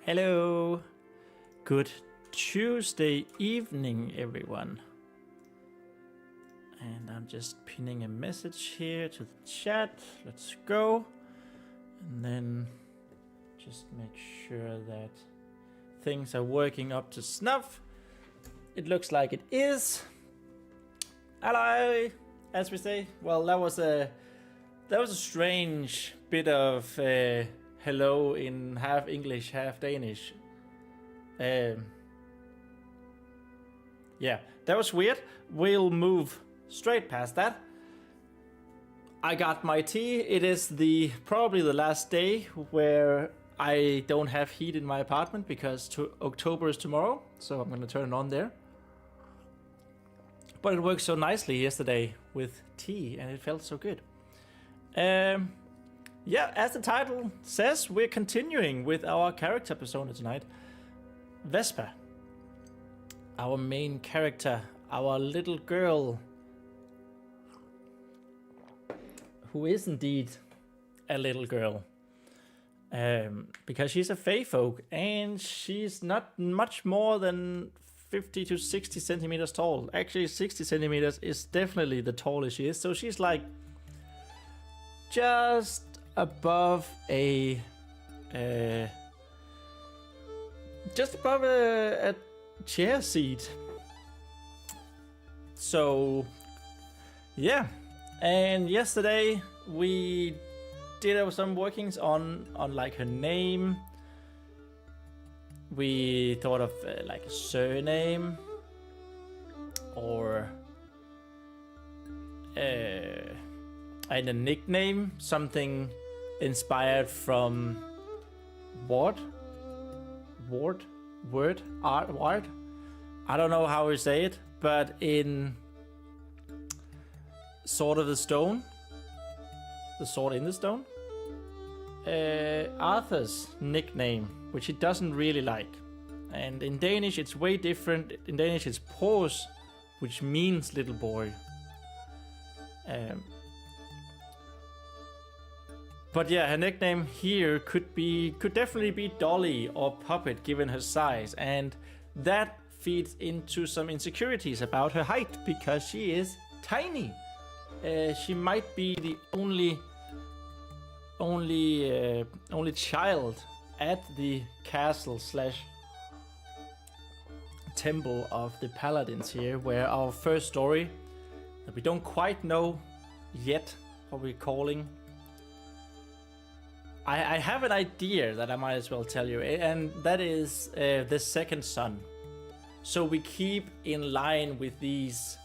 Hello. Good Tuesday evening, everyone. And I'm just pinning a message here to the chat. Let's go. And then just make sure that things are working up to snuff. It looks like it is. Hello, as we say. Well, that was a strange bit of hello in half English, half Danish. Yeah, that was weird. We'll move straight past that. I got my tea. It is probably the last day where I don't have heat in my apartment because October is tomorrow, so I'm gonna turn it on there. But it worked so nicely yesterday with tea, and it felt so good. Yeah, as the title says, we're continuing with our character persona tonight. Vespa, our main character, our little girl, who is indeed a little girl. Because she's a fae folk, and she's not much more than 50 to 60 centimeters tall. Actually, 60 centimeters is definitely the tallest she is. So she's like just above a chair seat. So yeah, and yesterday we did some workings on like her name. We thought of like a surname or and a nickname, something inspired from art. I don't know how we say it, but in Sword of the Stone, the sword in the stone, Arthur's nickname, which he doesn't really like. And in Danish it's way different. In Danish it's Pors, which means little boy. But yeah, her nickname here could definitely be Dolly or Puppet, given her size, and that feeds into some insecurities about her height because she is tiny. She might be the only child at the castle / temple of the paladins here, where our first story that we don't quite know yet what we're calling. I have an idea that I might as well tell you, and that is the second son. So we keep in line with this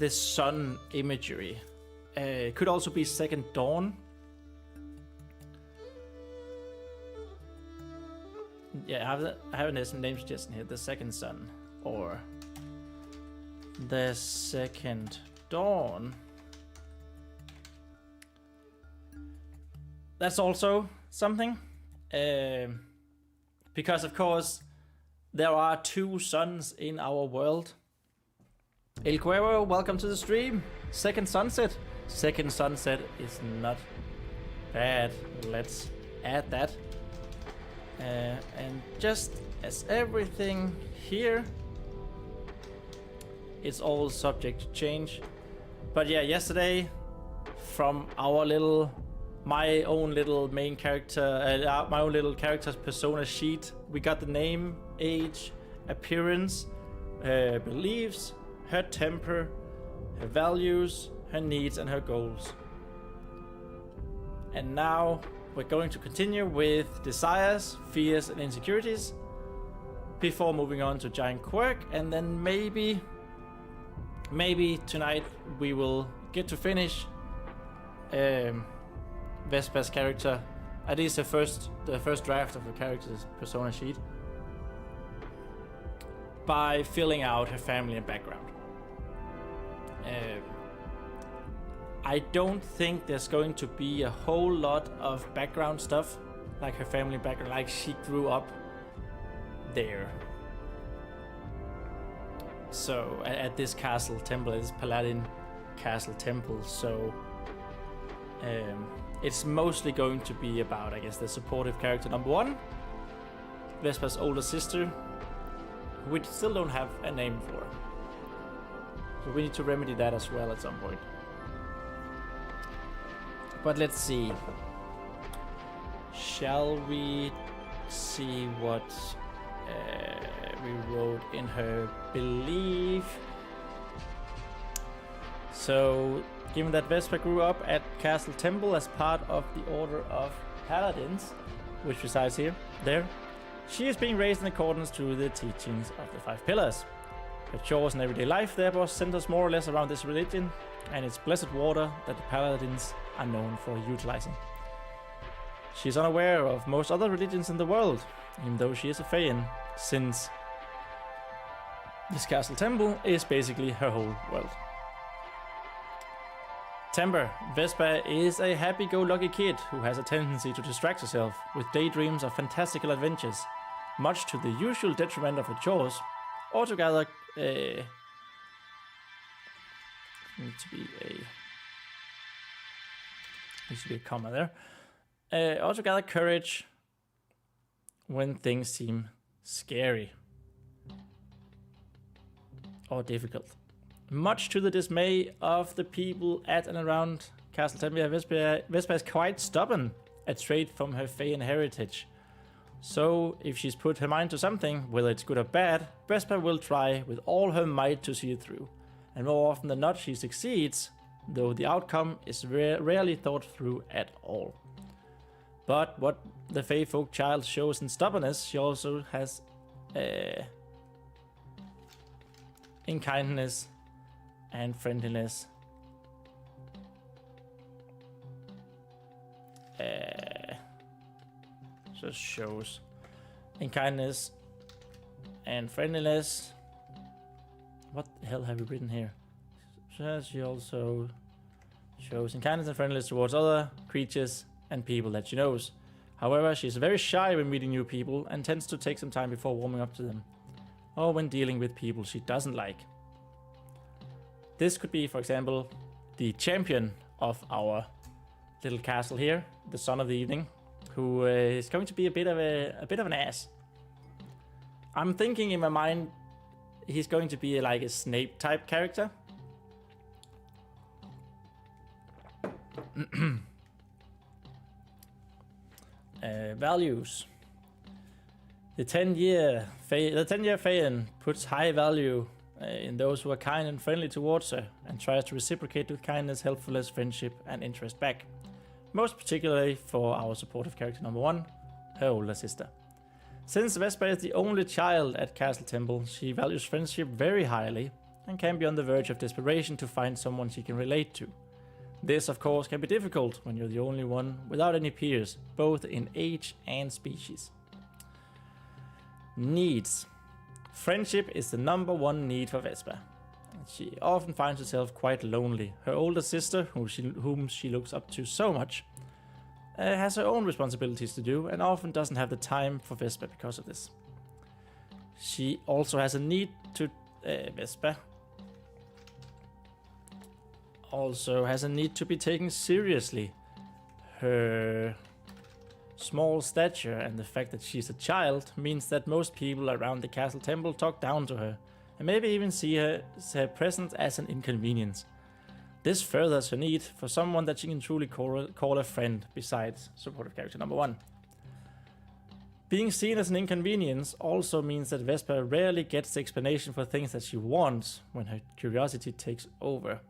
sun imagery. It could also be second dawn. Yeah, I have a name suggestion here. The second sun or the second dawn. That's also something, because of course there are two suns in our world. El Cuervo, welcome to the stream. Second sunset. Second sunset is not bad. Let's add that. And just as everything here, it's all subject to change. But yeah, yesterday from my own little main character, my own little character's persona sheet, we got the name, age, appearance, beliefs, her temper, her values, her needs, and her goals. And now we're going to continue with desires, fears, and insecurities before moving on to giant quirk, and then maybe tonight we will get to finish Vespa's character, at least the first draft of her character's persona sheet, by filling out her family and background. I don't think there's going to be a whole lot of background stuff, like her family background, like she grew up there. So at this castle temple, this paladin castle temple. So it's mostly going to be about, I guess, the supportive character number 1, Vesper's older sister, who we still don't have a name for. So we need to remedy that as well at some point. But let's see. Shall we see what we wrote in her belief? So, given that Vesper grew up at Castle Temple as part of the Order of Paladins, which resides there, she is being raised in accordance to the teachings of the 5 pillars. Her chores and everyday life therefore centers more or less around this religion and its blessed water that the Paladins are known for utilizing. She is unaware of most other religions in the world, even though she is a Faean, since this Castle Temple is basically her whole world. Temper. Vesper is a happy-go-lucky kid who has a tendency to distract herself with daydreams of fantastical adventures, much to the usual detriment of her chores. Altogether, needs to be a comma there. Altogether, courage when things seem scary or difficult. Much to the dismay of the people at and around Castle Temple, Vesper is quite stubborn, a trait from her Faean heritage. So, if she's put her mind to something, whether it's good or bad, Vesper will try with all her might to see it through. And more often than not, she succeeds, though the outcome is rarely thought through at all. But what the Fae folk child shows in stubbornness, she also has in kindness and friendliness. So shows in kindness and friendliness. What the hell have we written here? So she also shows in kindness and friendliness towards other creatures and people that she knows. However, she is very shy when meeting new people and tends to take some time before warming up to them, or when dealing with people she doesn't like. This could be, for example, the champion of our little castle here, the Son of the Evening, who is going to be a bit of an ass. I'm thinking in my mind he's going to be like a Snape type character. Values. The 10-year Faean puts high value in those who are kind and friendly towards her, and tries to reciprocate with kindness, helpfulness, friendship, and interest back. Most particularly for our supportive character number 1, her older sister. Since Vesper is the only child at Castle Temple, she values friendship very highly, and can be on the verge of desperation to find someone she can relate to. This, of course, can be difficult when you're the only one without any peers, both in age and species. Needs. Friendship is the number 1 need for Vesper. She often finds herself quite lonely. Her older sister, whom she looks up to so much, has her own responsibilities to do and often doesn't have the time for Vesper because of this. She also has a need to Vesper also has a need to be taken seriously. Her small stature and the fact that she's a child means that most people around the Castle Temple talk down to her, and maybe even see her presence as an inconvenience. This furthers her need for someone that she can truly call a friend besides supportive character number 1. Being seen as an inconvenience also means that Vesper rarely gets the explanation for things that she wants when her curiosity takes over.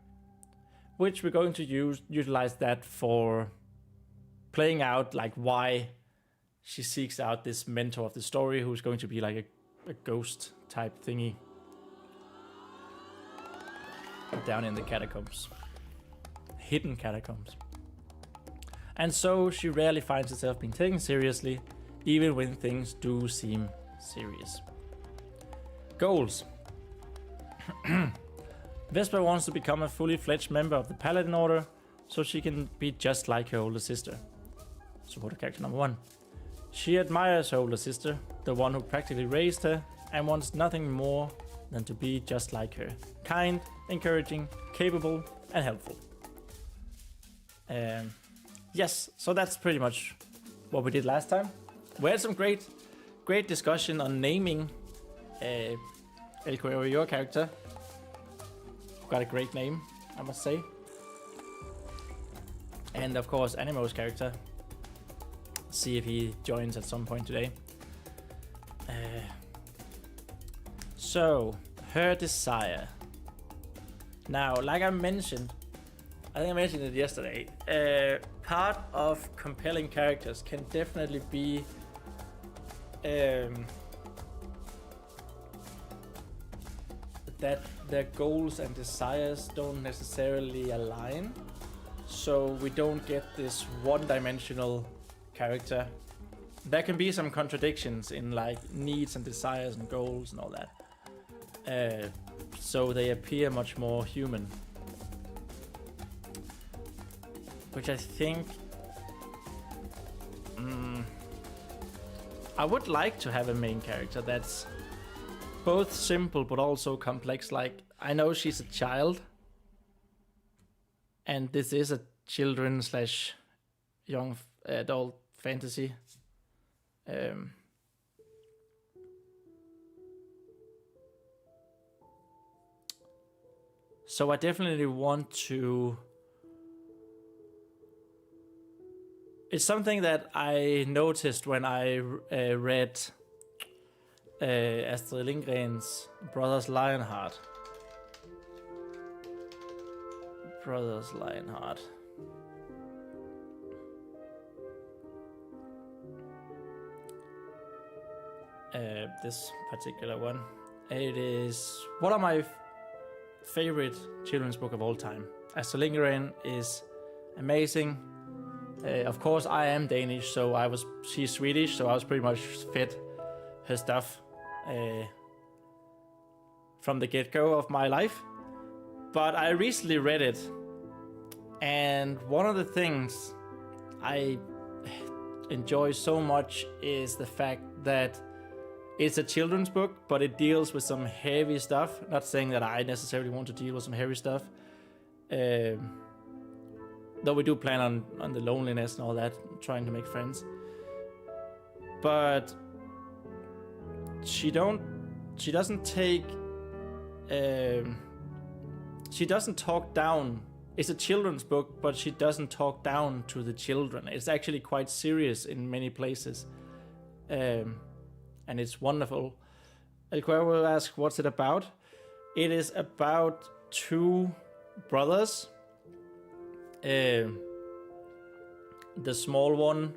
Which we're going to utilize that for playing out like why she seeks out this mentor of the story, who's going to be like a ghost type thingy down in the catacombs, hidden catacombs. And so she rarely finds herself being taken seriously, even when things do seem serious. Goals. Vesper wants to become a fully fledged member of the Paladin Order, so she can be just like her older sister. Supportive character number 1. She admires her older sister, the one who practically raised her, and wants nothing more than to be just like her. Kind, encouraging, capable, and helpful. yes, so that's pretty much what we did last time. We had some great discussion on naming El Cuervo, your character. Got a great name, I must say. And of course, Animo's character. See if he joins at some point today. So, her desire. Now, like I mentioned, I think I mentioned it yesterday, part of compelling characters can definitely be that their goals and desires don't necessarily align, so we don't get this one-dimensional character. There can be some contradictions in like needs and desires and goals and all that, so they appear much more human, which I think I would like to have a main character that's both simple but also complex. Like, I know she's a child, and this is a children / young adult fantasy. So I definitely want to... It's something that I noticed when I read Astrid Lindgren's Brothers Lionheart. This particular one. It is one of my favorite children's book of all time. Astrid Lindgren is amazing. Of course, I am Danish, so she's Swedish, so I was pretty much fed her stuff from the get-go of my life. But I recently read it, and one of the things I enjoy so much is the fact that it's a children's book, but it deals with some heavy stuff. Not saying that I necessarily want to deal with some heavy stuff. Though we do plan on the loneliness and all that, trying to make friends. But she doesn't talk down. It's a children's book, but she doesn't talk down to the children. It's actually quite serious in many places. And it's wonderful. El Cuervo asks, what's it about? It is about two brothers. The small one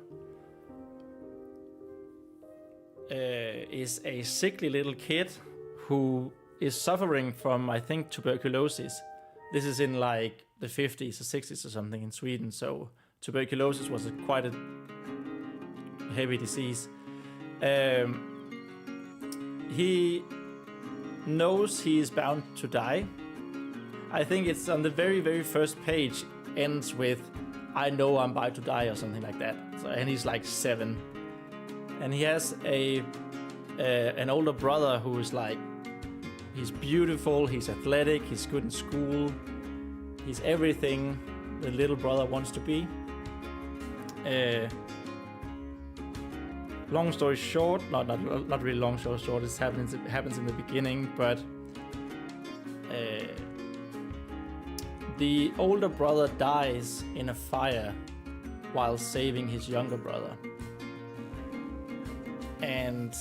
is a sickly little kid who is suffering from, I think, tuberculosis. This is in like the 50s or 60s or something in Sweden, so tuberculosis was quite a heavy disease. He knows he is bound to die. I think it's on the very, very first page, ends with, I know I'm about to die, or something like that. So, and he's like 7. And he has an older brother who is like, he's beautiful, he's athletic, he's good in school, he's everything the little brother wants to be. Long story short, not really long story short, it happens in the beginning, but the older brother dies in a fire while saving his younger brother. And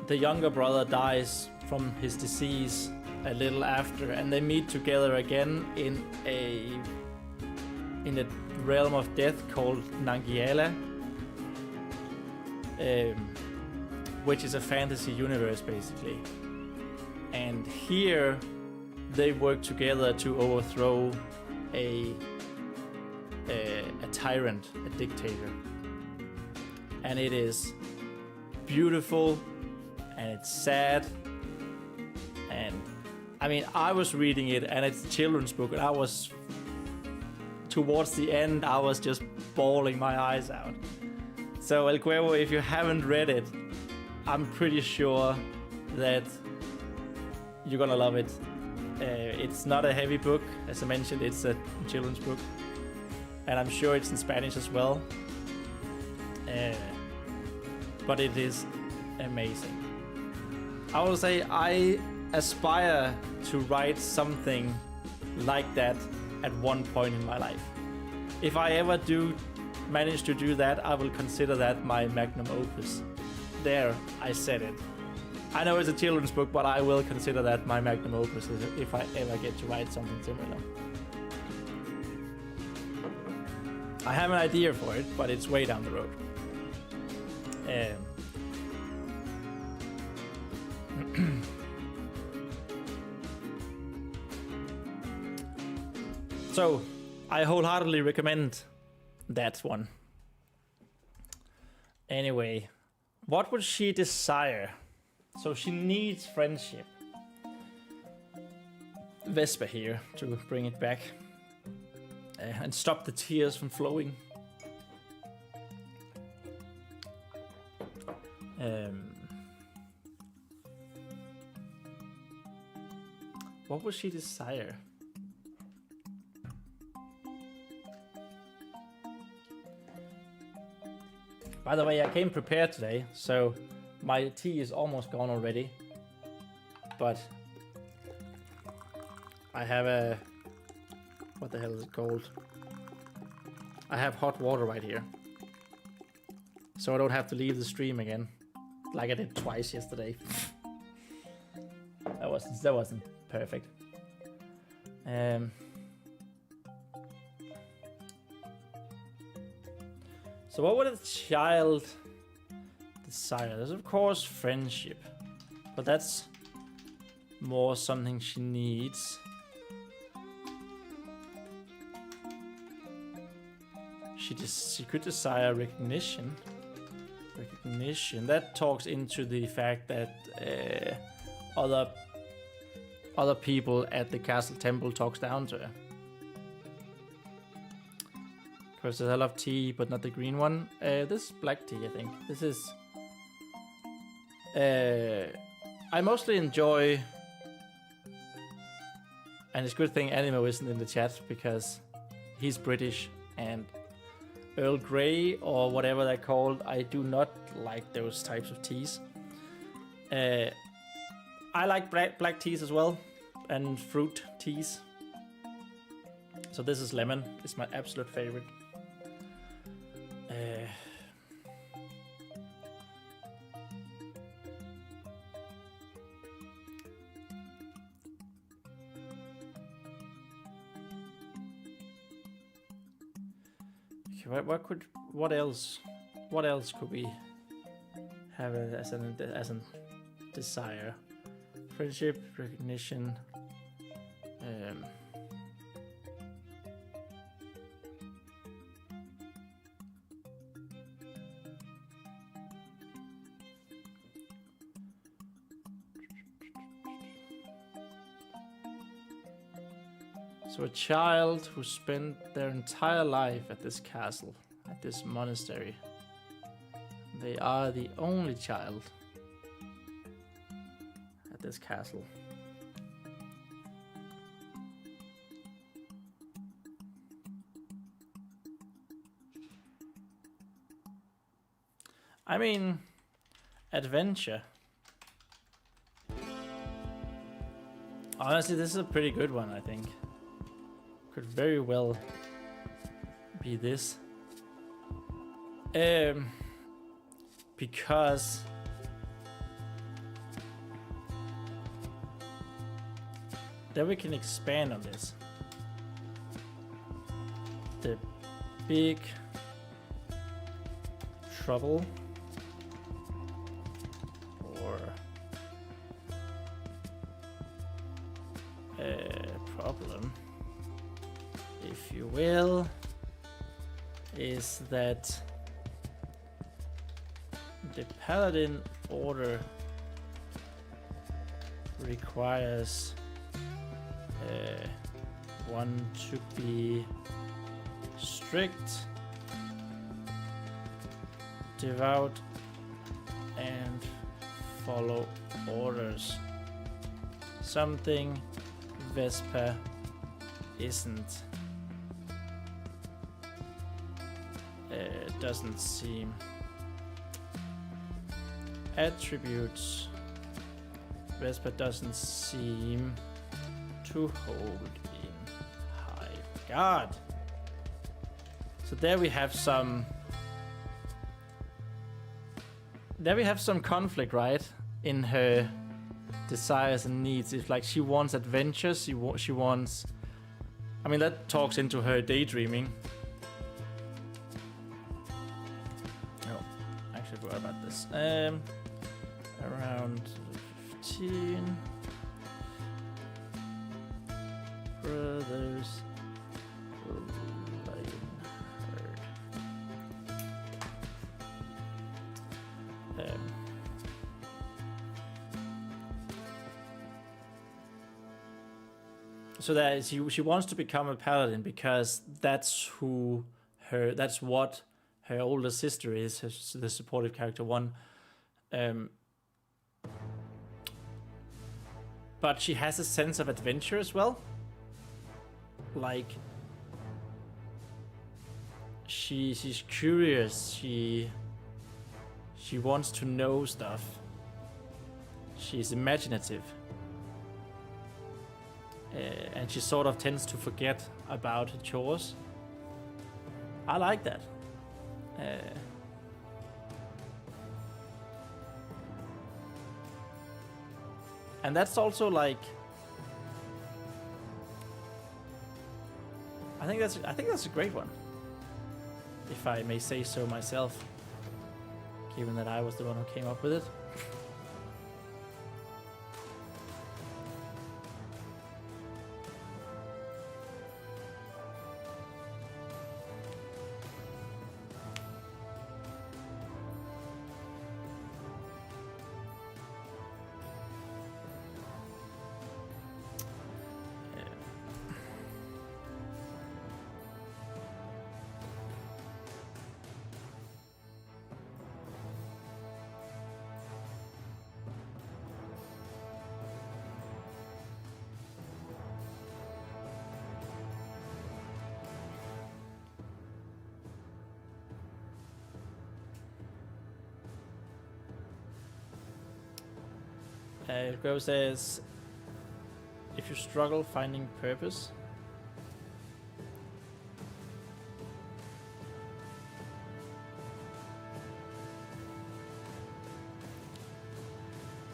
the younger brother dies from his disease a little after, and they meet together again in a realm of death called Nangiala, which is a fantasy universe basically. And here they work together to overthrow a tyrant, a dictator. And it is beautiful and it's sad. And I mean, I was reading it and it's a children's book, and I was, towards the end, I was just bawling my eyes out. So El Cuervo, if you haven't read it, I'm pretty sure that you're gonna love it. It's not a heavy book, as I mentioned. It's a children's book, and I'm sure it's in Spanish as well. But it is amazing. I will say I aspire to write something like that at one point in my life. If I ever do manage to do that, I will consider that my magnum opus. There, I said it. I know it's a children's book, but I will consider that my magnum opus if I ever get to write something similar. I have an idea for it, but it's way down the road. So, I wholeheartedly recommend that one. Anyway, what would she desire? So she needs friendship. Vesper here to bring it back and stop the tears from flowing. What would she desire? By the way, I came prepared today, so my tea is almost gone already. But I have a... what the hell is it called? I have hot water right here. So I don't have to leave the stream again. Like I did twice yesterday. That wasn't perfect. So what would a child desire? There's of course friendship, but that's more something she needs. She could desire recognition. Recognition that talks into the fact that other people at the castle temple talks down to her. Because I love tea, but not the green one. This is black tea, I think. This is... I mostly enjoy... And it's a good thing Animo isn't in the chat, because he's British, and Earl Grey, or whatever they're called, I do not like those types of teas. I like black teas as well, and fruit teas. So this is lemon. It's my absolute favorite. What else could we have as a desire? Friendship, recognition. So a child who spent their entire life at this castle, at this monastery. They are the only child at this castle. I mean, adventure. Honestly, this is a pretty good one, I think. Could very well be this. Because then we can expand on this. The big trouble or problem, if you will, is that the Paladin order requires one to be strict, devout, and follow orders. Something Vespa isn't doesn't seem attributes Vespa doesn't seem to hold in high regard. So there we have some conflict, right, in her desires and needs. It's like she wants adventures, she wants, I mean, that talks into her daydreaming. Oh, I actually forgot about this. Around 15 brothers Lionheart. So that she wants to become a paladin because that's what her older sister is, the supportive character one. But she has a sense of adventure as well. Like, she's curious. She wants to know stuff. She's imaginative. And she sort of tends to forget about her chores. I like that. And that's also like, I think that's a great one, if I may say so myself, given that I was the one who came up with it. It goes as, if you struggle finding purpose,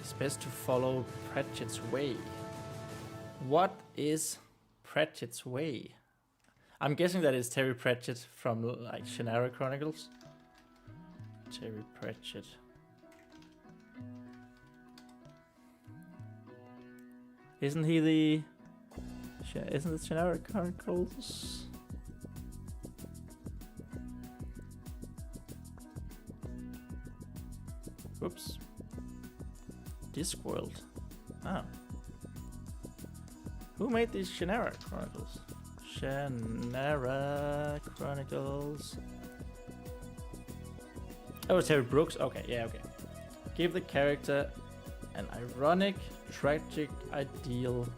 it's best to follow Pratchett's way. What is Pratchett's way? I'm guessing that it's Terry Pratchett from like Shannara Chronicles. Terry Pratchett. Isn't he the... Isn't it Shannara Chronicles? Whoops. Discworld. Oh. Who made these Shannara Chronicles? Shannara Chronicles. Oh, Terry Brooks. Okay, yeah, okay. Give the character an ironic, tragic ideal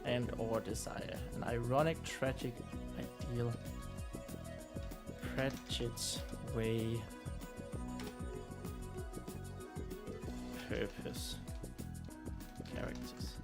and or desire. An ironic, tragic ideal. Pratchett's way. Purpose. Characters.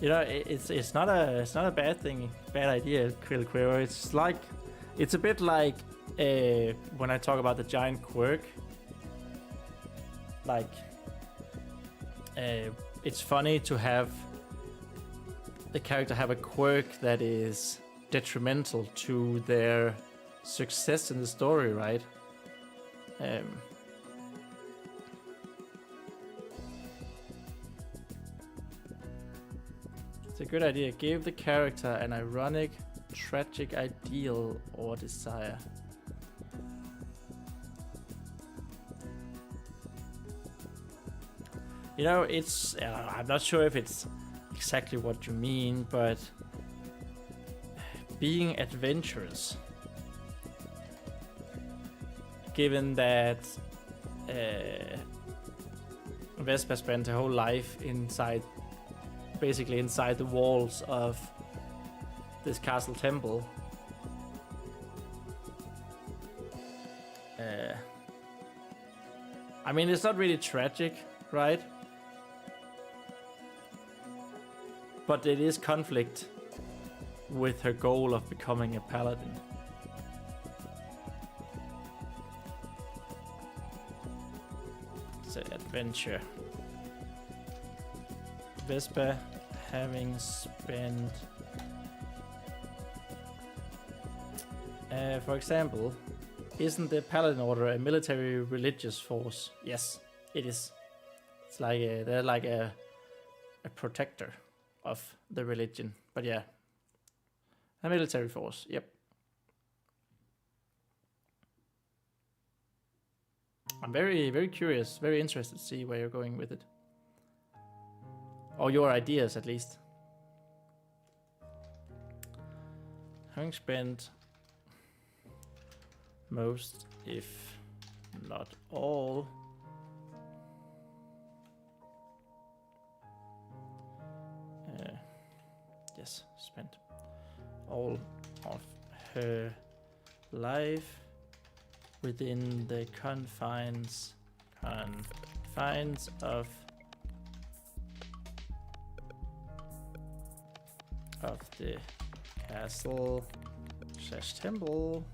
You know, it's not a bad thing, bad idea, Quilquero. It's like, it's a bit like when I talk about the giant quirk. Like, it's funny to have the character have a quirk that is detrimental to their success in the story, right? It's a good idea. Give the character an ironic, tragic ideal or desire. it's I'm not sure if it's exactly what you mean, but being adventurous, given that Vespa spent her whole life basically inside the walls of this castle temple. I mean, it's not really tragic, right? But it is conflict with her goal of becoming a paladin. It's an adventure. Vespa having spent... for example, isn't the Paladin Order a military religious force? Yes, it is. It's like they're like a protector of the religion. But yeah, a military force. Yep. I'm very, very curious, very interested to see where you're going with it. Or your ideas, at least. Having spent most, if not all, spent all of her life within the confines of the castle / temple.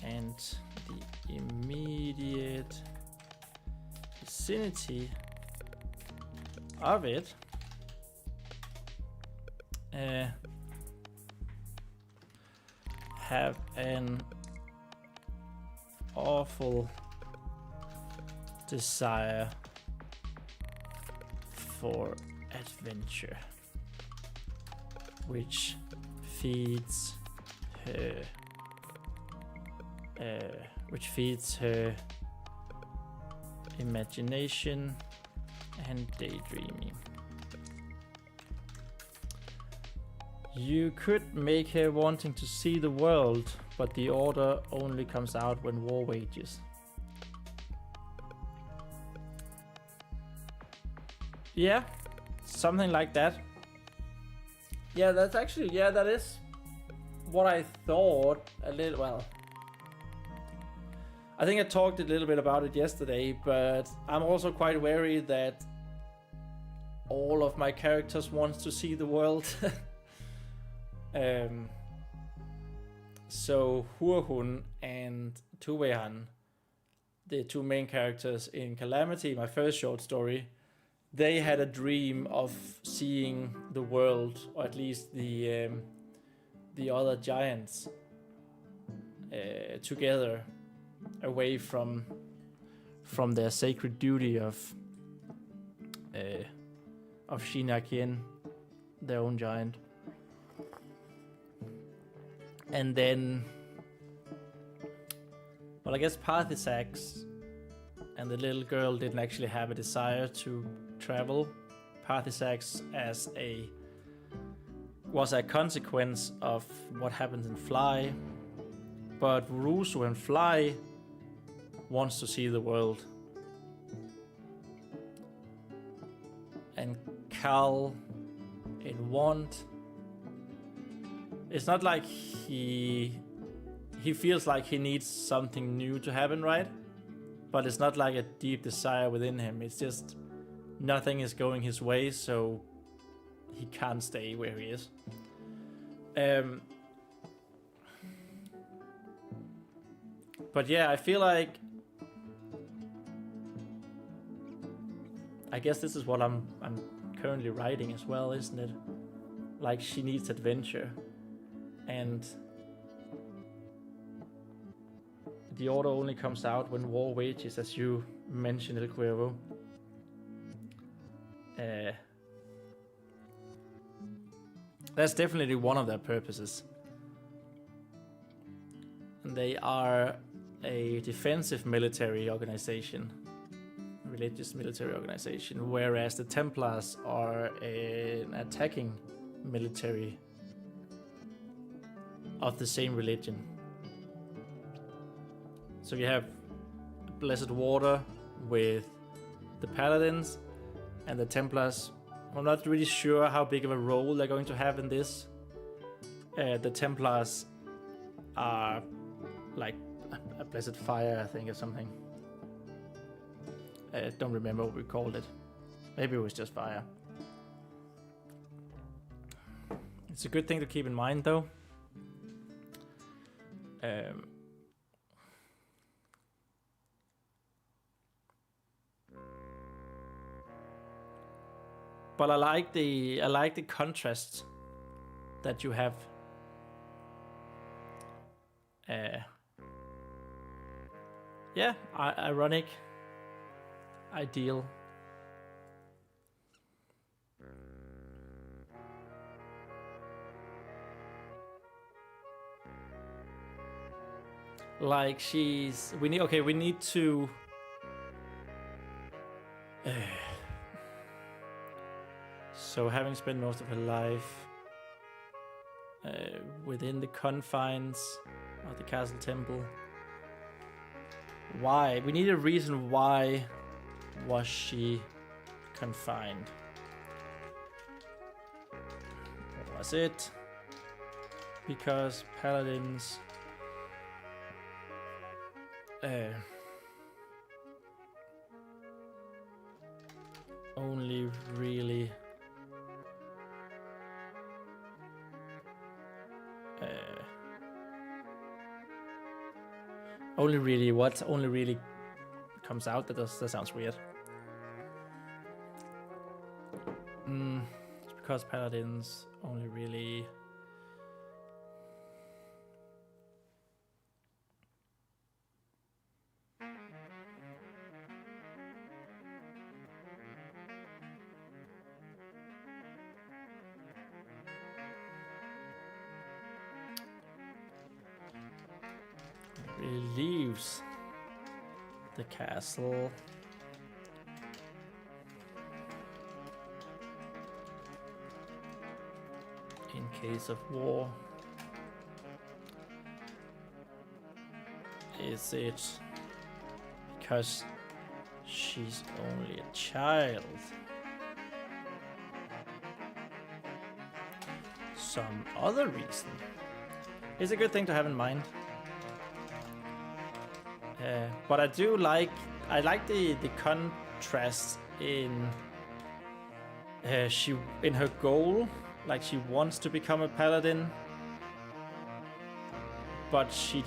And the immediate vicinity of it have an awful desire for adventure, which feeds her imagination and daydreaming. You could make her wanting to see the world, but the order only comes out when war wages. Yeah, something like that. Yeah, that's actually, that is what I thought a little, well, I think I talked a little bit about it yesterday, but I'm also quite wary that all of my characters want to see the world. So Hurhun and Tuvehan, the two main characters in Calamity, my first short story, they had a dream of seeing the world, or at least the other giants, together, away from their sacred duty of Shinakien, their own giant. And then, well, I guess Parthisax and the little girl didn't actually have a desire to travel. Parthisax was a consequence of what happens in Fly, but Rusu and Fly wants to see the world. And Cal in Want, it's not like he feels like he needs something new to happen, right? But it's not like a deep desire within him. It's just nothing is going his way, so he can't stay where he is. But yeah, I feel like, I guess this is what I'm currently writing as well, isn't it? Like, she needs adventure, and the order only comes out when war wages, as you mentioned, El Cuervo. That's definitely one of their purposes. They are a defensive military organization, religious military organization, whereas the Templars are an attacking military of the same religion. So you have Blessed Water with the Paladins and the Templars. I'm not really sure how big of a role they're going to have in this. The Templars are like a Blessed Fire, I think, or something. I don't remember what we called it. Maybe it was just fire. It's a good thing to keep in mind, though. But I like the contrast that you have. Yeah, ironic, ideal. Like we need to so having spent most of her life within the confines of the castle temple, why? We need a reason why was she confined. Was it because paladins only really only really comes out? That sounds weird. It's because paladins only really leaves the castle in case of war. Is it because she's only a child? Some other reason? It's a good thing to have in mind. But I like the contrast in her goal. Like, she wants to become a paladin, but she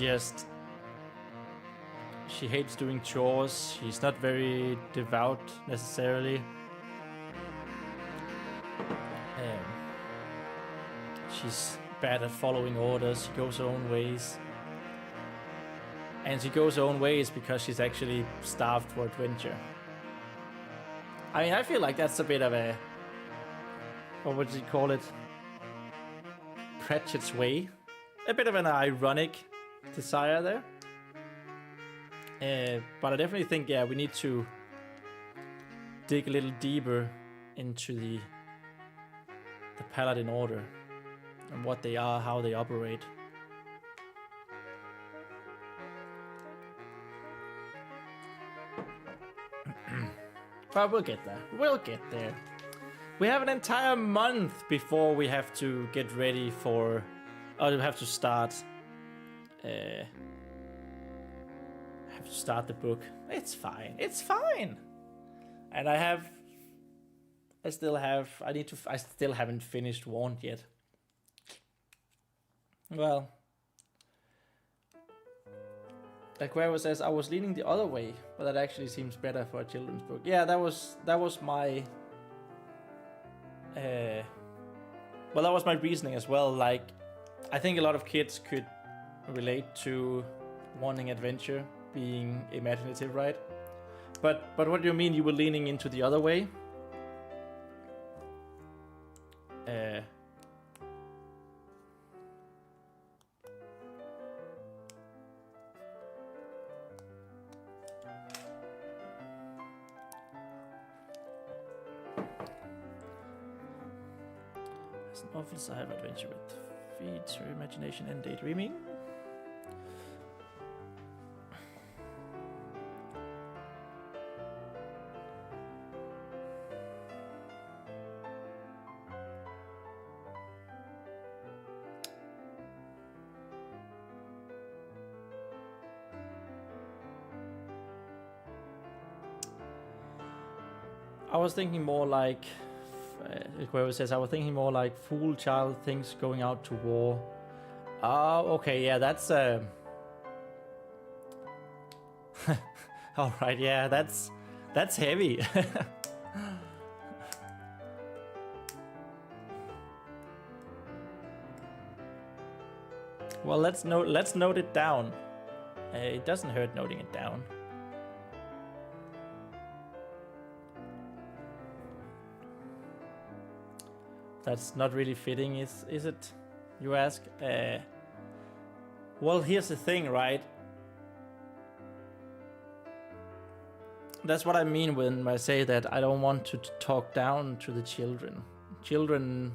hates doing chores. She's not very devout necessarily. She's bad at following orders. She goes her own ways. And she goes her own ways because she's actually starved for adventure. I mean, I feel like that's a bit of a... what would you call it? Pratchett's way. A bit of an ironic desire there. But I definitely think, yeah, we need to dig a little deeper into the Paladin Order. And what they are, how they operate. But we'll get there. We'll get there. We have an entire month before we have to get ready for... we have to start... have to start the book. It's fine. It's fine. And I still haven't finished Warned yet. Well... Like where it says I was leaning the other way, but that actually seems better for a children's book. Yeah, that was my well, that was my reasoning as well. Like, I think a lot of kids could relate to wanting adventure, being imaginative, right? But what do you mean you were leaning into the other way? It's an awful side of adventure with feeds your imagination and daydreaming. I was thinking more like, whoever says, I was thinking more like fool child things going out to war. Oh, okay, yeah, that's all right, yeah, that's heavy. Well, let's note it down. It doesn't hurt noting it down. That's not really fitting, is it? You ask? Well, here's the thing, right? That's what I mean when I say that I don't want to talk down to the children. Children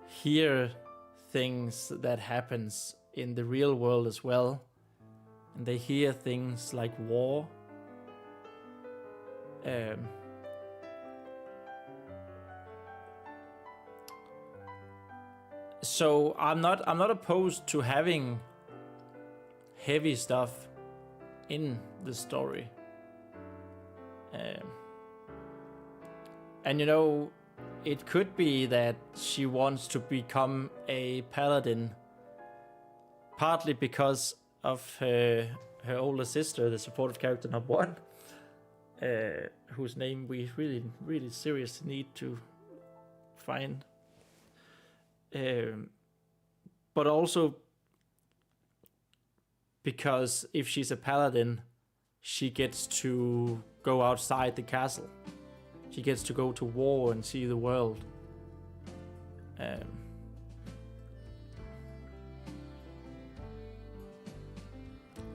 hear things that happens in the real world as well. And they hear things like war. So I'm not opposed to having heavy stuff in the story. And you know, it could be that she wants to become a paladin partly because of her older sister, the supportive character number 1, whose name we really seriously need to find. But also because if she's a paladin, she gets to go outside the castle. She gets to go to war and see the world.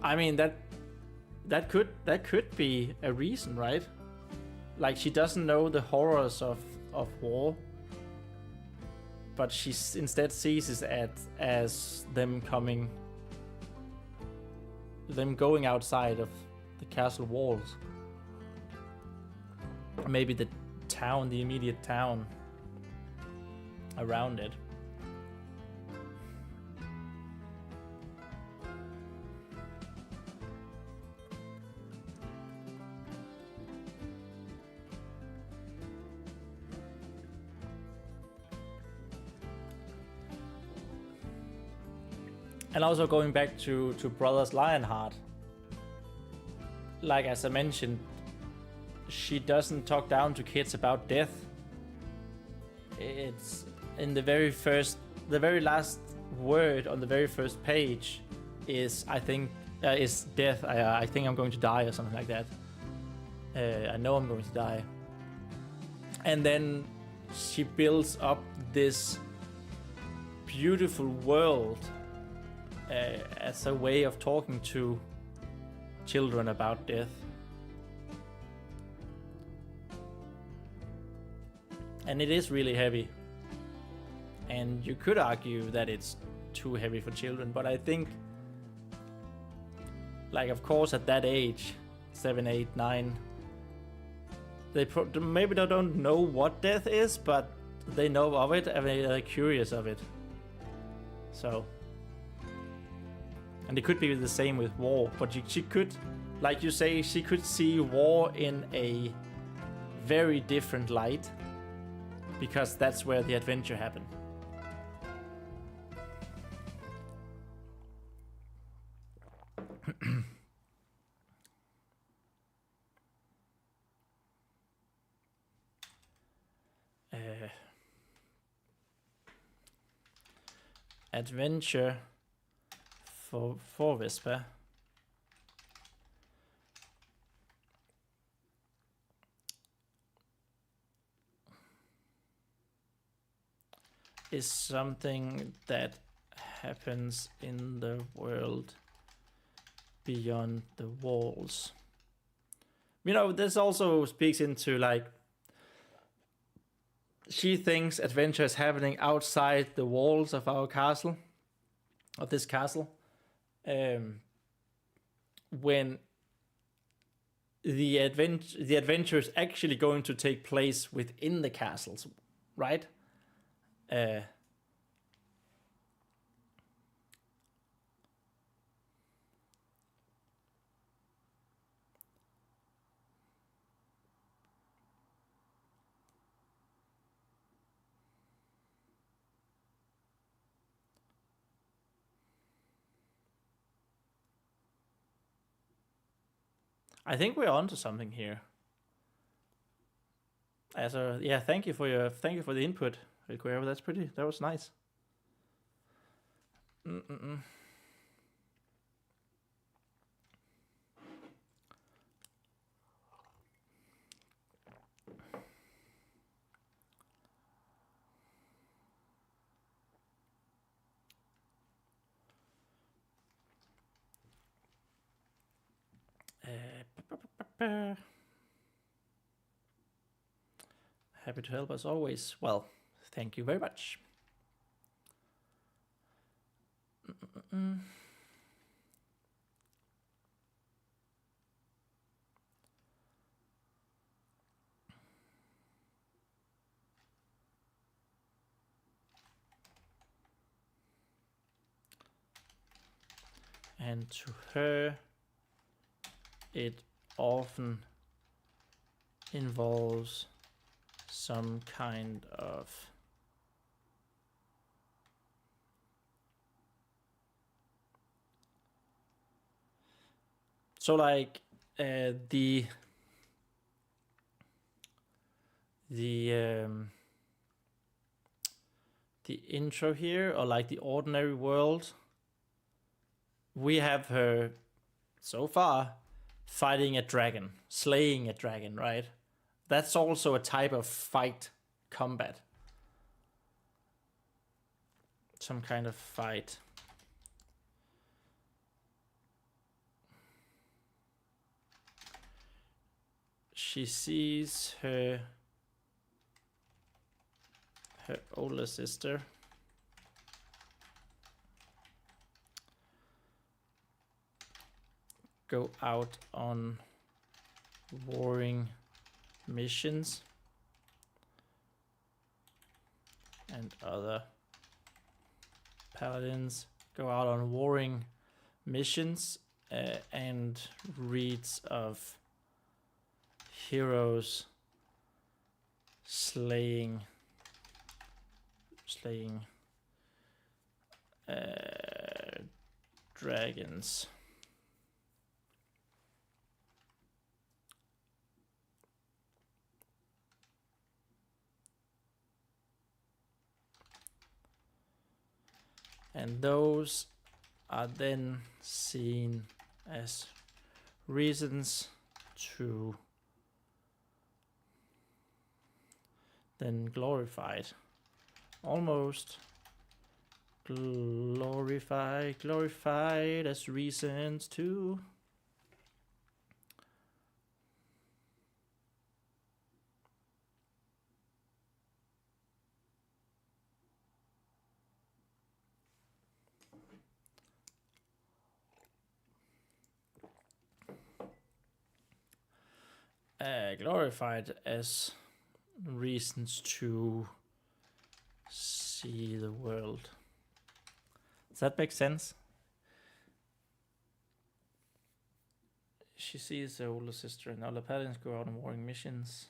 I mean that could be a reason, right? Like she doesn't know the horrors of war, but she instead sees it as them going outside of the castle walls. Or maybe the immediate town around it. And also going back to Brothers Lionheart, like as I mentioned, she doesn't talk down to kids about death. It's in the very last word on the very first page is, I think, is death. I think I'm going to die or something like that. I know I'm going to die. And then she builds up this beautiful world as a way of talking to children about death. And it is really heavy. And you could argue that it's too heavy for children, but I think, like, of course, at that age, 7, 8, 9, maybe they don't know what death is, but they know of it and they're curious of it. So, and it could be the same with war, but she could, like you say, she could see war in a very different light, because that's where the adventure happened. Adventure for Vespa. Is something that happens in the world beyond the walls. You know, this also speaks into, like, she thinks adventure is happening outside the walls of our castle, of this castle, when the adventure is actually going to take place within the castles, right? I think we're onto something here. Thank you for the input, Rico. That was nice. Happy to help as always. Well, thank you very much. And to her, it often involves some kind of like the intro here, or like the ordinary world, we have her so far fighting a dragon, slaying a dragon, right? That's also a type of fight, combat. Some kind of fight. She sees her older sister go out on warring missions, and other paladins go out on warring missions, and reads of heroes slaying dragons. And those are then seen as reasons to then glorified. Almost glorified as reasons to. Glorified as reasons to see the world. Does that make sense? She sees her older sister and other paladins go out on warring missions,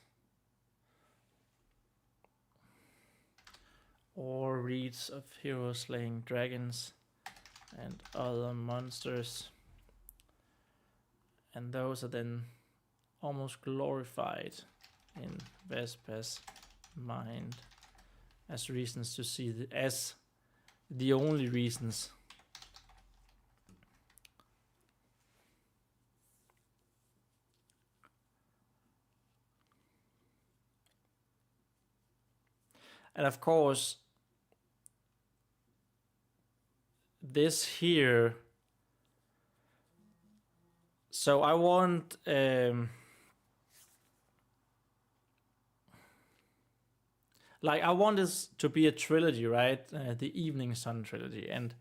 or reads of heroes slaying dragons and other monsters, and those are then almost glorified in Vespa's mind as reasons to see as the only reasons. And of course, this here, so I want like, I want this to be a trilogy, right? The Eveningsun Trilogy, and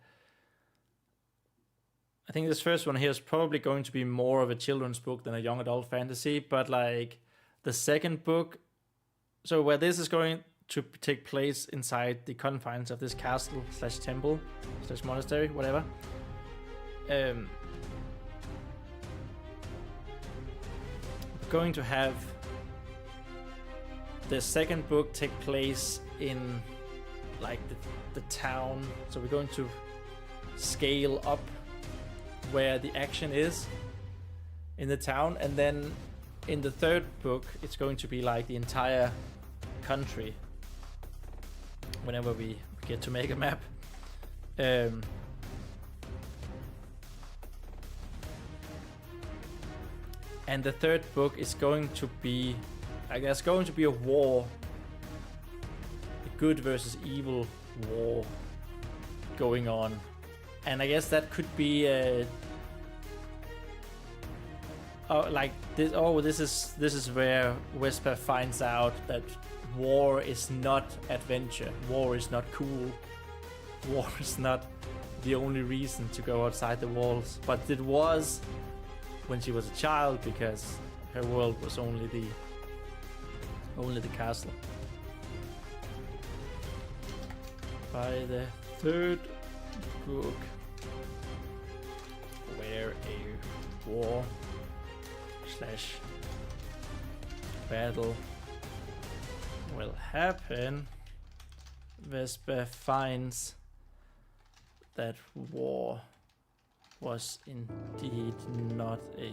I think this first one here is probably going to be more of a children's book than a young adult fantasy, but like the second book, so where this is going to take place inside the confines of this castle slash temple slash monastery, whatever. Going to have the second book take place in like the town, so we're going to scale up where the action is in the town, and then in the third book it's going to be like the entire country whenever we get to make a map. And the third book is going to be, I guess, going to be a war, a good versus evil war going on. And I guess that could be like this. Oh, this is where Vesper finds out that war is not adventure. War is not cool. War is not the only reason to go outside the walls. But it was when she was a child, because her world was only the castle. By the third book, where a war slash battle will happen, Vesper finds that war was indeed not a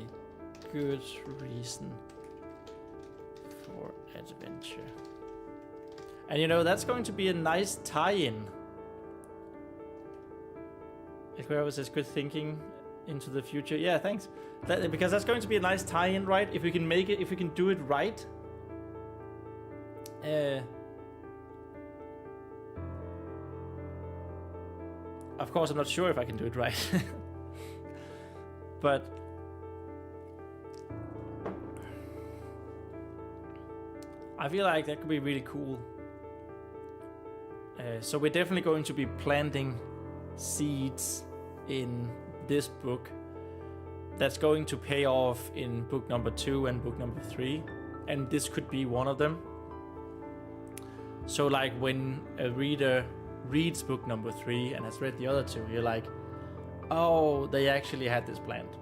good reason for adventure. And you know, that's going to be a nice tie-in. Whoever says good thinking into the future. Yeah, thanks. Because that's going to be a nice tie-in, right? If we can make it, if we can do it right. Of course, I'm not sure if I can do it right. But I feel like that could be really cool. So we're definitely going to be planting seeds in this book that's going to pay off in book number 2 and book number 3, and this could be one of them. So like when a reader reads book number 3 and has read the other 2, you're like, oh, they actually had this planned.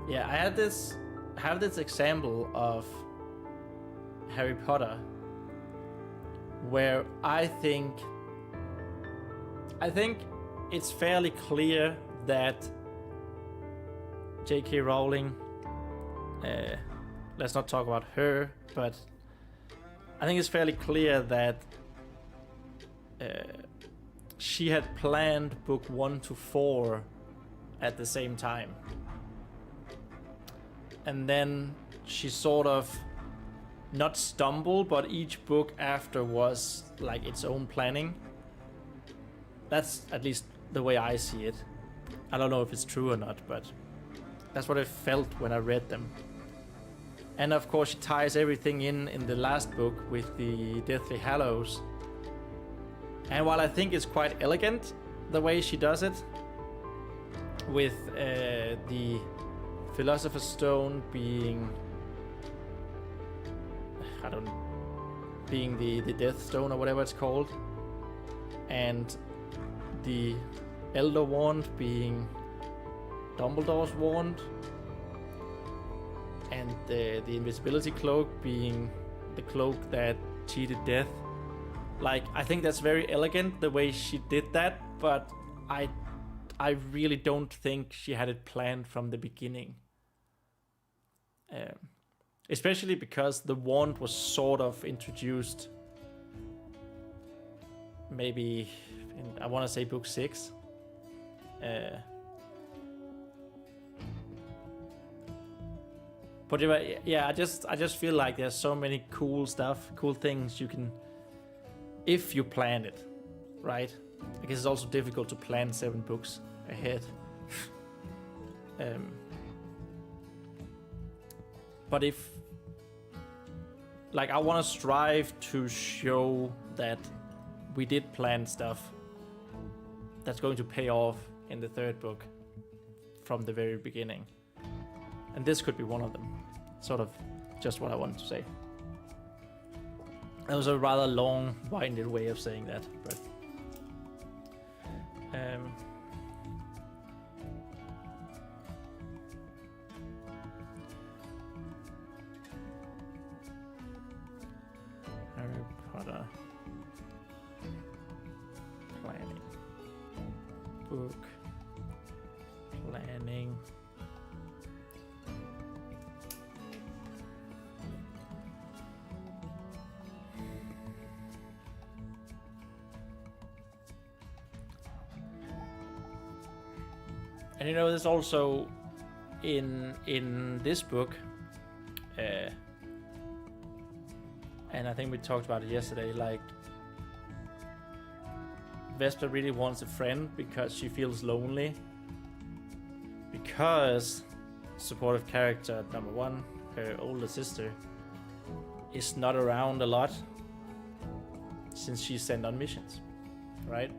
Yeah, I have this example of Harry Potter where I think it's fairly clear that J.K. Rowling, let's not talk about her, but I think it's fairly clear that she had planned book 1 to 4 at the same time. And then she sort of not stumbled, but each book after was like its own planning. That's at least the way I see it. I don't know if it's true or not, but that's what I felt when I read them. And of course she ties everything in the last book with the Deathly Hallows. And while I think it's quite elegant the way she does it, with the Philosopher's Stone being the Death Stone or whatever it's called, and the Elder Wand being Dumbledore's wand, and the Invisibility Cloak being the cloak that cheated death. Like, I think that's very elegant the way she did that, but I really don't think she had it planned from the beginning. Especially because the wand was sort of introduced maybe in, I want to say book 6. But yeah, I just feel like there's so many cool things you can, if you plan it, right? I guess it's also difficult to plan 7 books ahead. But like I want to strive to show that we did plan stuff that's going to pay off in the third book from the very beginning. And this could be one of them. Sort of just what I wanted to say. That was a rather long-winded way of saying that, but Harry Potter planning book planning. And you know, there's also in this book, and I think we talked about it yesterday, like Vesper really wants a friend because she feels lonely. Because supportive character number 1, her older sister, is not around a lot since she's sent on missions, right?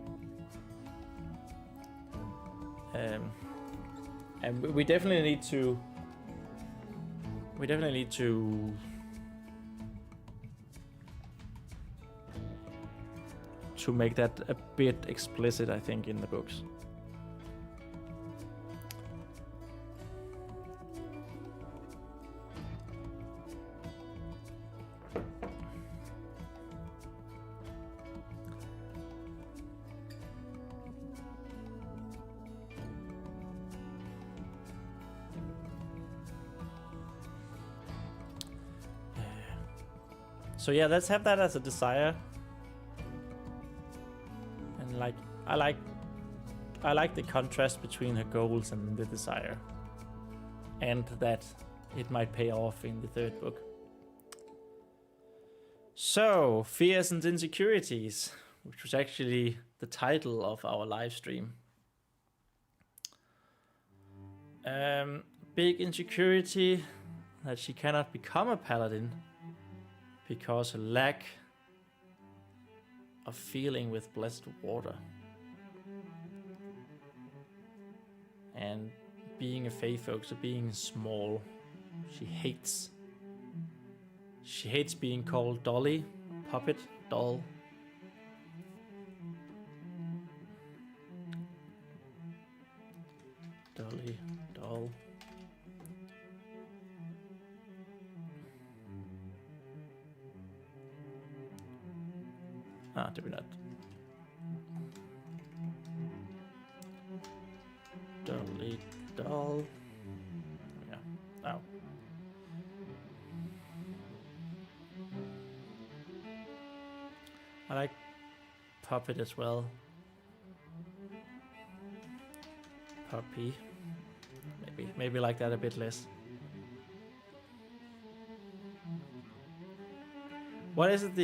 And we definitely need to make that a bit explicit, I think, in the books. So yeah, let's have that as a desire. And like, I like the contrast between her goals and the desire. And that it might pay off in the third book. So, Fears and Insecurities, which was actually the title of our live stream. Big insecurity that she cannot become a paladin because a lack of feeling with blessed water. And being a fae folk, so being small, she hates being called Dolly, puppet, doll. Dolly, doll. Ah, did we not? Dolly, doll. Yeah. Oh. I like puppet as well. Puppy. Maybe like that a bit less. What is it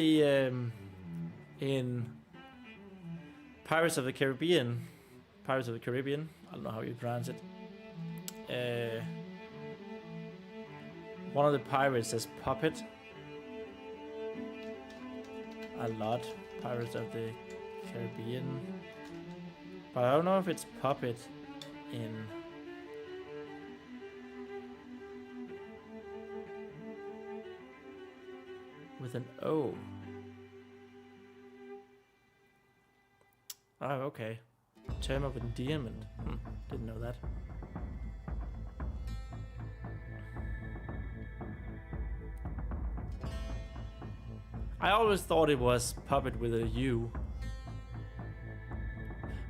in Pirates of the Caribbean? I don't know how you pronounce it. One of the pirates says puppet. A lot. Pirates of the Caribbean. But I don't know if it's puppet in... with an O. Oh, okay. Term of endearment. Didn't know that. I always thought it was puppet with a U.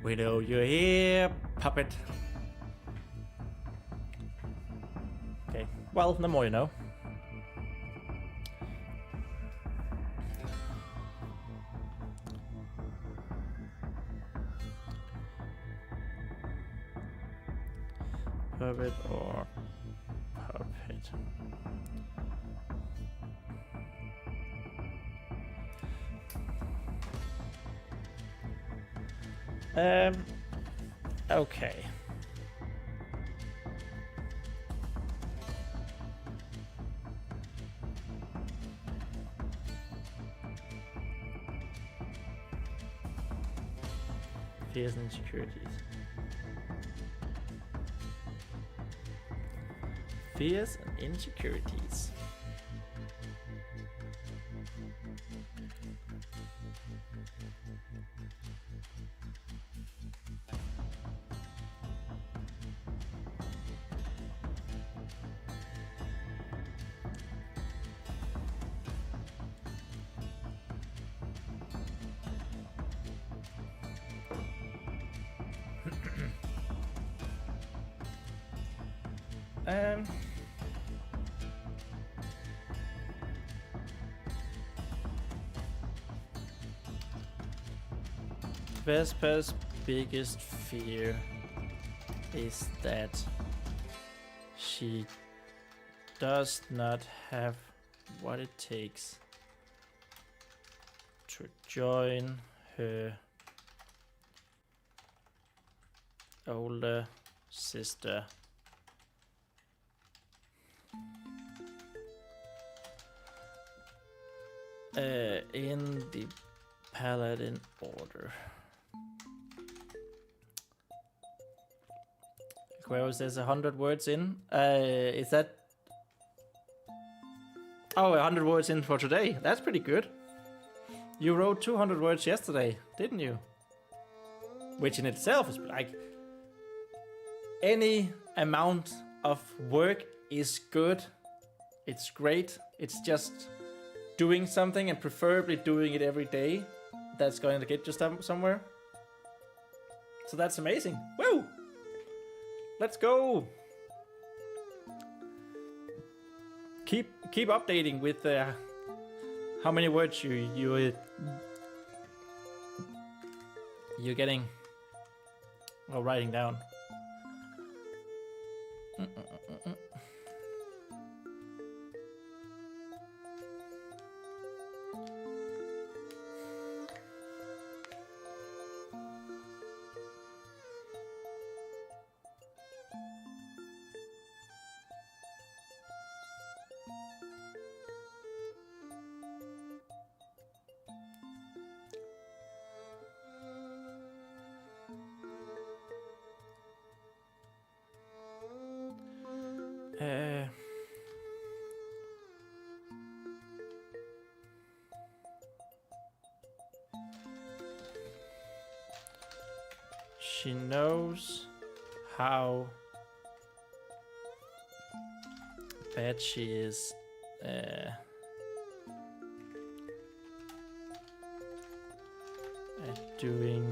We know you're here, puppet. Okay, well, the more you know. Puppet or puppet. Okay. Fears and insecurities. Fears and insecurities. Vesper's biggest fear is that she does not have what it takes to join her older sister in the Paladin Order. Where says 100 words in. Is that... Oh, 100 words in for today. That's pretty good. You wrote 200 words yesterday, didn't you? Which in itself is like... Any amount of work is good. It's great. It's just doing something, and preferably doing it every day, that's going to get you somewhere. So that's amazing. Woo! Let's go. Keep updating with how many words you're getting or writing down. She knows how bad she is at doing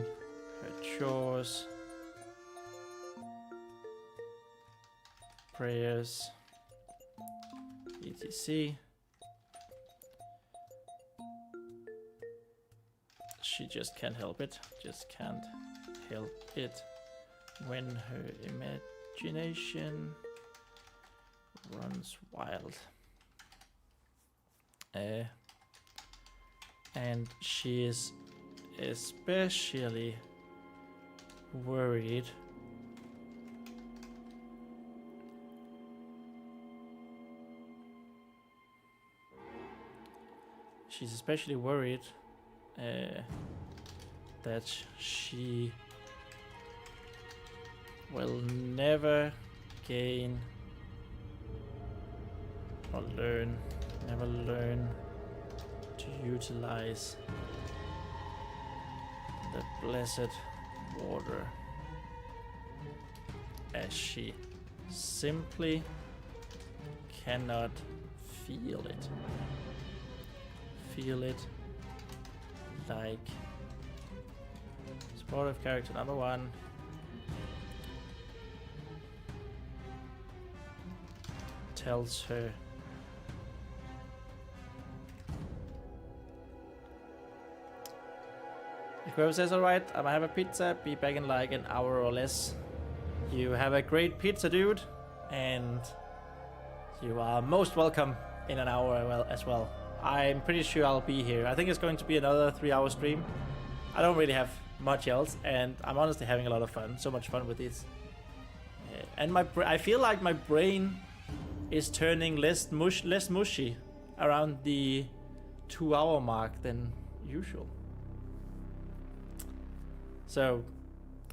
her chores, prayers, etc. She just can't help it. Just can't help it when her imagination runs wild. And she is especially worried that she will never gain or never learn to utilize the blessed water, as she simply cannot feel it. Feel it like supportive character number 1. Tells her Whoever says alright, I'm gonna have a pizza, be back in like an hour or less. You have a great pizza, dude, and you are most welcome in an hour as well. I'm pretty sure I'll be here. I think it's going to be another 3-hour stream. I don't really have much else, and I'm honestly having a lot of fun. So much fun with this. And I feel like my brain is turning less mushy around the 2-hour mark than usual. So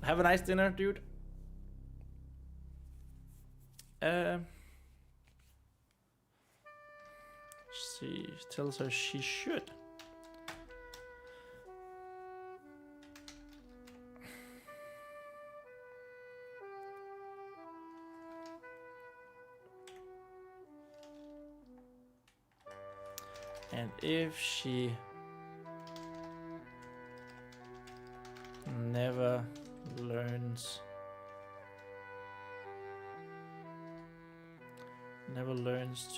Have a nice dinner, dude. She tells her she should. And if she never learns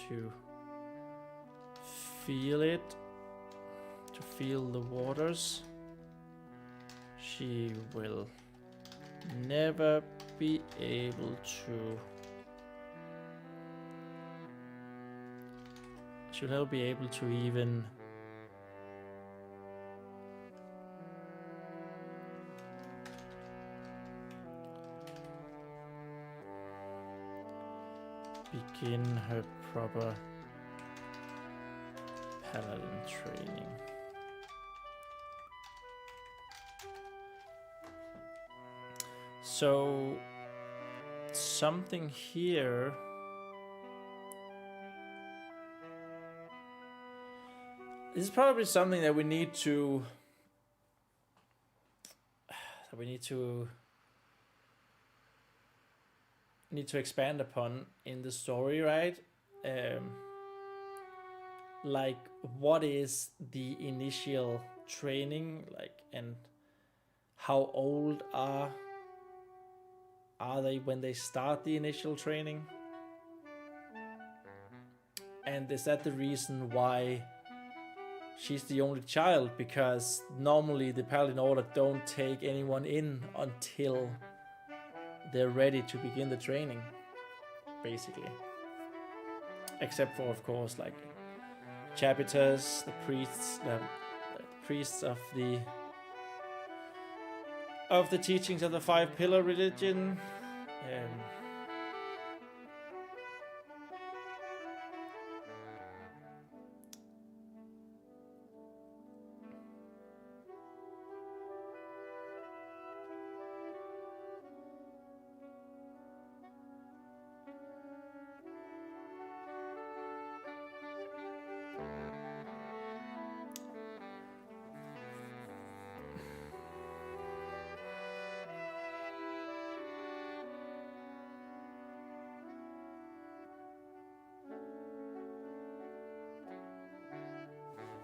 to feel it, to feel the waters, she will never be able to even begin her proper paladin training. So something here this is probably something that we need to expand upon in the story, right? Like, what is the initial training like, and how old are they when they start the initial training? And is that the reason why she's the only child? Because normally the Paladin Order don't take anyone in until they're ready to begin the training, basically. Except for, of course, like Chapitas, the priests of the teachings of the Five Pillar religion.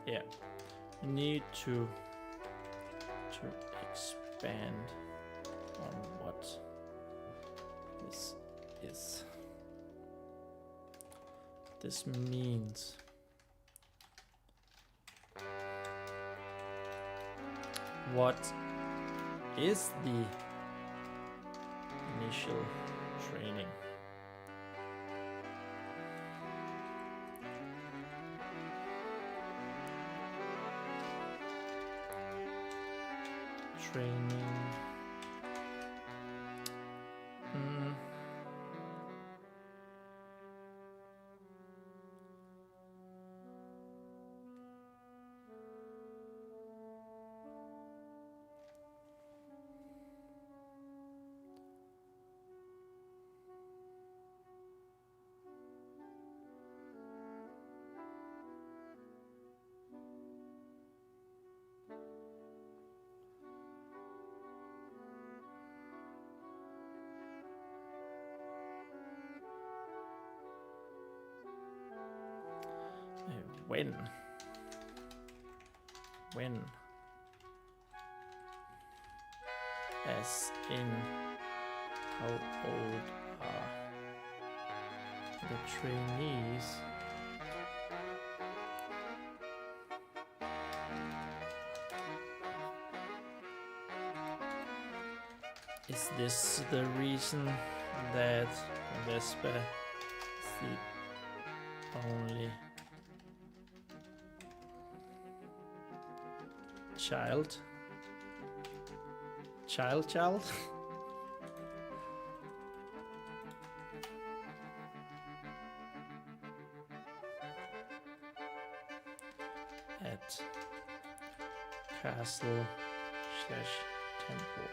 Yeah, you need to expand on what this means. What is the initial training? When, as in how old are the trainees? Is this the reason that Vespa is the only child? At castle/temple.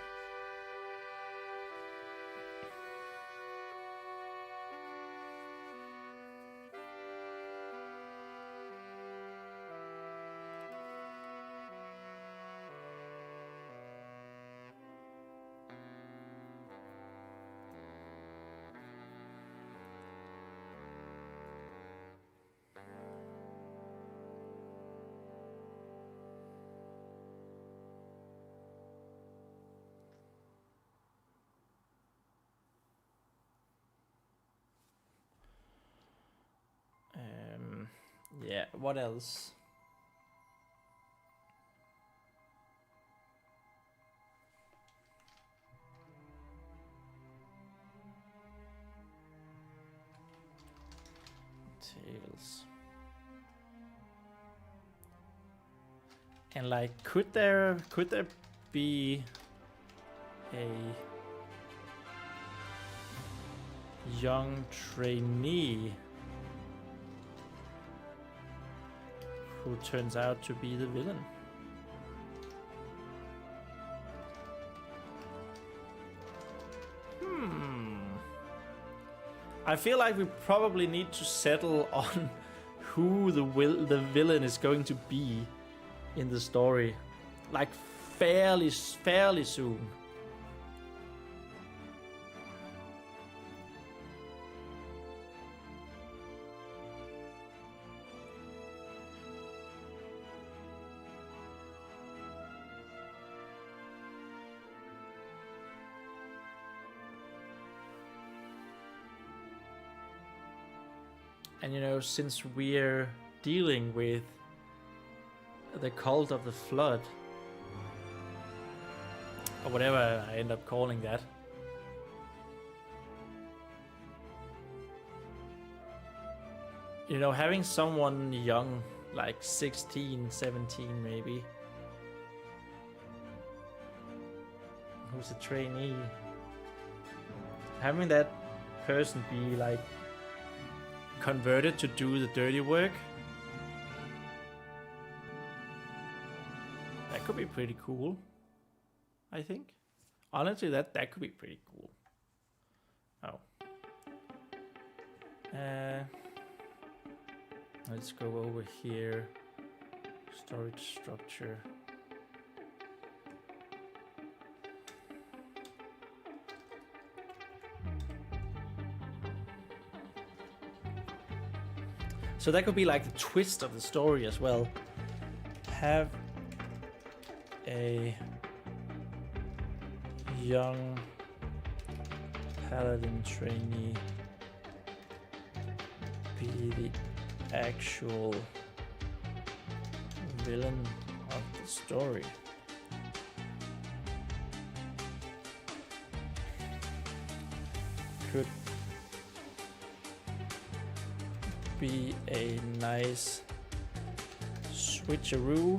Yeah, what else? Tales. And like, could there be a young trainee who turns out to be the villain? I feel like we probably need to settle on who the villain is going to be in the story, like fairly soon. And you know, since we're dealing with the cult of the flood, or whatever I end up calling that, you know, having someone young, like 16, 17 maybe, who's a trainee, having that person be like converted to do the dirty work, that could be pretty cool, I think. Honestly, that could be pretty cool. Oh. Let's go over here. Storage structure. So that could be like the twist of the story as well. Have a young paladin trainee be the actual villain of the story. Could be a nice switcheroo.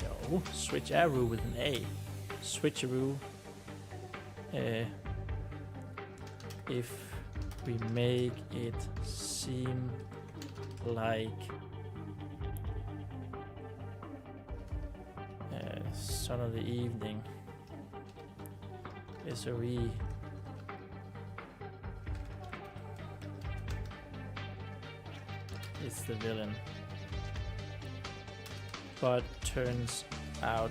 No, switcheroo with an A. Switcheroo. If we make it seem like Son of the Evening, SOE, is the villain, but turns out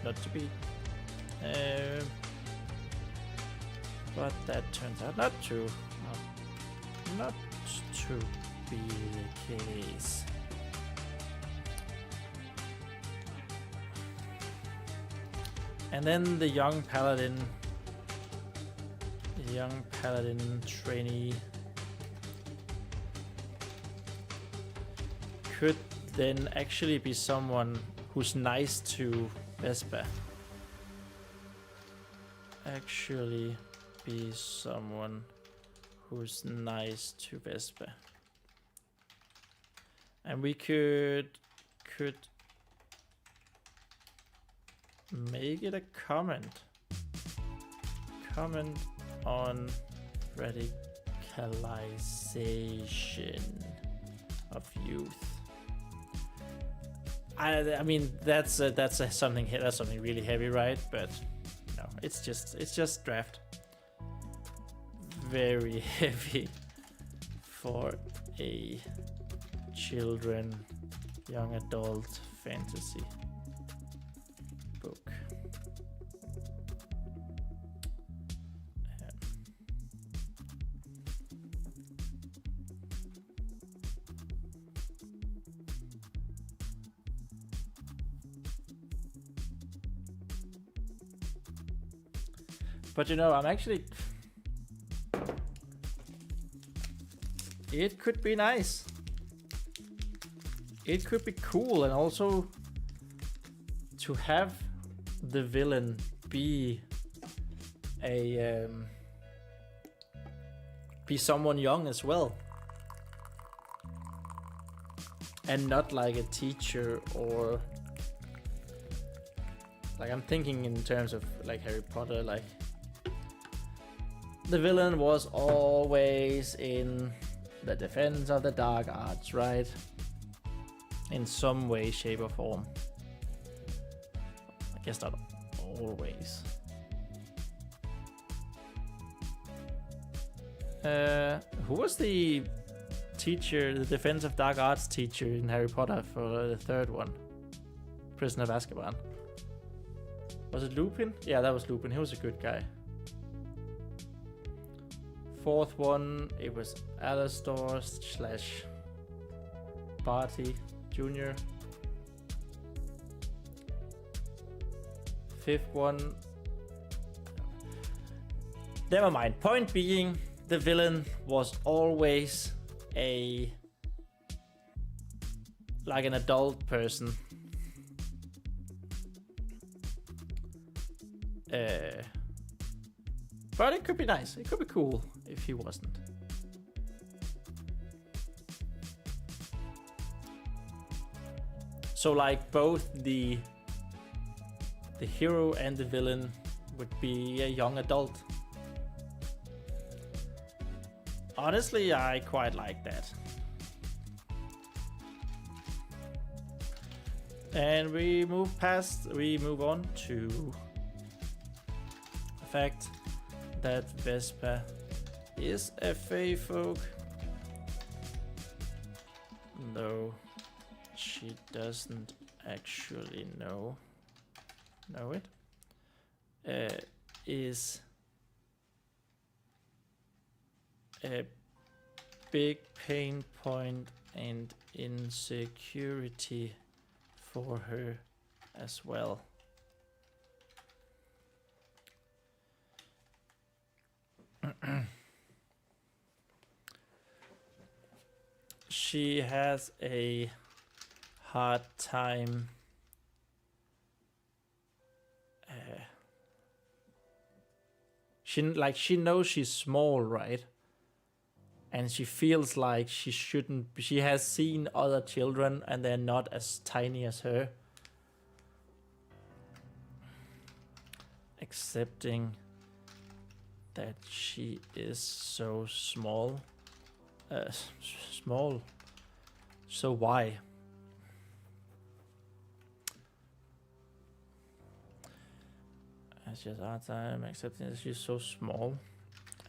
not to be. But that turns out not to be the case. And then the young paladin trainee could then actually be someone who's nice to Vespa. Actually be someone who's nice to Vespa. And we could make it a comment on radicalization of youth. I mean that's something really heavy, right? But no, it's just draft. Very heavy for a young adult fantasy book. But you know, I'm actually... It could be nice. It could be cool, and also to have the villain be someone young as well, and not like a teacher, or like, I'm thinking in terms of like Harry Potter, like the villain was always in the defense of the dark arts, right? In some way, shape or form. I guess not always. Who was the teacher, the defense of dark arts teacher in Harry Potter for the third one? Prisoner of Azkaban. Was it Lupin? Yeah, that was Lupin. He was a good guy. Fourth one, it was Alastor / Barty Jr. Fifth one... Never mind. Point being, the villain was always like an adult person. But it could be nice. It could be cool if he wasn't. So like both the hero and the villain would be a young adult. Honestly, I quite like that. And we move on to the fact that Vespa is a fae folk. No, she doesn't actually know it. Is a big pain point and insecurity for her as well. She has a hard time she knows she's small, right? And she feels like she shouldn't be. She has seen other children and they're not as tiny as her. Accepting that she is so small. Small. So why? She has a hard time accepting that she's so small,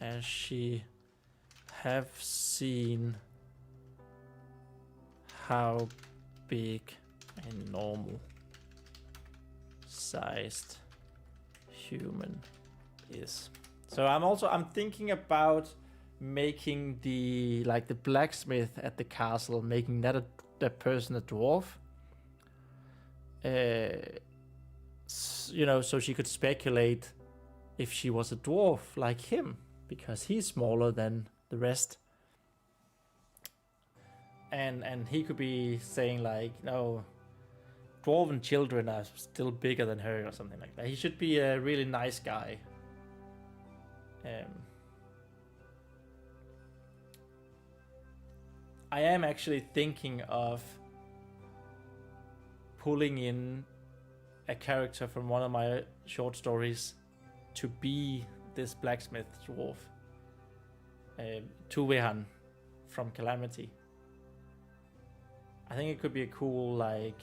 as she have seen how big a normal sized human is. So I'm thinking about making the blacksmith at the castle, making that person a dwarf. You know, so she could speculate if she was a dwarf like him, because he's smaller than the rest. And he could be saying like, no, dwarven children are still bigger than her or something like that. He should be a really nice guy. I am actually thinking of pulling in a character from one of my short stories to be this blacksmith dwarf. Tuvehan from Calamity. I think it could be a cool, like,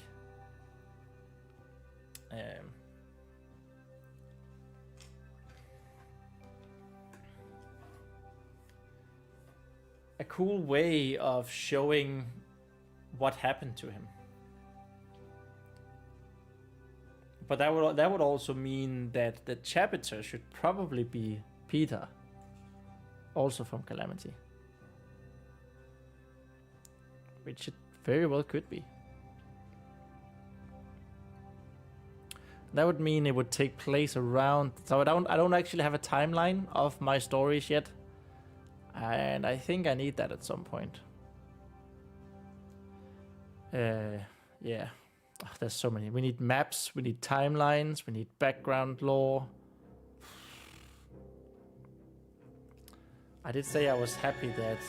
a cool way of showing what happened to him. But that would also mean that the chapter should probably be Peter, also from Calamity, which it very well could be. That would mean it would take place around. So I don't actually have a timeline of my stories yet, and I think I need that at some point. Yeah. Oh, there's so many. We need maps. We need timelines. We need background lore. I did say I was happy that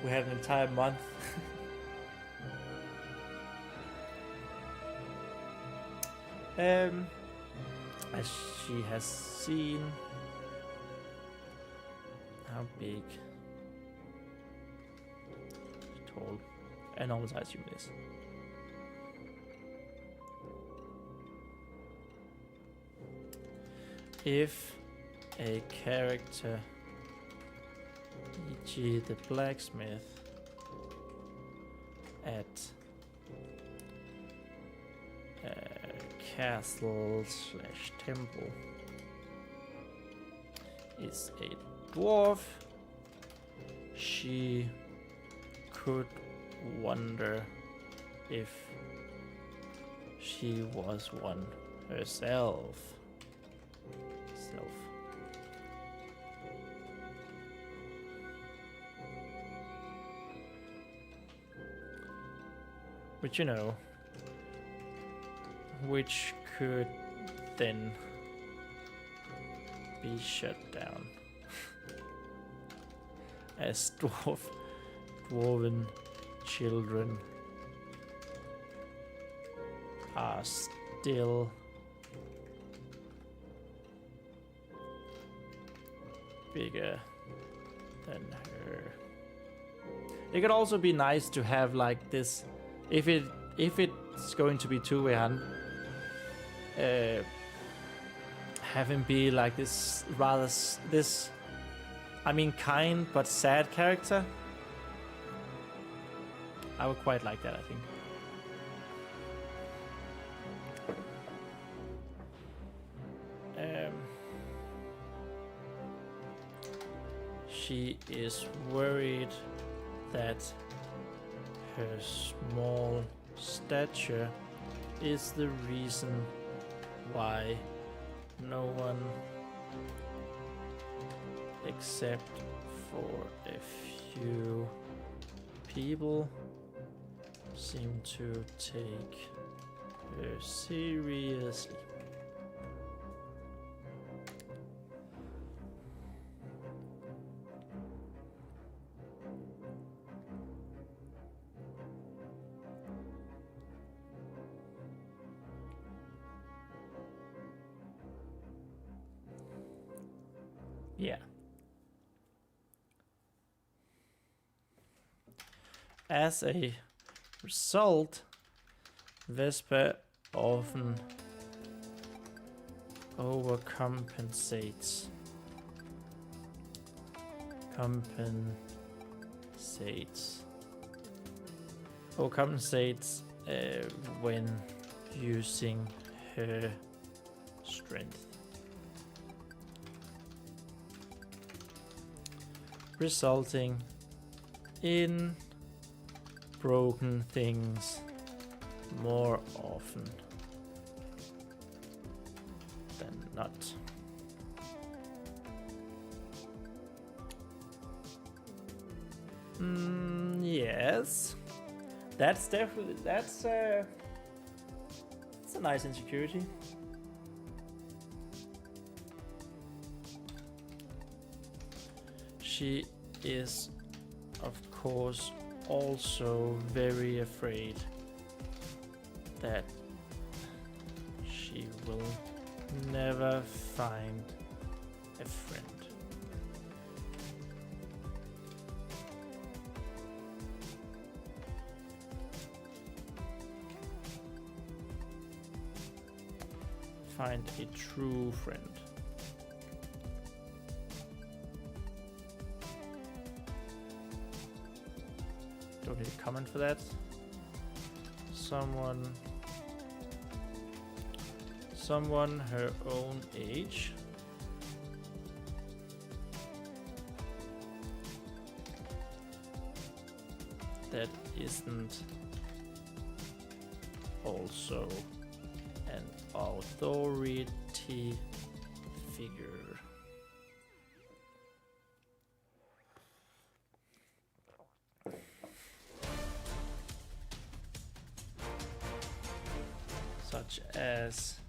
we had an entire month. As she has seen how big, tall, and normal size human is. If a character, e.g. the blacksmith, at castle/temple is a dwarf, she could wonder if she was one herself. Which, you know, which could then be shut down as dwarven children are still bigger than her. It could also be nice to have like this, if it's going to be two-way hand, have him be like this rather kind but sad character. I would quite like that, I think. She is worried that her small stature is the reason why no one except for a few people seem to take her seriously. Yeah. As a result, Vesper often overcompensates when using her strength, resulting in broken things more often than not. Yes, that's definitely that's a nice insecurity. She is, of course, also very afraid that she will never find a friend. Find a true friend. Don't need a comment for that. Someone her own age. That isn't also an authority figure. Such as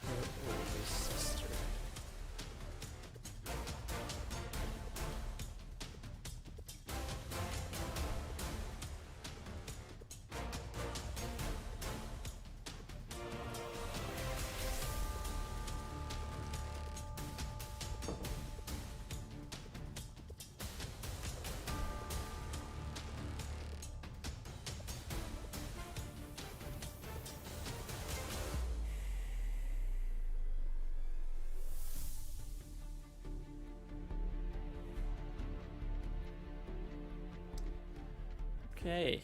her older sister. Okay.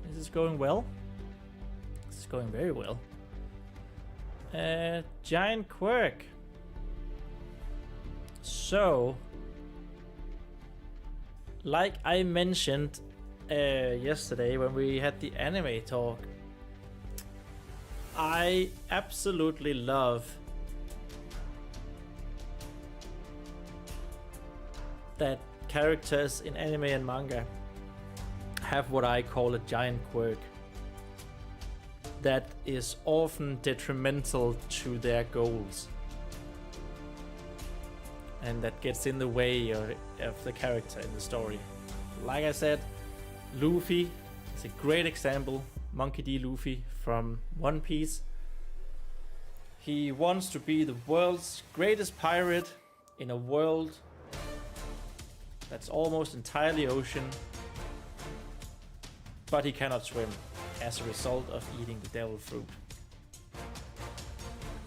This is going well. This is going very well. Giant quirk. So, like I mentioned yesterday when we had the anime talk, I absolutely love that characters in anime and manga have what I call a giant quirk that is often detrimental to their goals and that gets in the way of the character in the story. Like I said, Luffy is a great example. Monkey D. Luffy from One Piece. He wants to be the world's greatest pirate in a world that's almost entirely ocean, but he cannot swim as a result of eating the devil fruit.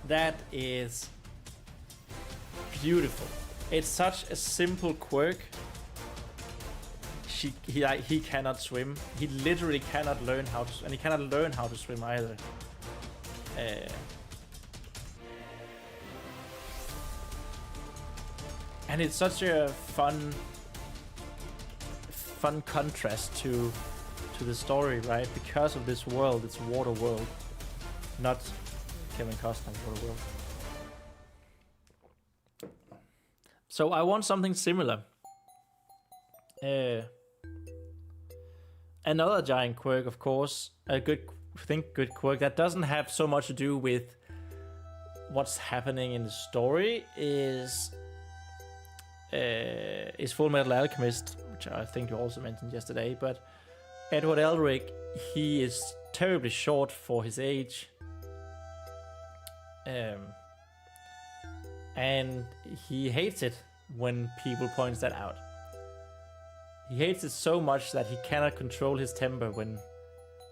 That is beautiful. It's such a simple quirk. He cannot swim. He literally cannot learn how to, and he cannot learn how to swim either. And it's such a fun contrast to the story, right? Because of this world, it's water world, not Kevin Costner's water world. So I want something similar. Another giant quirk, of course, a good quirk that doesn't have so much to do with what's happening in the story is Full Metal Alchemist, which I think you also mentioned yesterday. But Edward Elric, he is terribly short for his age, and he hates it when people point that out. He hates it so much that he cannot control his temper when,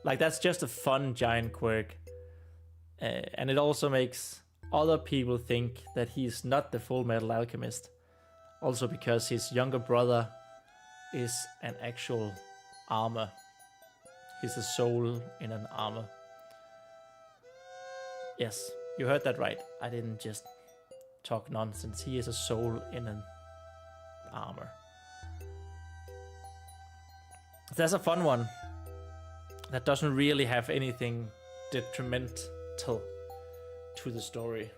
like, that's just a fun giant quirk, and it also makes other people think that he's not the Full Metal Alchemist. Also because his younger brother is an actual armor. He's a soul in an armor. Yes, you heard that right. I didn't just talk nonsense. He is a soul in an armor. That's a fun one. That doesn't really have anything detrimental to the story.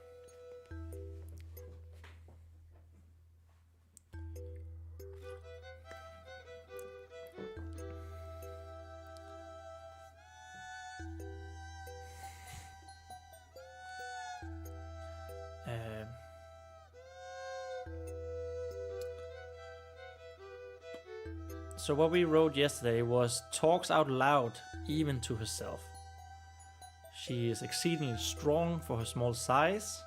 So what we wrote yesterday was talks out loud, even to herself. She is exceedingly strong for her small size.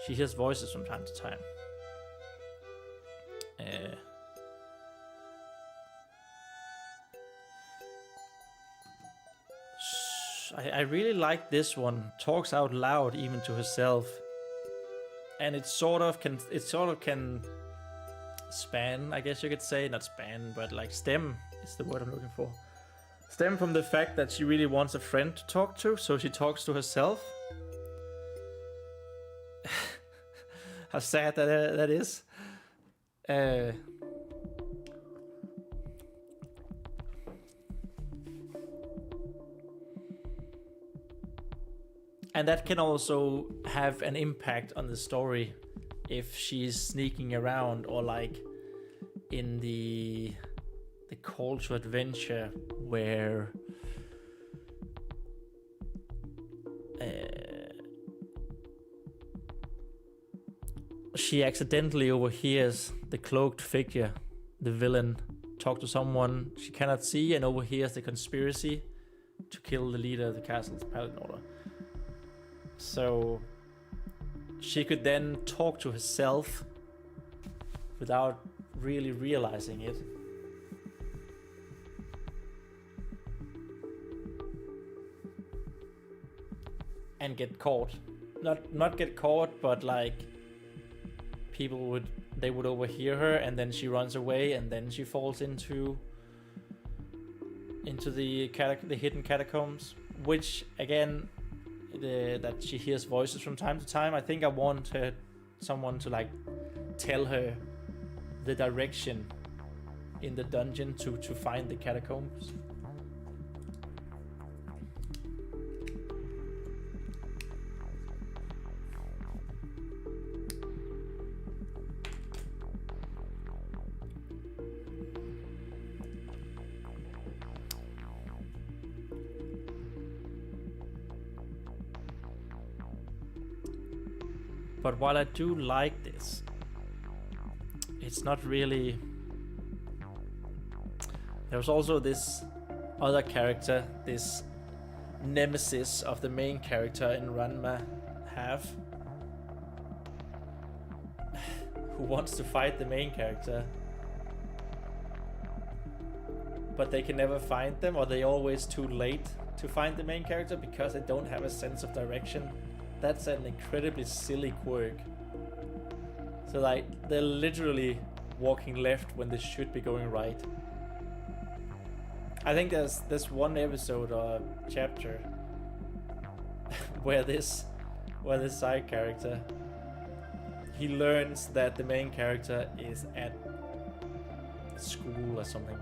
She hears voices from time to time. I really like this one. Talks out loud, even to herself, and it sort of can span, I guess you could say, not span, but like stem is the word I'm looking for. Stem from the fact that she really wants a friend to talk to, so she talks to herself. How sad that is. And that can also have an impact on the story if she's sneaking around, or like in the call to adventure where she accidentally overhears the cloaked figure, the villain, talk to someone she cannot see, and overhears the conspiracy to kill the leader of the castle's paladin order. So she could then talk to herself without really realizing it. And get caught. Not get caught, but like people would overhear her, and then she runs away, and then she falls into the hidden catacombs, which again, that she hears voices from time to time. I think I want someone to like tell her the direction in the dungeon to find the catacombs. But while I do like this, it's not really... There's also this other character, this nemesis of the main character in Ranma have, who wants to fight the main character, but they can never find them, or they're always too late to find the main character because they don't have a sense of direction. That's an incredibly silly quirk. So like, they're literally walking left when they should be going right. I think there's one episode or chapter where this side character, he learns that the main character is at school or something.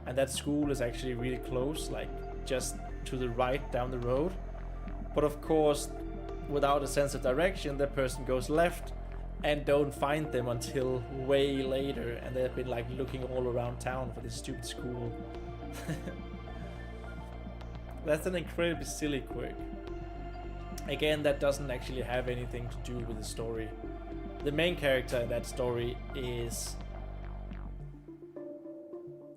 And that school is actually really close, like just to the right down the road. But of course, without a sense of direction, that person goes left and don't find them until way later, and they've been like looking all around town for this stupid school. That's an incredibly silly quirk. Again, that doesn't actually have anything to do with the story. The main character in that story is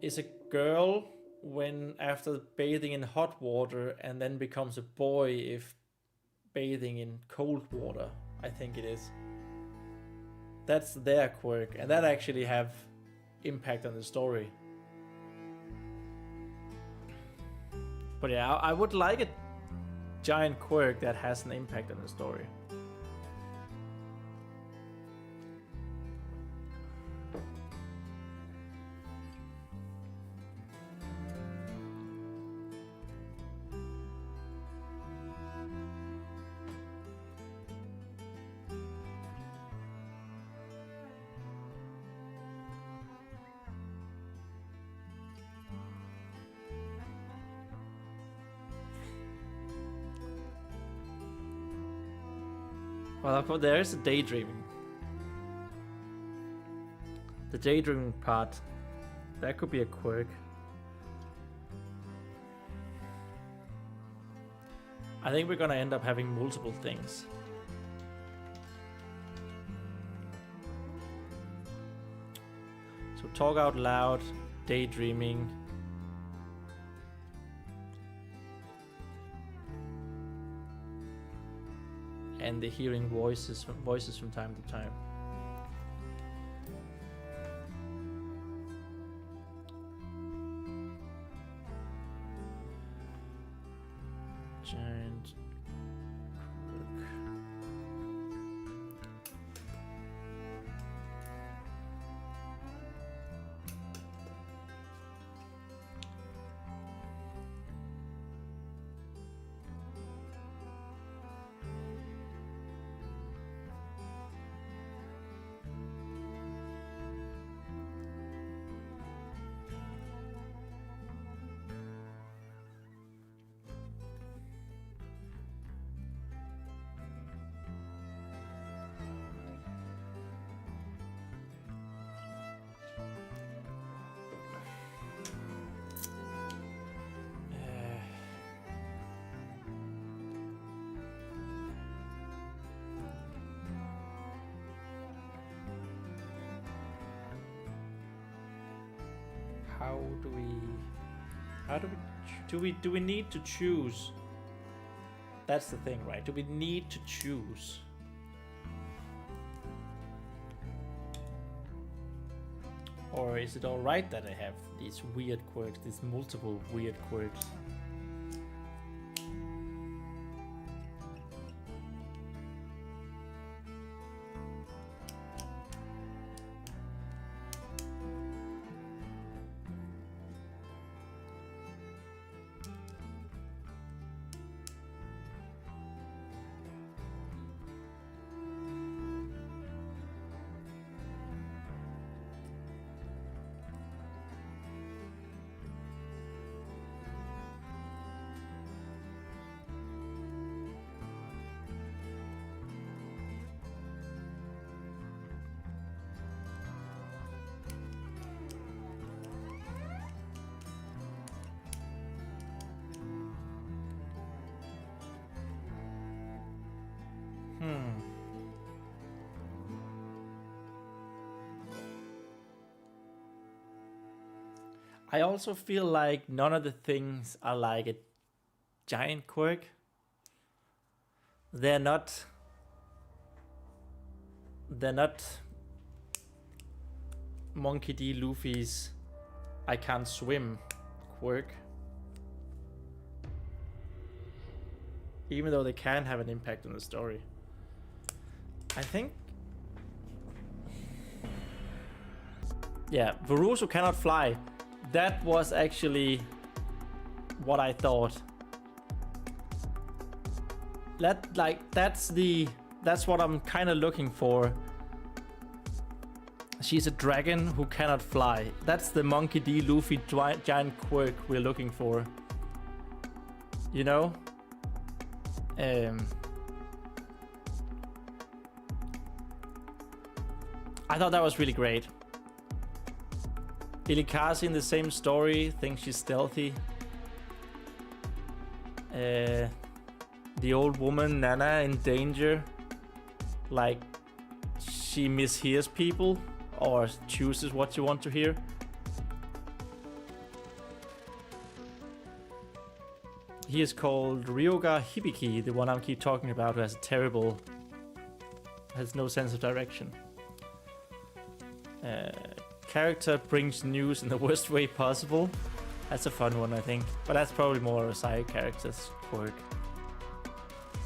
a girl when after bathing in hot water, and then becomes a boy if bathing in cold water, I think it is. That's their quirk, and that actually have impact on the story. But yeah, I would like a giant quirk that has an impact on the story. Well, there is a daydreaming. The daydreaming part, that could be a quirk. I think we're gonna end up having multiple things. So talk out loud, daydreaming. And the hearing voices from time to time. Giant quirk. how do we need to choose? That's the thing, right? Do we need to choose? Or is it alright that I have these weird quirks, these multiple weird quirks? I also feel like none of the things are like a giant quirk. They're not Monkey D. Luffy's I can't swim quirk. Even though they can have an impact on the story. I think... Yeah, Veruso cannot fly. That was actually what I thought. That's what I'm kind of looking for. She's a dragon who cannot fly. That's the Monkey D. Luffy giant quirk we're looking for. You know? I thought that was really great. Ilikazi in the same story thinks she's stealthy. The old woman Nana in danger, like she mishears people or chooses what you want to hear. He is called Ryoga Hibiki, the one I keep talking about, who has a terrible, has no sense of direction. Character brings news in the worst way possible. That's a fun one, I think. But that's probably more a side character's quirk.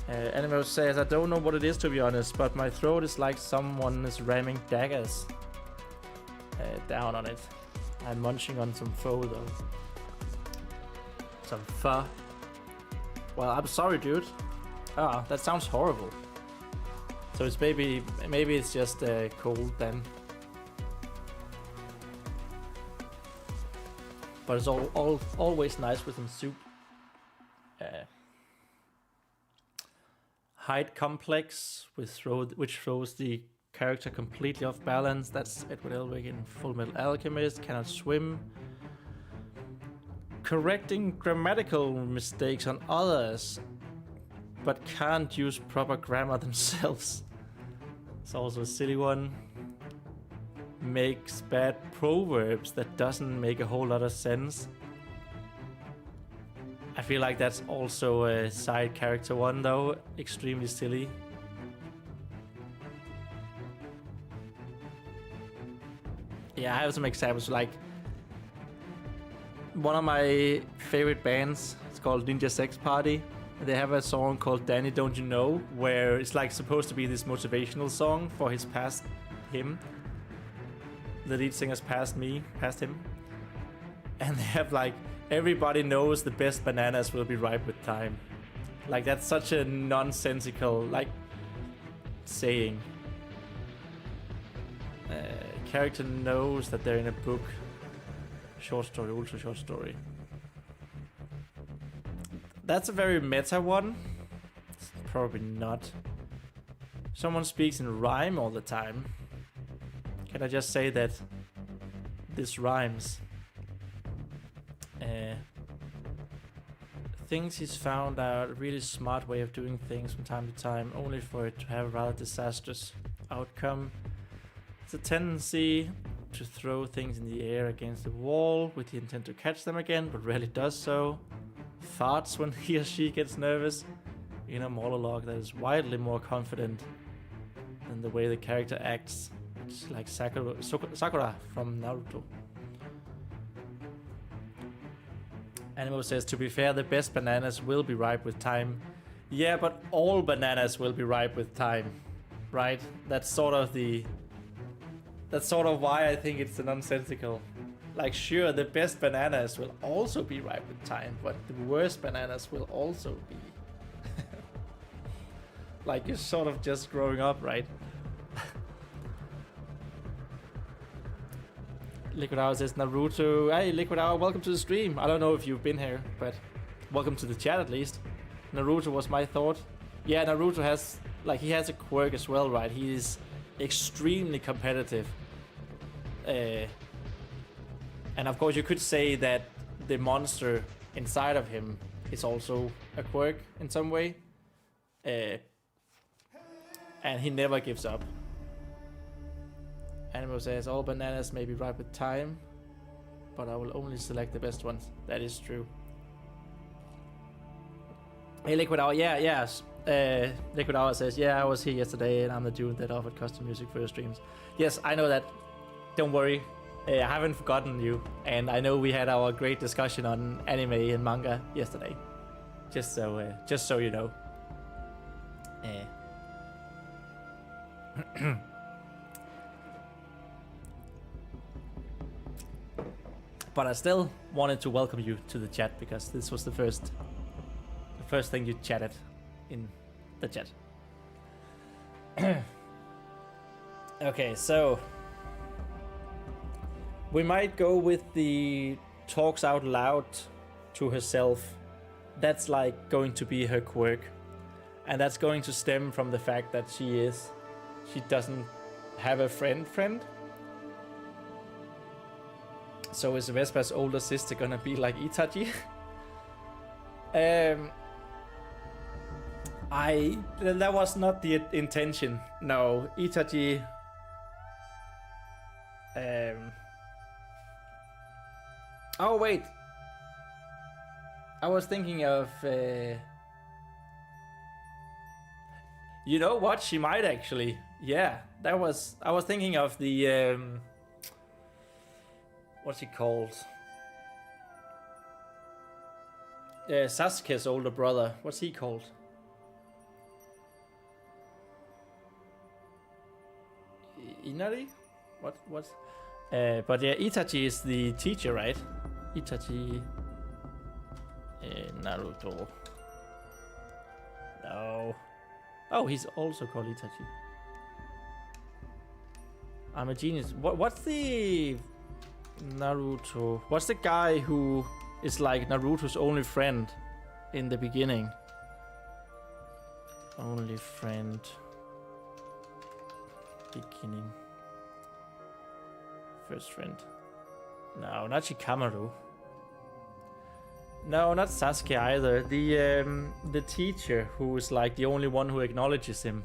Animo says, I don't know what it is to be honest, but my throat is like someone is ramming daggers down on it. I'm munching on some pho though. Some pho. Well, I'm sorry, dude. Ah, that sounds horrible. So it's maybe it's just cold then. But it's always nice with some soup. Height complex, which throws the character completely off balance. That's Edward Elric in Full Metal Alchemist. Cannot swim. Correcting grammatical mistakes on others, but can't use proper grammar themselves. It's also a silly one. Makes bad proverbs that doesn't make a whole lot of sense. I feel like that's also a side character one though, extremely silly. Yeah, I have some examples, like one of my favorite bands, it's called Ninja Sex Party. They have a song called Danny Don't You Know, where it's like supposed to be this motivational song for his past him. The lead singer's past him. And they have like, everybody knows the best bananas will be ripe with time. Like that's such a nonsensical, like, saying. Character knows that they're in a book. Short story, ultra short story. That's a very meta one. It's probably not. Someone speaks in rhyme all the time. Can I just say that this rhymes? Thinks he's found out a really smart way of doing things from time to time, only for it to have a rather disastrous outcome. It's a tendency to throw things in the air against the wall with the intent to catch them again, but rarely does so. Farts when he or she gets nervous. Inner monologue that is wildly more confident than the way the character acts. It's like Sakura from Naruto. Animo says, to be fair, the best bananas will be ripe with time. Yeah, but all bananas will be ripe with time, right? That's sort of why I think it's nonsensical. Like, sure, the best bananas will also be ripe with time, but the worst bananas will also be. Like, you're sort of just growing up, right? Liquid Hour says, Naruto. Hey, Liquid Hour, welcome to the stream. I don't know if you've been here, but welcome to the chat at least. Naruto was my thought. Yeah, Naruto has, like, he has a quirk as well, right? He is extremely competitive. And of course, you could say that the monster inside of him is also a quirk in some way. And he never gives up. Animo says, all bananas may be ripe with time, but I will only select the best ones. That is true. Hey, Liquid Hour, yes. Liquid Hour says, yeah, I was here yesterday and I'm the dude that offered custom music for your streams. Yes, I know that. Don't worry. I haven't forgotten you. And I know we had our great discussion on anime and manga yesterday. Just so you know. But I still wanted to welcome you to the chat because this was the first thing you chatted in the chat. Okay, so we might go with the talks out loud to herself. That's like going to be her quirk, and that's going to stem from the fact that she doesn't have a friend. So is Vespa's older sister gonna be like Itachi? That was not the intention. No, Itachi. Oh wait, I was thinking of. You know what? She might actually. Yeah, I was thinking of the. What's he called? Sasuke's older brother. What's he called? Inari? What? But yeah, Itachi is the teacher, right? Itachi. Naruto. No. Oh, he's also called Itachi. I'm a genius. What's the Naruto? What's the guy who is like Naruto's only friend in the beginning? Only friend. Beginning. First friend. No, not Shikamaru. No, not Sasuke either. The teacher who is like the only one who acknowledges him.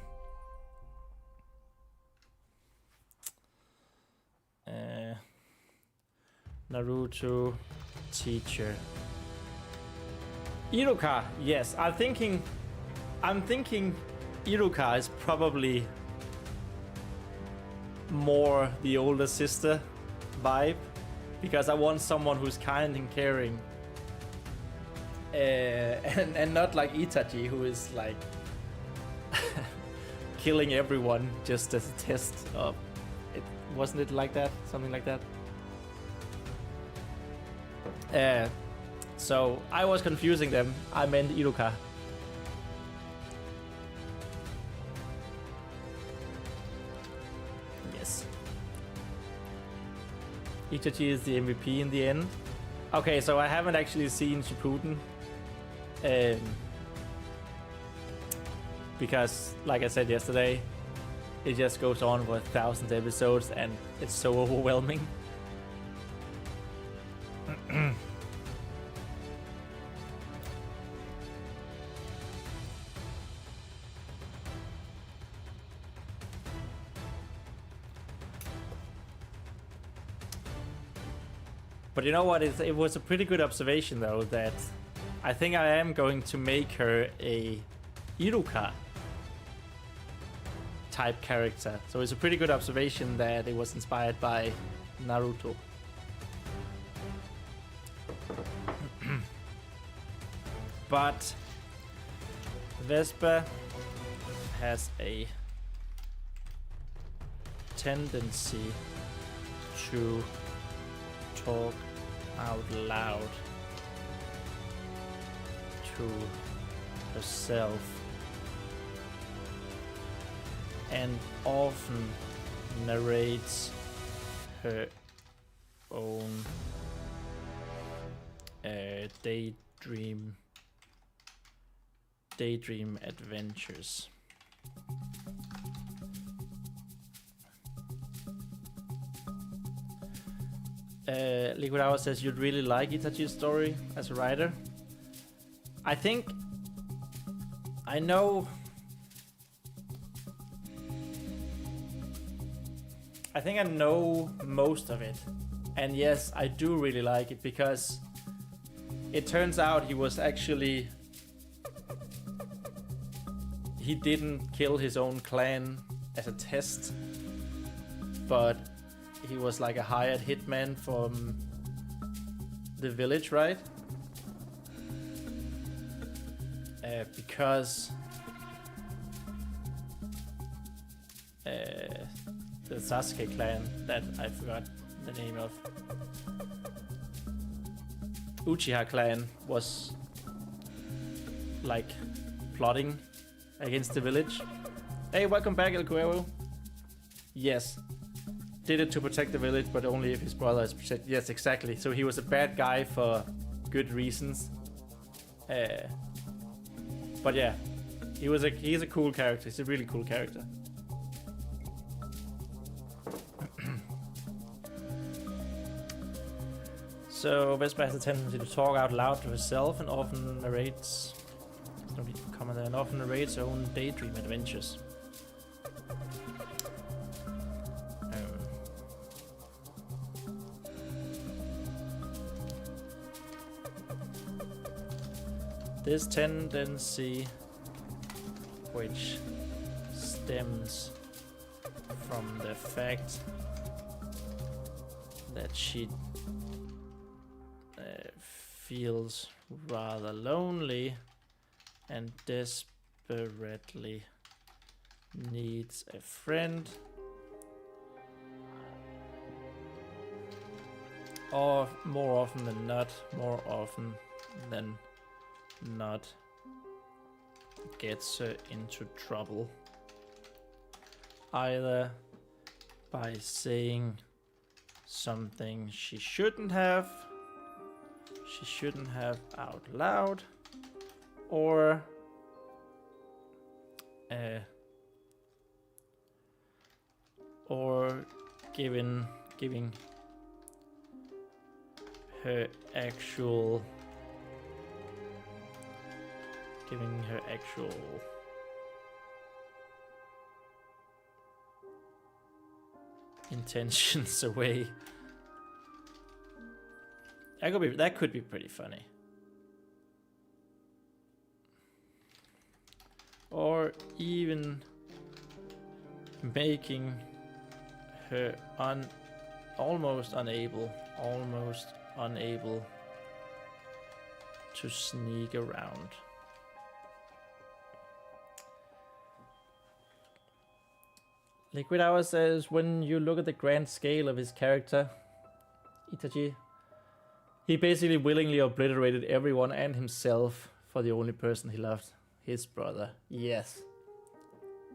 Naruto teacher. Iruka, yes. I'm thinking Iruka is probably more the older sister vibe, because I want someone who's kind and caring. And not like Itachi, who is like killing everyone just as a test of it. Wasn't it like that? Something like that? So I was confusing them. I meant Iruka. Yes. Itachi is the MVP in the end. Okay, so I haven't actually seen Shippuden. Because, like I said yesterday, it just goes on for 1,000 episodes and it's so overwhelming. But you know what? It was a pretty good observation, though, that I think I am going to make her a Iruka type character. So it's a pretty good observation that it was inspired by Naruto. But Vespa has a tendency to talk out loud to herself and often narrates her own daydream adventures. Liquid Hour says you'd really like Itachi's story as a writer. I think I know most of it, and yes, I do really like it because it turns out he didn't kill his own clan as a test, but he was like a hired hitman from the village, right? Because the Sasuke clan that I forgot the name of, Uchiha clan, was like plotting against the village. Hey, welcome back, El Cuervo. Yes. Did it to protect the village, but only if his brother is protected. Yes, exactly. So he was a bad guy for good reasons. But yeah, he's a cool character. He's a really cool character. So Vespa has a tendency to talk out loud to herself and often narrates. Don't need to comment there. And often narrates her own daydream adventures. This tendency, which stems from the fact that she feels rather lonely and desperately needs a friend, or more often than not gets her into trouble, either by saying something she shouldn't have out loud, or giving her actual intentions away. That could be pretty funny. Or even making her almost unable to sneak around. Liquid Hour says, when you look at the grand scale of his character, Itachi, he basically willingly obliterated everyone and himself for the only person he loved, his brother. Yes.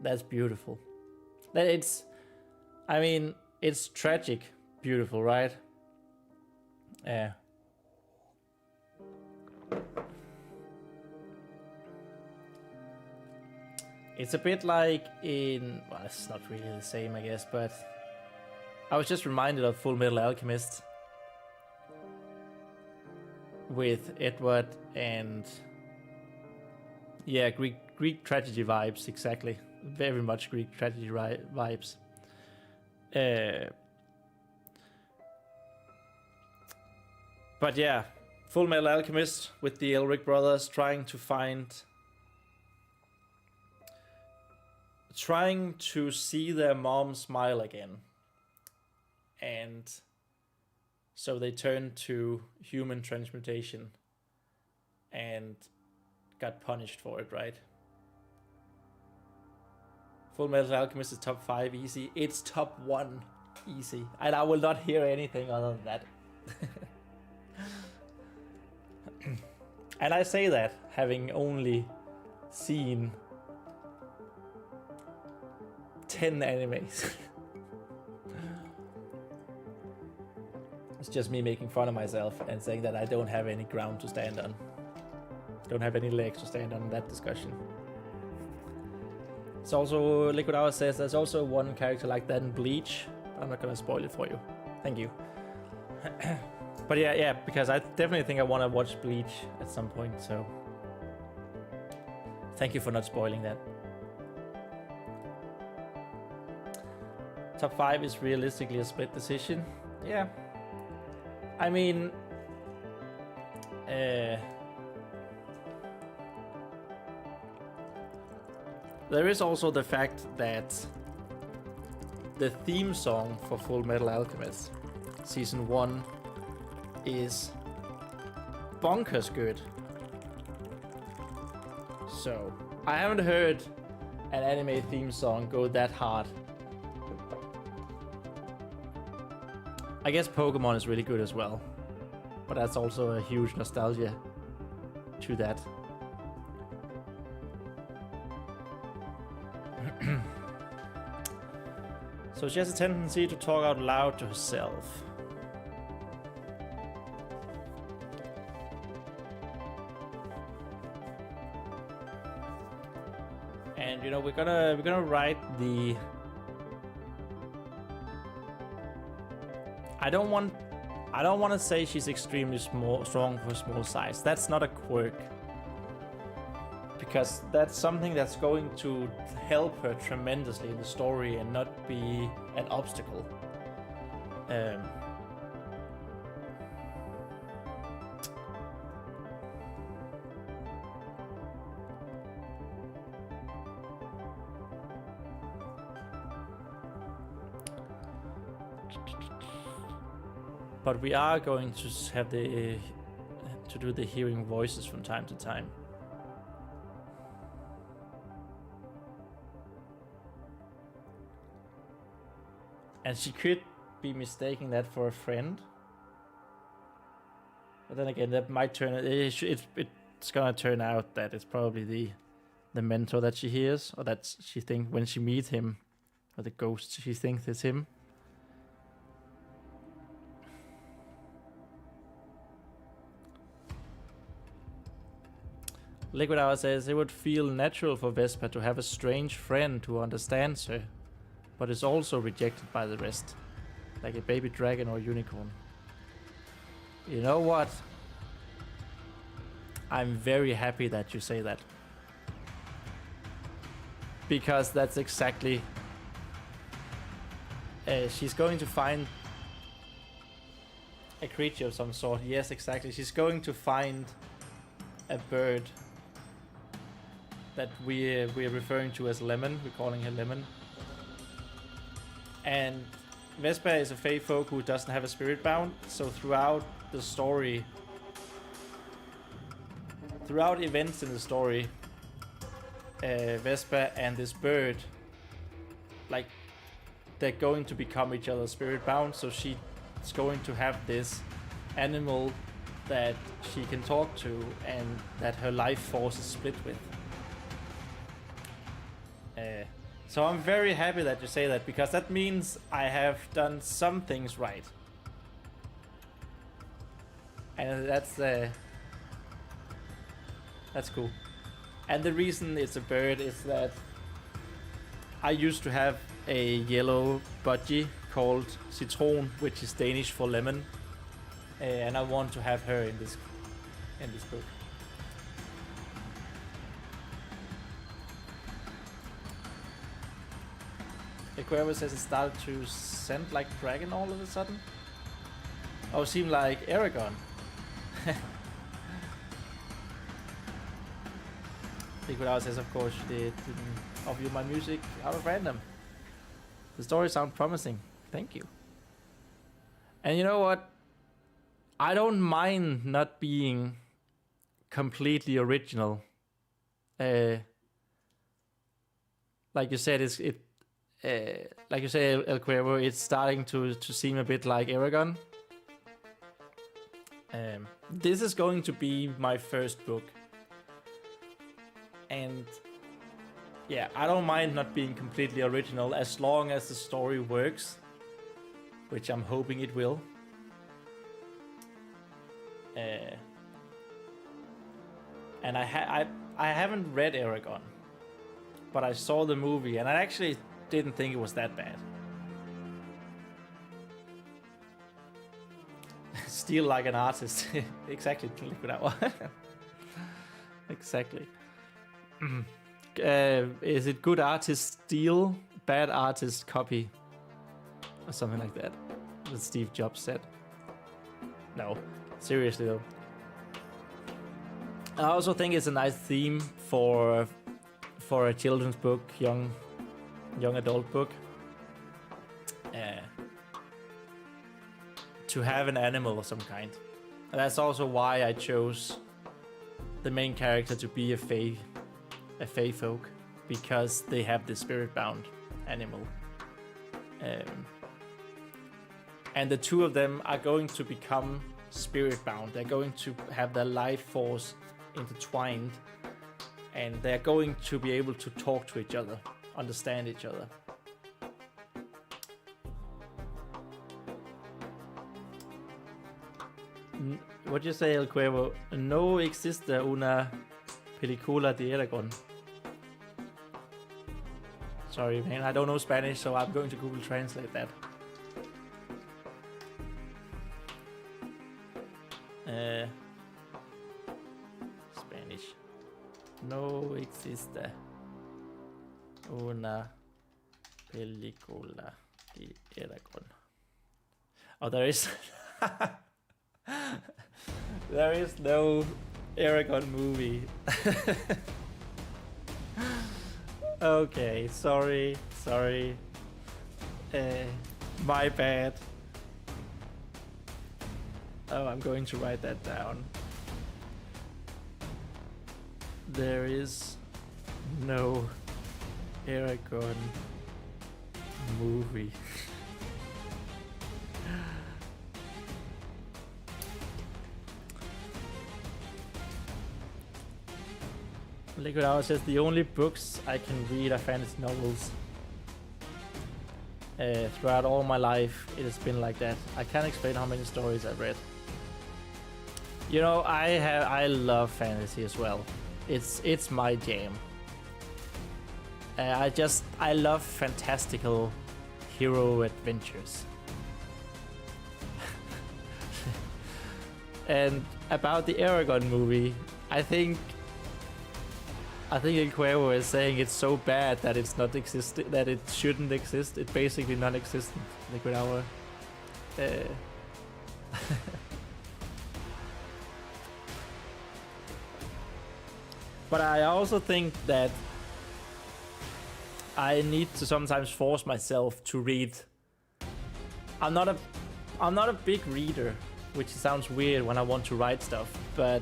That's beautiful. It's tragic beautiful, right? Yeah. It's a bit like in... Well, it's not really the same, I guess, but... I was just reminded of Full Metal Alchemist. With Edward and... Yeah, Greek tragedy vibes, exactly. Very much Greek tragedy vibes. But yeah, Full Metal Alchemist with the Elric brothers trying to see their mom smile again. And so they turned to human transmutation and got punished for it, right? Full Metal Alchemist is top 5 easy. It's top 1 easy. And I will not hear anything other than that. And I say that having only seen 10 animes. It's just me making fun of myself and saying that I don't have any ground to stand on. Don't have any legs to stand on in that discussion. It's also, Liquid Hour says there's also one character like that in Bleach. I'm not gonna spoil it for you. Thank you. But yeah, because I definitely think I want to watch Bleach at some point, so thank you for not spoiling that. Top 5 is realistically a split decision. Yeah. I mean, there is also the fact that the theme song for Full Metal Alchemist Season 1 is bonkers good. So, I haven't heard an anime theme song go that hard. I guess Pokemon is really good as well, but that's also a huge nostalgia to that. So she has a tendency to talk out loud to herself. And you know, we're gonna write the. I don't want to say she's extremely strong for small size. That's not a quirk. Because that's something that's going to help her tremendously in the story and not be an obstacle. But we are going to have to do the hearing voices from time to time. And she could be mistaking that for a friend. But then again, that might turn it's gonna turn out that it's probably the mentor that she hears, or that she thinks when she meets him, or the ghost she thinks is him. Liquid Hour says it would feel natural for Vespa to have a strange friend who understands her, but is also rejected by the rest, like a baby dragon or unicorn. You know what? I'm very happy that you say that. Because that's exactly... she's going to find a creature of some sort. Yes, exactly. She's going to find a bird that we're referring to as Lemon. We're calling her Lemon. And Vespa is a fae folk who doesn't have a spirit bound, so throughout the story, throughout events in the story, Vespa and this bird, like, they're going to become each other's spirit bound, so she's going to have this animal that she can talk to and that her life force is split with. So I'm very happy that you say that, because that means I have done some things right. And that's cool. And the reason it's a bird is that I used to have a yellow budgie called Citron, which is Danish for lemon. And I want to have her in this book. Whoever says it started to scent like dragon all of a sudden. Oh, seem like Aragon. Liquid Hour says, of course, they didn't offer you my music out of random. The story sounds promising. Thank you. And you know what? I don't mind not being completely original. Like you said, like you say, El Cuervo, it's starting to seem a bit like Eragon. This is going to be my first book. And yeah, I don't mind not being completely original as long as the story works, which I'm hoping it will. And I haven't read Eragon, but I saw the movie and I actually didn't think it was that bad. Steal like an artist. Exactly, Liquid Hour. Exactly. Is it good artist steal, bad artist copy? Or something like that. That Steve Jobs said. No, seriously though. I also think it's a nice theme for a children's book, young adult book. To have an animal of some kind. And that's also why I chose the main character to be a fae folk, because they have the spirit-bound animal. And the two of them are going to become spirit-bound. They're going to have their life force intertwined, and they're going to be able to talk to each other, understand each other. What you say, El Cuervo? No existe una película de Eragon. Sorry, man, I don't know Spanish, so I'm going to Google Translate that. Spanish. No existe una película de Eragon. Oh, there is. There is no Eragon movie. Okay, sorry. My bad. Oh, I'm going to write that down. There is no Eragon movie. Liquid Hour says the only books I can read are fantasy novels. Throughout all my life, it has been like that. I can't explain how many stories I've read. You know, I love fantasy as well. It's my jam. I love fantastical hero adventures. And about the Eragon movie, I think El Cuervo is saying it's so bad that it's not existing, that it shouldn't exist. It's basically non-existent. Liquid Hour. But I also think that I need to sometimes force myself to read. I'm not a big reader, which sounds weird when I want to write stuff, but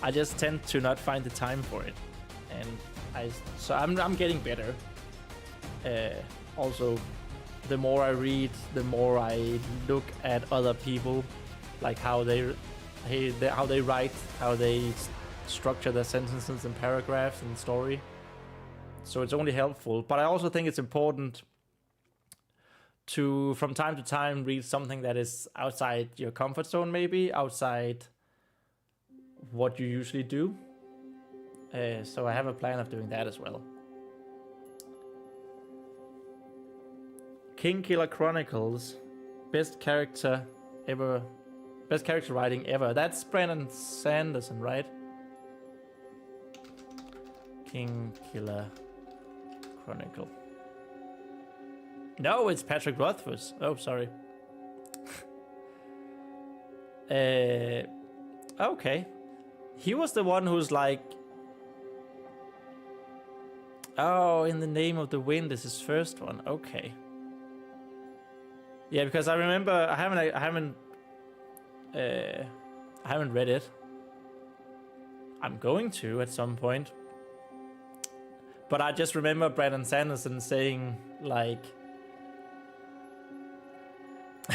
I just tend to not find the time for it. And I'm getting better. Also, the more I read, the more I look at other people, like how they write, how they structure their sentences and paragraphs and story. So it's only helpful. But I also think it's important to, from time to time, read something that is outside your comfort zone, maybe outside what you usually do. So I have a plan of doing that as well. Kingkiller Chronicles, best character writing ever. That's Brandon Sanderson, right? Kingkiller Chronicle. No, it's Patrick Rothfuss. Oh, sorry. Okay. He was the one who's like... Oh, In the Name of the Wind is his first one. Okay. Yeah, because I remember I haven't read it. I'm going to at some point. But I just remember Brandon Sanderson saying like,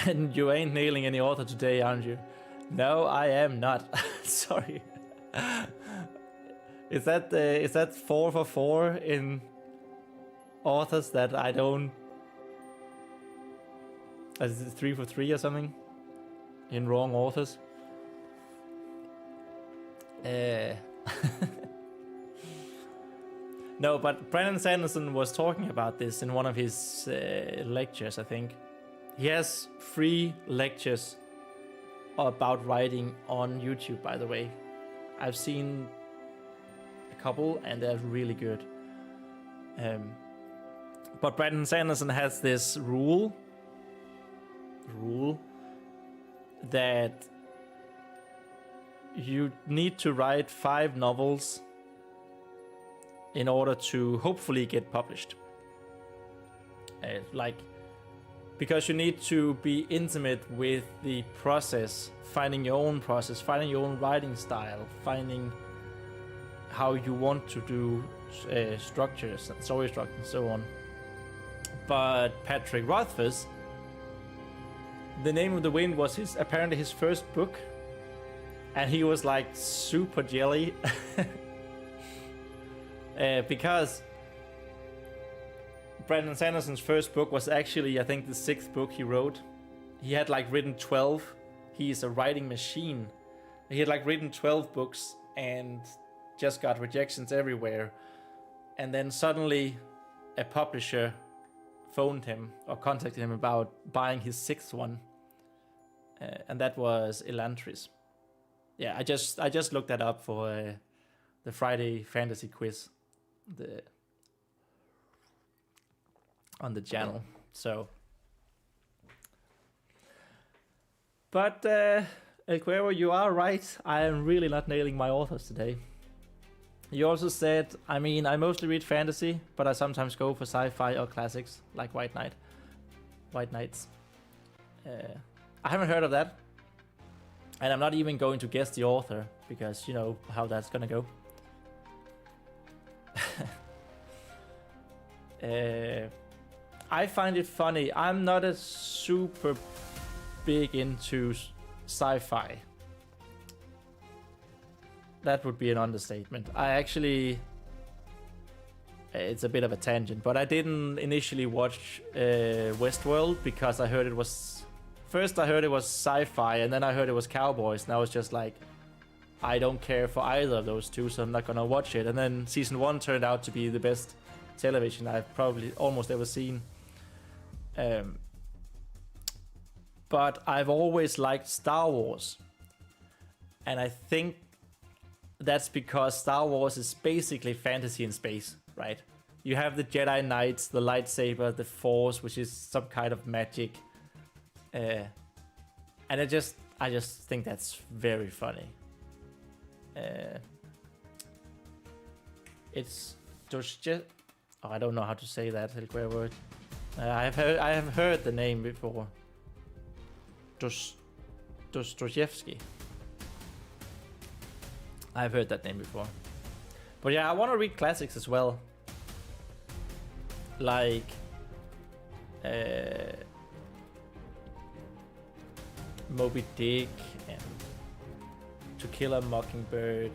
and you ain't nailing any author today, aren't you? No, I am not. Sorry. Is that 4 for 4 in authors that I don't? Is it 3 for 3 or something? In wrong authors? No, but Brandon Sanderson was talking about this in one of his lectures, I think. He has 3 lectures about writing on YouTube, by the way. I've seen a couple and they're really good. But Brandon Sanderson has this rule that you need to write 5 novels in order to hopefully get published. Because you need to be intimate with the process, finding your own process, finding your own writing style, finding how you want to do structures, story structure, and so on. But Patrick Rothfuss, The Name of the Wind was apparently his first book, and he was like super jelly because Brandon Sanderson's first book was actually, I think, the 6th book he wrote. He had like written 12. He's a writing machine. He had like written 12 books and just got rejections everywhere. And then suddenly a publisher phoned him or contacted him about buying his 6th one. And that was Elantris. Yeah, I just looked that up for the Friday fantasy quiz on the channel. So, but El Cuervo, you are right. I am really not nailing my authors today. You also said, I mean, I mostly read fantasy, but I sometimes go for sci-fi or classics like White Knights. I haven't heard of that, and I'm not even going to guess the author because you know how that's gonna go. I find it funny. I'm not a super big into sci-fi. That would be an understatement. I actually... It's a bit of a tangent, but I didn't initially watch Westworld because I heard it was... First I heard it was sci-fi, and then I heard it was cowboys, and I was just like, I don't care for either of those two, so I'm not gonna watch it. And then season 1 turned out to be the best television I've probably almost ever seen. But I've always liked Star Wars. And I think that's because Star Wars is basically fantasy in space, right? You have the Jedi Knights, the lightsaber, the Force, which is some kind of magic. And I just think that's very funny. It's just... Oh, I don't know how to say that word. I have heard the name before. Dostoevsky. I've heard that name before. But yeah, I want to read classics as well. Like Moby Dick and To Kill a Mockingbird.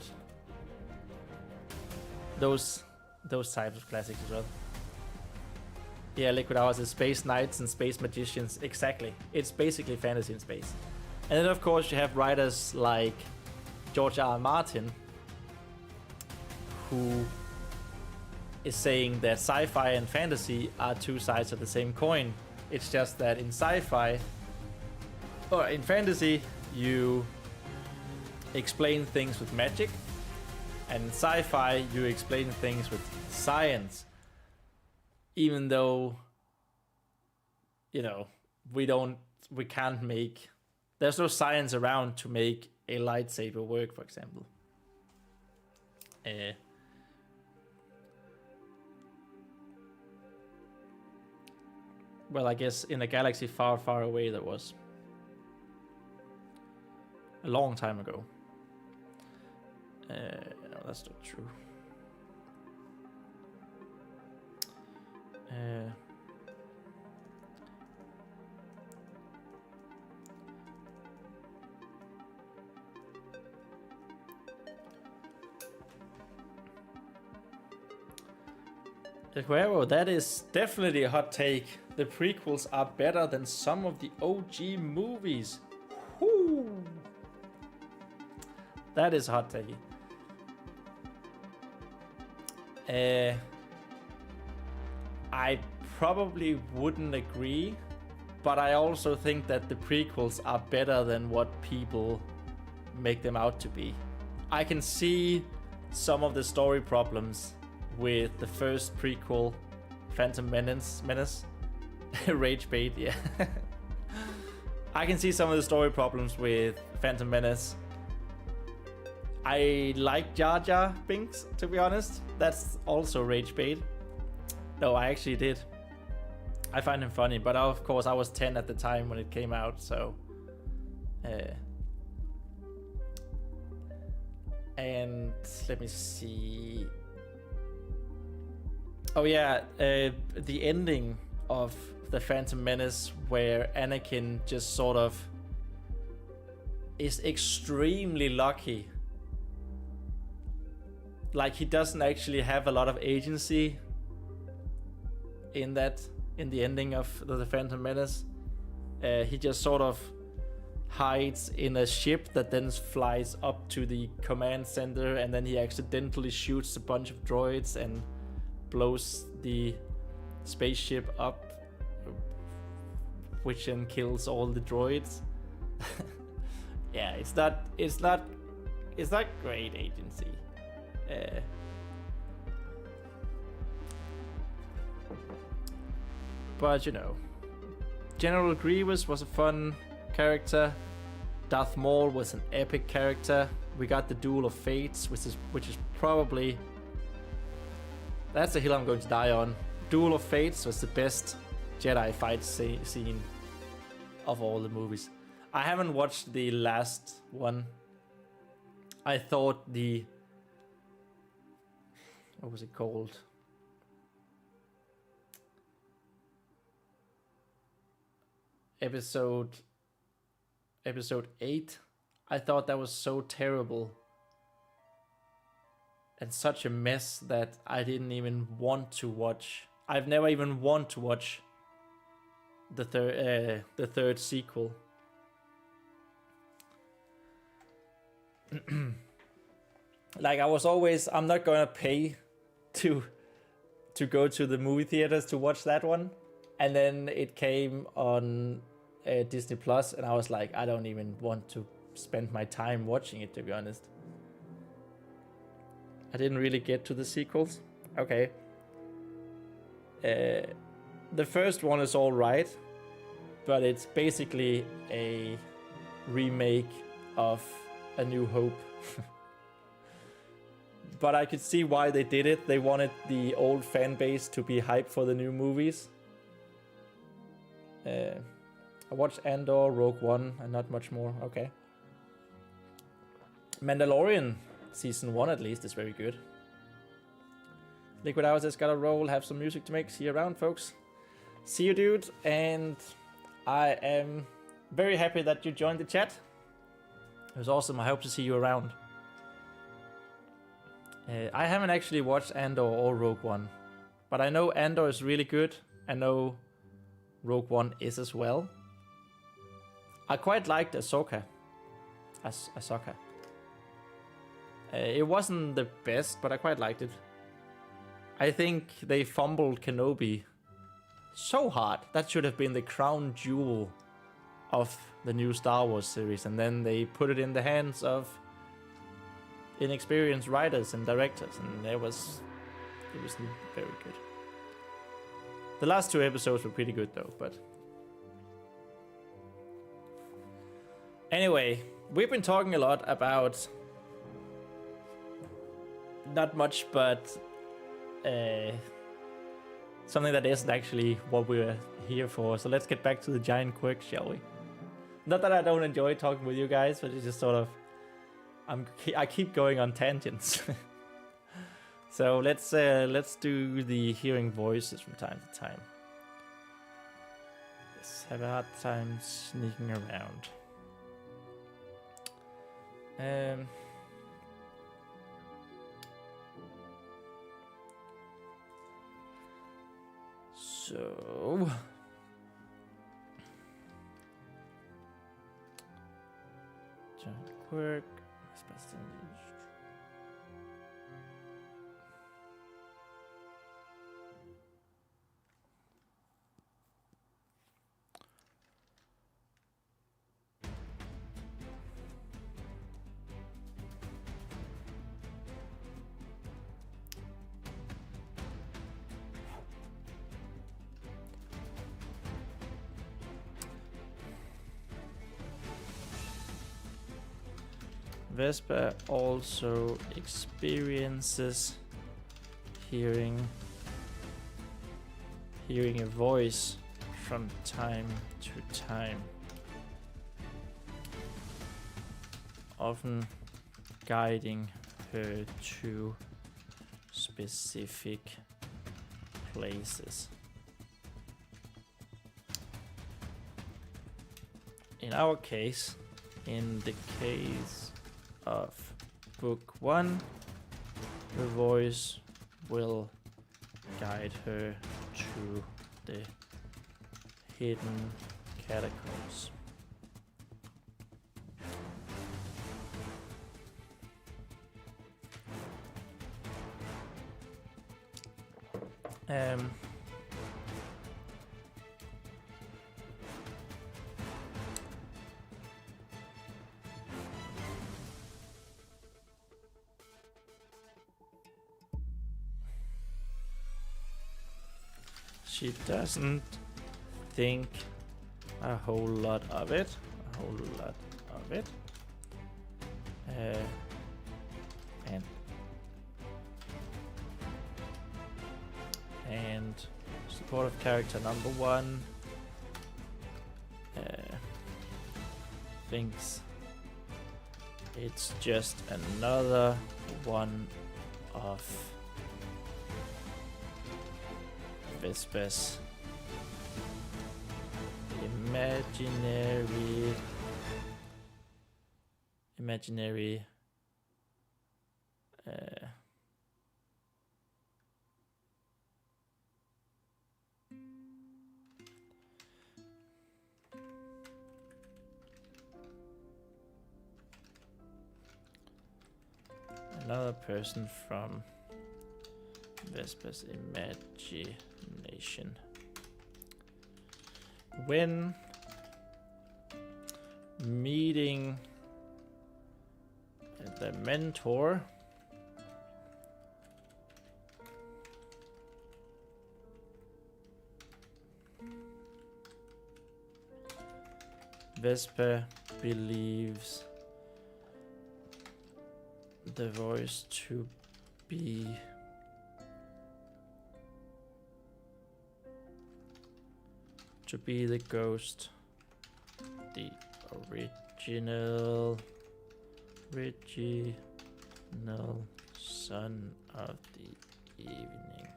Those types of classics as well. Yeah, Liquid Hours is Space Knights and Space Magicians. Exactly. It's basically fantasy in space. And then of course you have writers like George R. R. Martin, who is saying that sci-fi and fantasy are two sides of the same coin. It's just that in sci-fi, or in fantasy, you explain things with magic, and in sci-fi, you explain things with science. Even though, you know, we can't make, there's no science around to make a lightsaber work, for example. Well, I guess in a galaxy far, far away there was. A long time ago. No, that's not true. However, that is definitely a hot take. The prequels are better than some of the OG movies. Whoo! That is hot take. I probably wouldn't agree, but I also think that the prequels are better than what people make them out to be. I can see some of the story problems with the first prequel, Phantom Menace. Rage bait, yeah. I can see some of the story problems with Phantom Menace. I like Jar Jar Binks, to be honest. That's also rage bait. No, I actually did. I find him funny, but of course I was 10 at the time when it came out, so... and let me see... Oh yeah, the ending of the Phantom Menace where Anakin just sort of is extremely lucky. Like, he doesn't actually have a lot of agency in the ending of the Phantom Menace. He just sort of hides in a ship that then flies up to the command center, and then he accidentally shoots a bunch of droids and blows the spaceship up, which then kills all the droids. Yeah, it's not great agency. But you know, General Grievous was a fun character. Darth Maul was an epic character. We got the Duel of Fates, which is probably, that's the hill I'm going to die on. Duel of Fates was the best Jedi fight scene of all the movies. I haven't watched the last one. I thought what was it called? Episode 8. I thought that was so terrible and such a mess that I didn't even want to watch. I've never even want to watch the third sequel. Like, I'm not gonna pay to go to the movie theaters to watch that one, and then it came on Disney Plus, and I was like, I don't even want to spend my time watching it, to be honest. I didn't really get to the sequels. Okay. The first one is all right, but it's basically a remake of A New Hope. But I could see why they did it. They wanted the old fan base to be hyped for the new movies. I watched Andor, Rogue One, and not much more. Okay. Mandalorian season 1 at least is very good. Liquid Hours has got a roll, have some music to make. See you around, folks. See you, dude. And I am very happy that you joined the chat. It was awesome. I hope to see you around. I haven't actually watched Andor or Rogue One, but I know Andor is really good. I know Rogue One is as well. I quite liked Ahsoka. It wasn't the best, but I quite liked it. I think they fumbled Kenobi so hard. That should have been the crown jewel of the new Star Wars series, and then they put it in the hands of inexperienced writers and directors, and it wasn't very good. The last 2 episodes were pretty good though, but anyway, we've been talking a lot about not much, but something that isn't actually what we were here for. So let's get back to the giant quirk, shall we? Not that I don't enjoy talking with you guys, but it's just sort of I keep going on tangents. So let's do the hearing voices from time to time. Yes, have a hard time sneaking around. So giant quirk. Vespa also experiences hearing a voice from time to time, often guiding her to specific places. In our case, in the case of book 1, the voice will guide her to the hidden catacombs. She doesn't think a whole lot of it. And supportive character number 1 thinks it's just another one of Vespa's imaginary another person from Vespa's imagination. When meeting the mentor, Vespa believes the voice to be the ghost, the original son of the evening.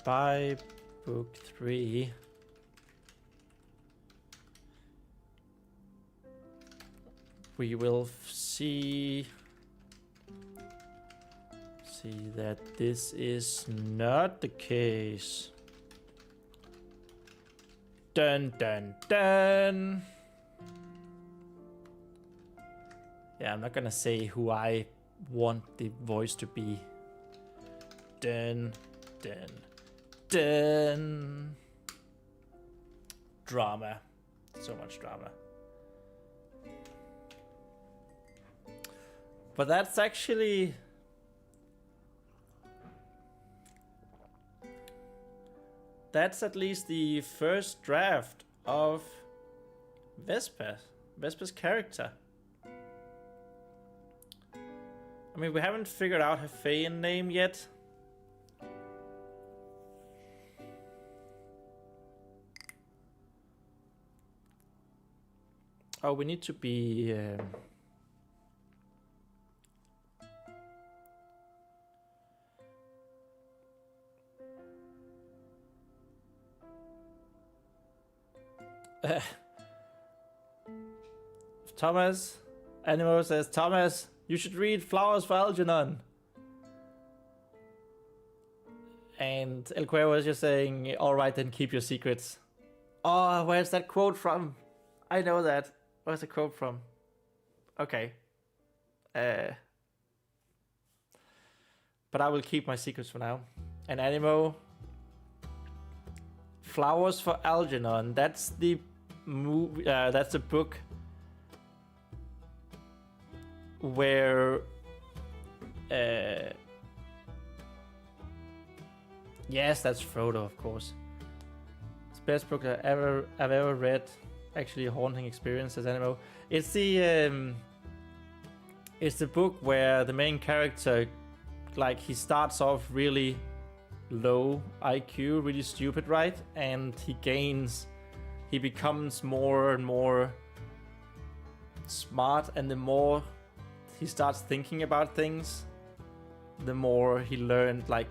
By book 3, we will see that this is not the case. Dun dun dun. Yeah, I'm not gonna say who I want the voice to be. Dun dun dun. Drama. So much drama. But that's actually that's at least the first draft of Vesper's character. I mean, we haven't figured out her Feyen name yet. Oh, we need to be... Thomas, Animo says, Thomas, you should read Flowers for Algernon. And El Cuervo is just saying, alright then, keep your secrets. Oh, where's that quote from? I know that. Where's the quote from? Okay. But I will keep my secrets for now. And Animo, Flowers for Algernon, that's the movie, that's the book where yes, that's Frodo, of course. It's the best book I've ever read. Actually, a haunting experience as Animo. It's the book where the main character, like, he starts off really low IQ, really stupid, right? And he becomes more and more smart, and the more he starts thinking about things, the more he learned, like,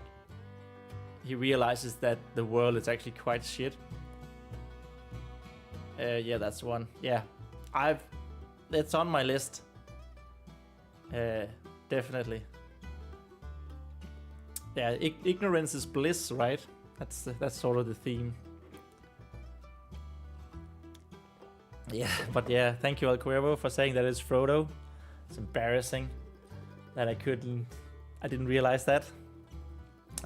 he realizes that the world is actually quite shit. Yeah, that's the one. Yeah, it's on my list. Definitely. Yeah, ignorance is bliss, right? That's sort of the theme. Yeah, but yeah, thank you, El Cuervo, for saying that it's Frodo. It's embarrassing that I didn't realize that.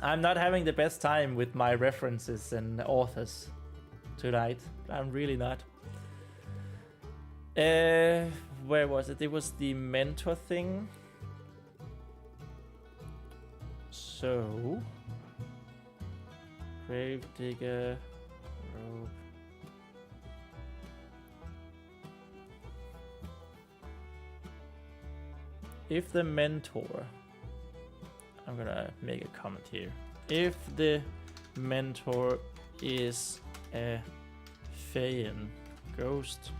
I'm not having the best time with my references and authors tonight. I'm really not. Where was it? It was the mentor thing. So, Gravedigger, robe. If the mentor, I'm gonna make a comment here. If the mentor is a Feyen ghost,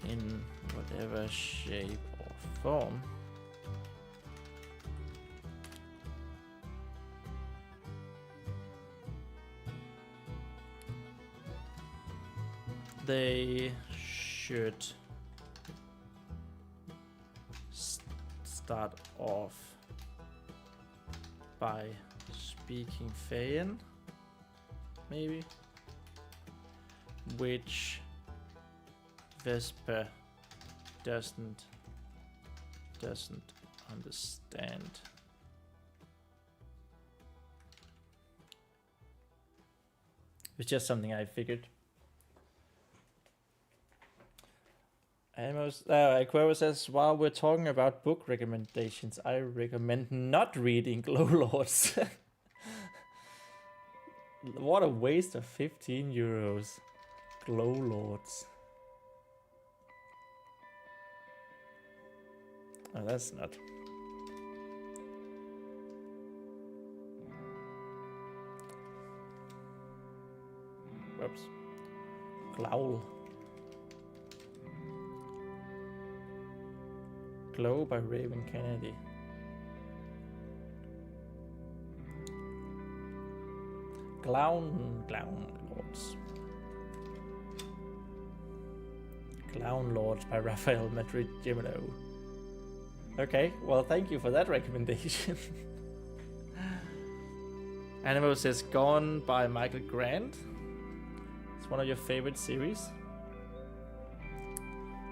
in whatever shape or form, they should start off by speaking Feyen, maybe, which Vesper doesn't understand. It's just something I figured. Aquarius says, while we're talking about book recommendations, I recommend not reading Glow Lords. What a waste of 15 euros. Glow Lords. Oh, that's not. Whoops. Glowl. Glow by Raven Kennedy. Clown Lords. Clown Lords by Rafael Madrid Gimeno. Okay, well, thank you for that recommendation. Animal says Gone by Michael Grant. It's one of your favorite series.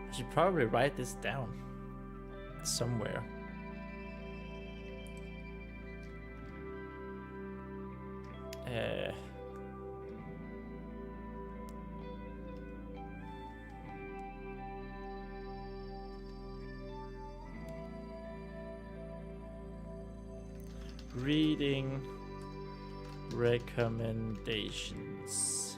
I should probably write this down somewhere. Reading recommendations.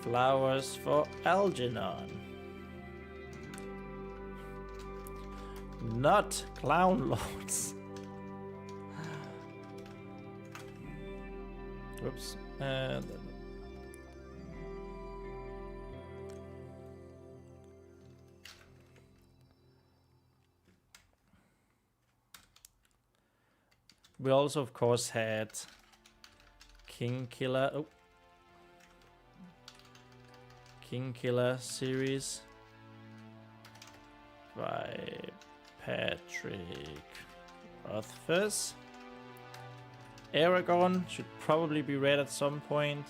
Flowers for Algernon. Not Clown Lords. Whoops. We also, of course, had King Killer. Oh. King Killer series by Patrick Rothfuss. Aragon should probably be read at some point.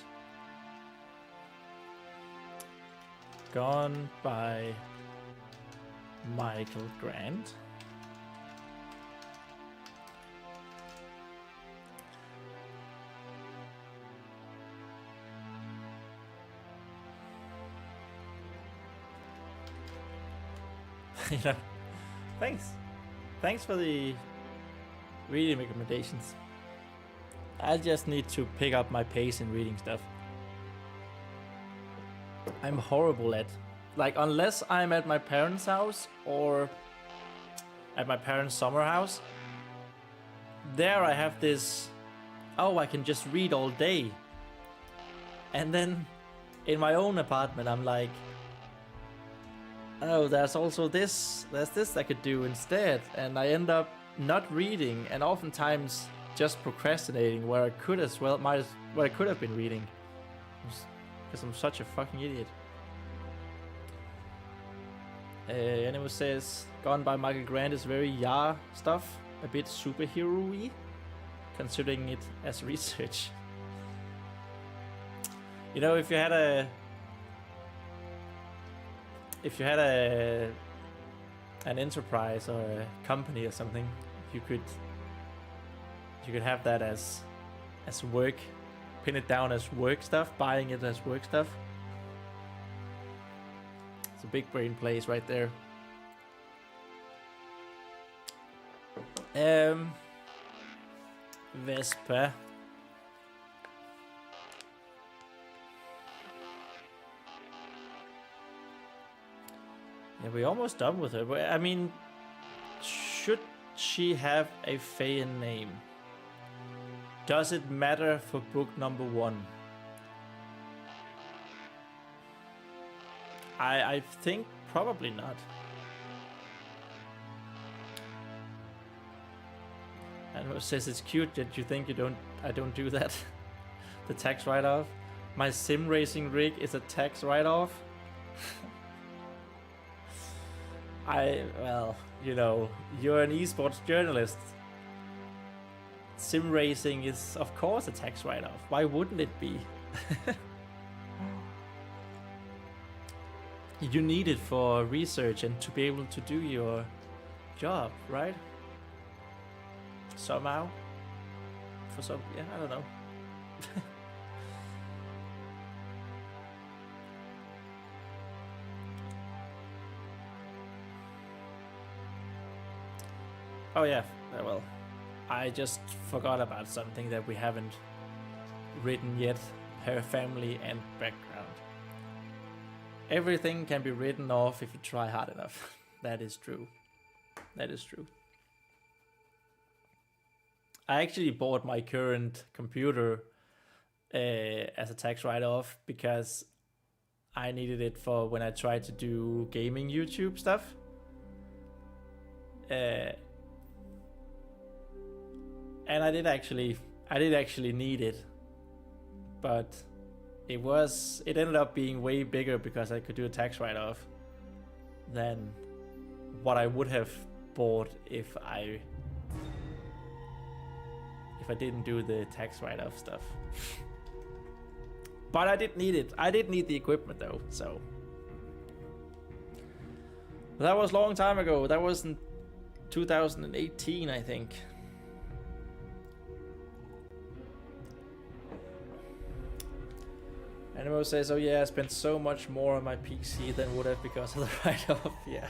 Gone by Michael Grant. You know, thanks for the reading recommendations. I just need to pick up my pace in reading stuff. I'm horrible at, like, unless I'm at my parents' house or at my parents' summer house, there I have this, oh, I can just read all day. And then in my own apartment, I'm like, oh, there's also this, there's this I could do instead. And I end up not reading and oftentimes just procrastinating where I could as well, where I could have been reading. Because I'm such a fucking idiot. Anyone says, Gone by Michael Grant is very stuff, a bit superhero-y, considering it as research. You know, if you had an enterprise or a company or something, you could have that as work, pin it down as work stuff, buying it as work stuff. It's a big brain plays right there. Vespa. Yeah, we're almost done with her. I mean, should she have a Feyen name? Does it matter for book number 1? I think probably not. And it says it's cute that you think I don't do that. The tax write-off. My sim racing rig is a tax write-off. Well, you know, you're an esports journalist. Sim racing is, of course, a tax write-off. Why wouldn't it be? You need it for research and to be able to do your job, right? Somehow. For some, yeah, I don't know. Oh yeah, well, I just forgot about something that we haven't written yet. Her family and background. Everything can be written off if you try hard enough. That is true. That is true. I actually bought my current computer as a tax write-off because I needed it for when I tried to do gaming YouTube stuff. And I did actually need it, but it ended up being way bigger because I could do a tax write-off than what I would have bought if I didn't do the tax write-off stuff. But I did need it. I did need the equipment though, so. That was a long time ago. That was in 2018, I think. Animo says, oh yeah, I spent so much more on my PC than would have because of the write-off. Yeah.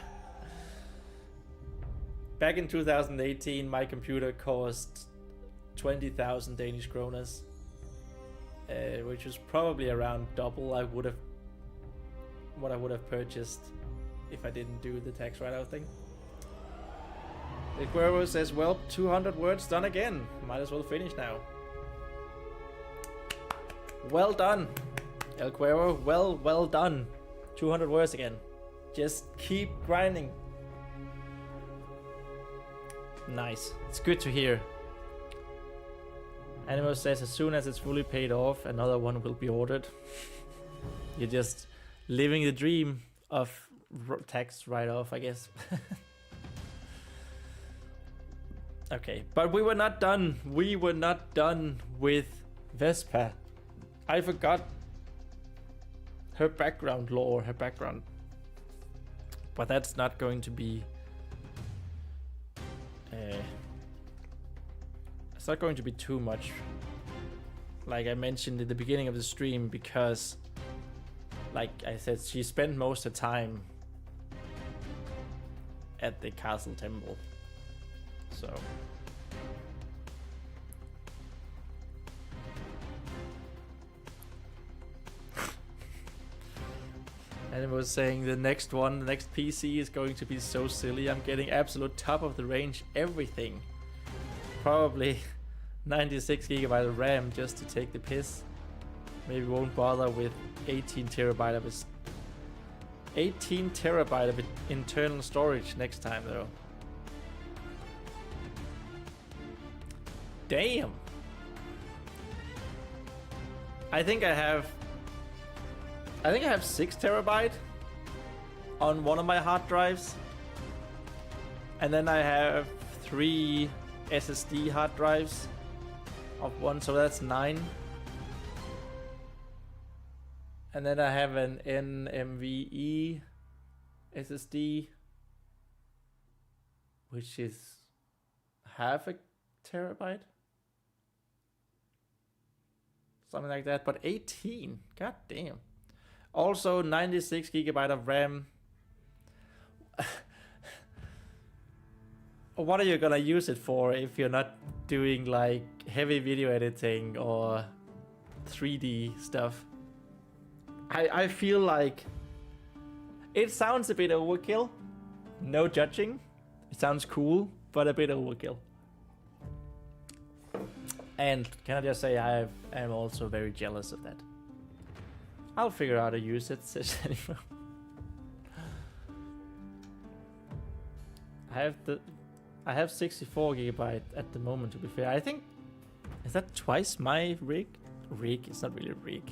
Back in 2018, my computer cost 20,000 Danish kroners, which was probably around double what I would have purchased if I didn't do the tax write-off thing. The Cuervo says, well, 200 words done again. Might as well finish now. Well done, El Cuervo. Well done. 200 words again. Just keep grinding. Nice. It's good to hear. Animo says, as soon as it's fully paid off, another one will be ordered. You're just living the dream of tax write-off, I guess. Okay, but we were not done. We were not done with Vespa. I forgot her background lore, her background. But that's not going to be... it's not going to be too much, like I mentioned at the beginning of the stream, because, like I said, she spent most of the time at the castle temple. So... And it was saying the next PC is going to be so silly. I'm getting absolute top of the range everything. Probably 96 gigabyte of RAM just to take the piss. Maybe won't bother with 18 terabyte of internal storage next time though. Damn. I think I have 6 terabyte on one of my hard drives, and then I have 3 SSD hard drives of one, so that's 9. And then I have an NVMe SSD, which is half a terabyte, something like that, but 18, god damn. Also 96 gigabyte of RAM. What are you gonna use it for if you're not doing like heavy video editing or 3D stuff? I feel like it sounds a bit overkill. No judging. It sounds cool, but a bit overkill. And can I just say I am also very jealous of that. I'll figure out how to use it, says Jennifer. I have 64 gigabyte at the moment, to be fair. I think, is that twice my rig? Rig, it's not really a rig.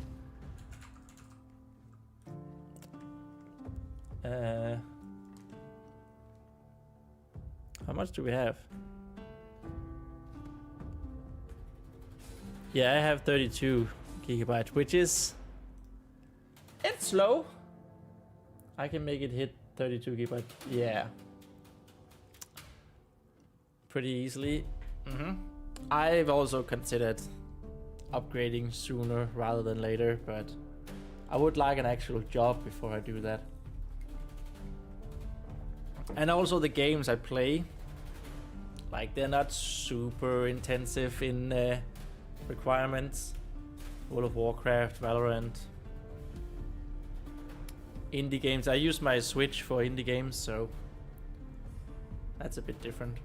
How much do we have? Yeah, I have 32 gigabyte, which is... It's slow. I can make it hit 32 gigabyte. Yeah. Pretty easily. I've also considered upgrading sooner rather than later, but I would like an actual job before I do that. And also the games I play, like they're not super intensive in requirements. World of Warcraft, Valorant. Indie games. I use my Switch for indie games, so that's a bit different.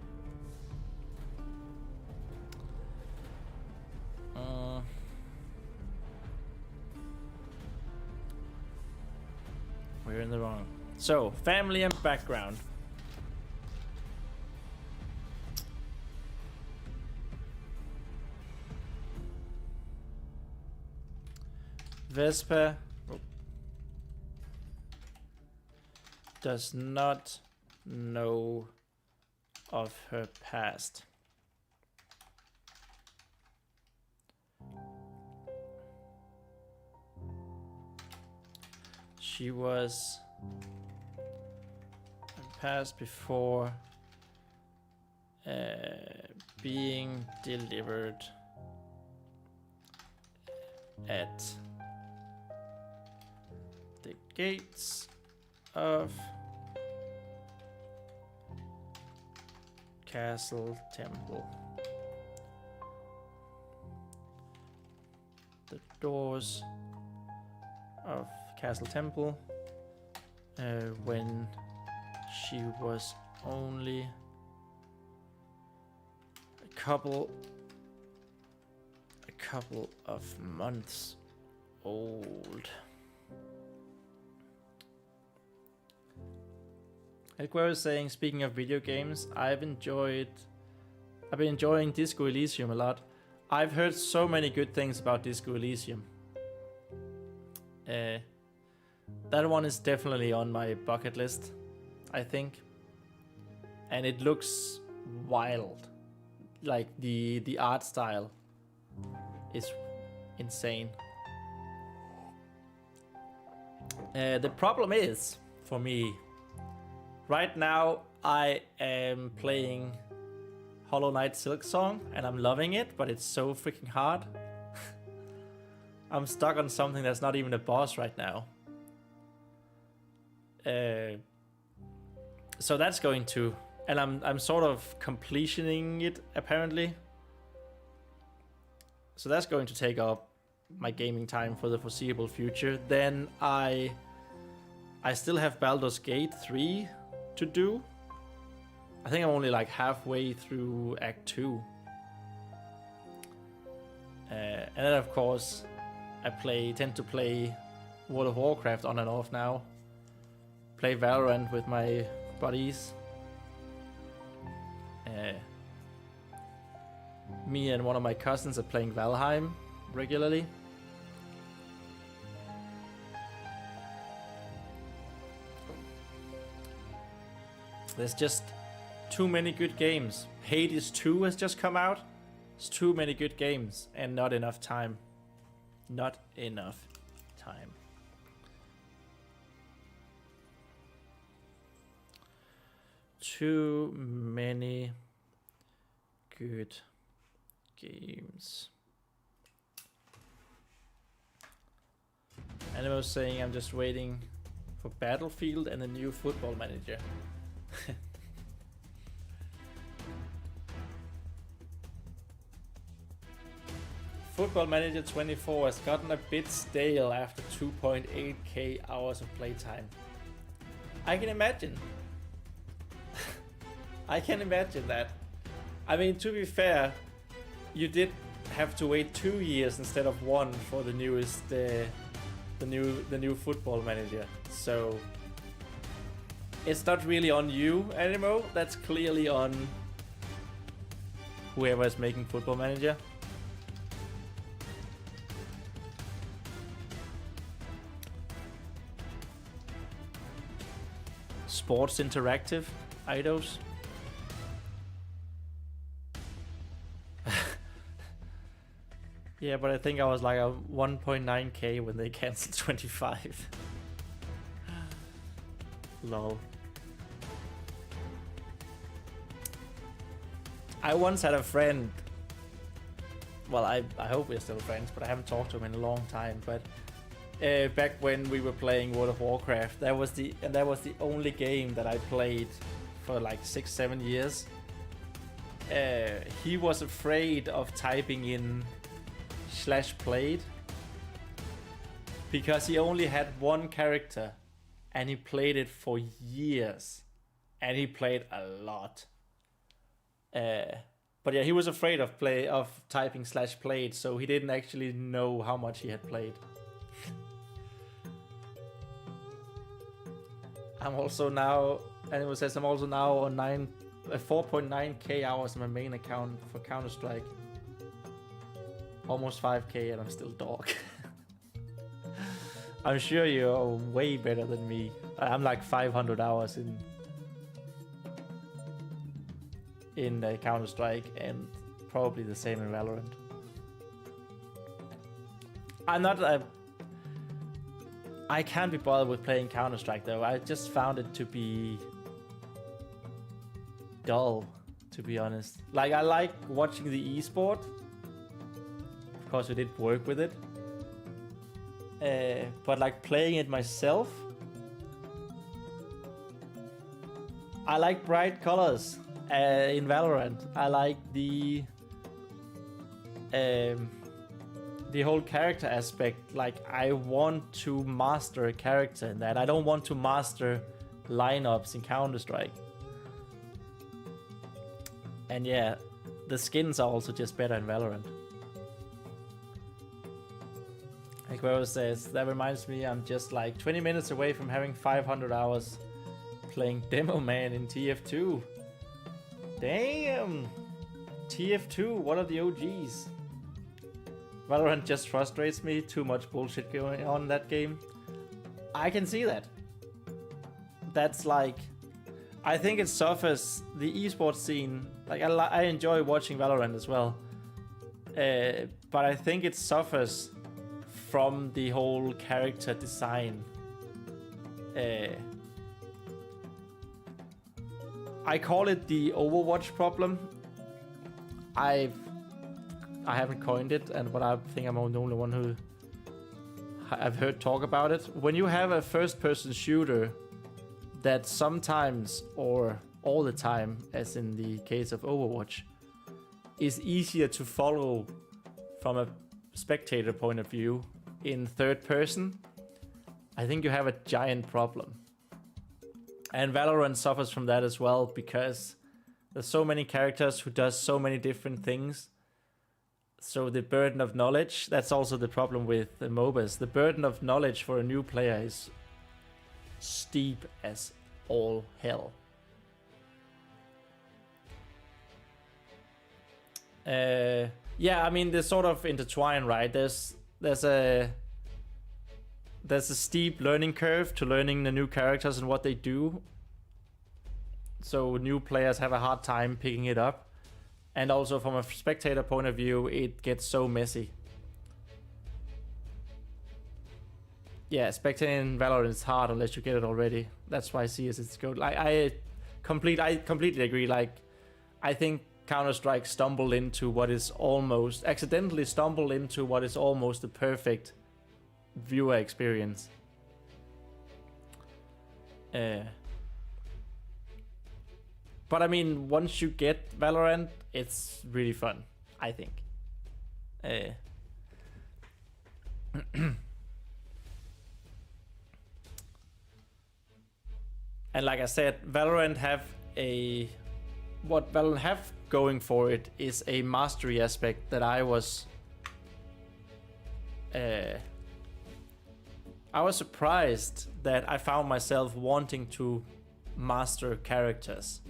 We're in the wrong. So, family and background. Vespa does not know of her past. She was passed before being delivered at the gates of Castle Temple. The doors of Castle Temple when she was only a couple of months old. Like I was saying, speaking of video games, I've been enjoying Disco Elysium a lot. I've heard so many good things about Disco Elysium. That one is definitely on my bucket list, I think. And it looks wild. Like the art style is insane. The problem is, for me, right now I am playing Hollow Knight Silksong and I'm loving it, but it's so freaking hard. I'm stuck on something that's not even a boss right now. So that's going to, and I'm sort of completioning it apparently. So that's going to take up my gaming time for the foreseeable future. Then I still have Baldur's Gate 3 to do. I think I'm only like halfway through Act 2. And then of course I tend to play World of Warcraft on and off now. Play Valorant with my buddies. Me and one of my cousins are playing Valheim regularly. There's just too many good games. Hades 2 has just come out. There's too many good games and not enough time. Not enough time. Too many good games. And I was saying I'm just waiting for Battlefield and a new Football Manager. Football Manager 24 has gotten a bit stale after 2.8k hours of playtime. I can imagine. I can imagine that. I mean, to be fair, you did have to wait 2 years instead of 1 for the newest, the new Football Manager. So it's not really on you anymore. That's clearly on whoever is making Football Manager. Sports Interactive, Eidos. Yeah, but I think I was like a 1.9k when they cancelled 25. Lol. I once had a friend. Well, I hope we're still friends, but I haven't talked to him in a long time. But back when we were playing World of Warcraft, that was the only game that I played for like 6-7 years. He was afraid of typing in /played because he only had one character and he played it for years and he played a lot. But yeah, he was afraid of typing /played, so he didn't actually know how much he had played. I'm also now, and it says I'm also now on 4.9k hours on my main account for Counter-Strike. Almost 5k and I'm still dog. I'm sure you're way better than me. I'm like 500 hours in Counter-Strike and probably the same in Valorant. I can't be bothered with playing Counter-Strike though. I just found it to be dull, to be honest. Like, I like watching the esport. Of course, we did work with it. But like playing it myself, I like bright colors in Valorant. I like the whole character aspect. Like, I want to master a character in that. I don't want to master lineups in Counter-Strike. And yeah, the skins are also just better in Valorant. Like Quero says, that reminds me I'm just like 20 minutes away from having 500 hours playing Demo Man in TF2. Damn! TF2, what are the OGs? Valorant just frustrates me. Too much bullshit going on in that game. I can see that. That's like... I think it suffers the esports scene. Like, I enjoy watching Valorant as well. But I think it suffers from the whole character design. I call it the Overwatch problem. I haven't coined it, but I think I'm the only one who I've heard talk about it. When you have a first-person shooter that sometimes, or all the time, as in the case of Overwatch, is easier to follow from a spectator point of view in third person, I think you have a giant problem. And Valorant suffers from that as well, because there's so many characters who does so many different things. So the burden of knowledge, that's also the problem with the MOBAs. The burden of knowledge for a new player is steep as all hell. Yeah, I mean, they're sort of intertwined, right? There's a steep learning curve to learning the new characters and what they do. So new players have a hard time picking it up. And also from a spectator point of view, it gets so messy. Yeah, spectating in Valorant is hard unless you get it already. That's why CS is good. Like, I completely agree. Like, I think Counter-Strike accidentally stumbled into what is almost the perfect viewer experience. But I mean, once you get Valorant, it's really fun, I think. And like I said, Valorant what Valorant have going for it is a mastery aspect that I was surprised that I found myself wanting to master characters.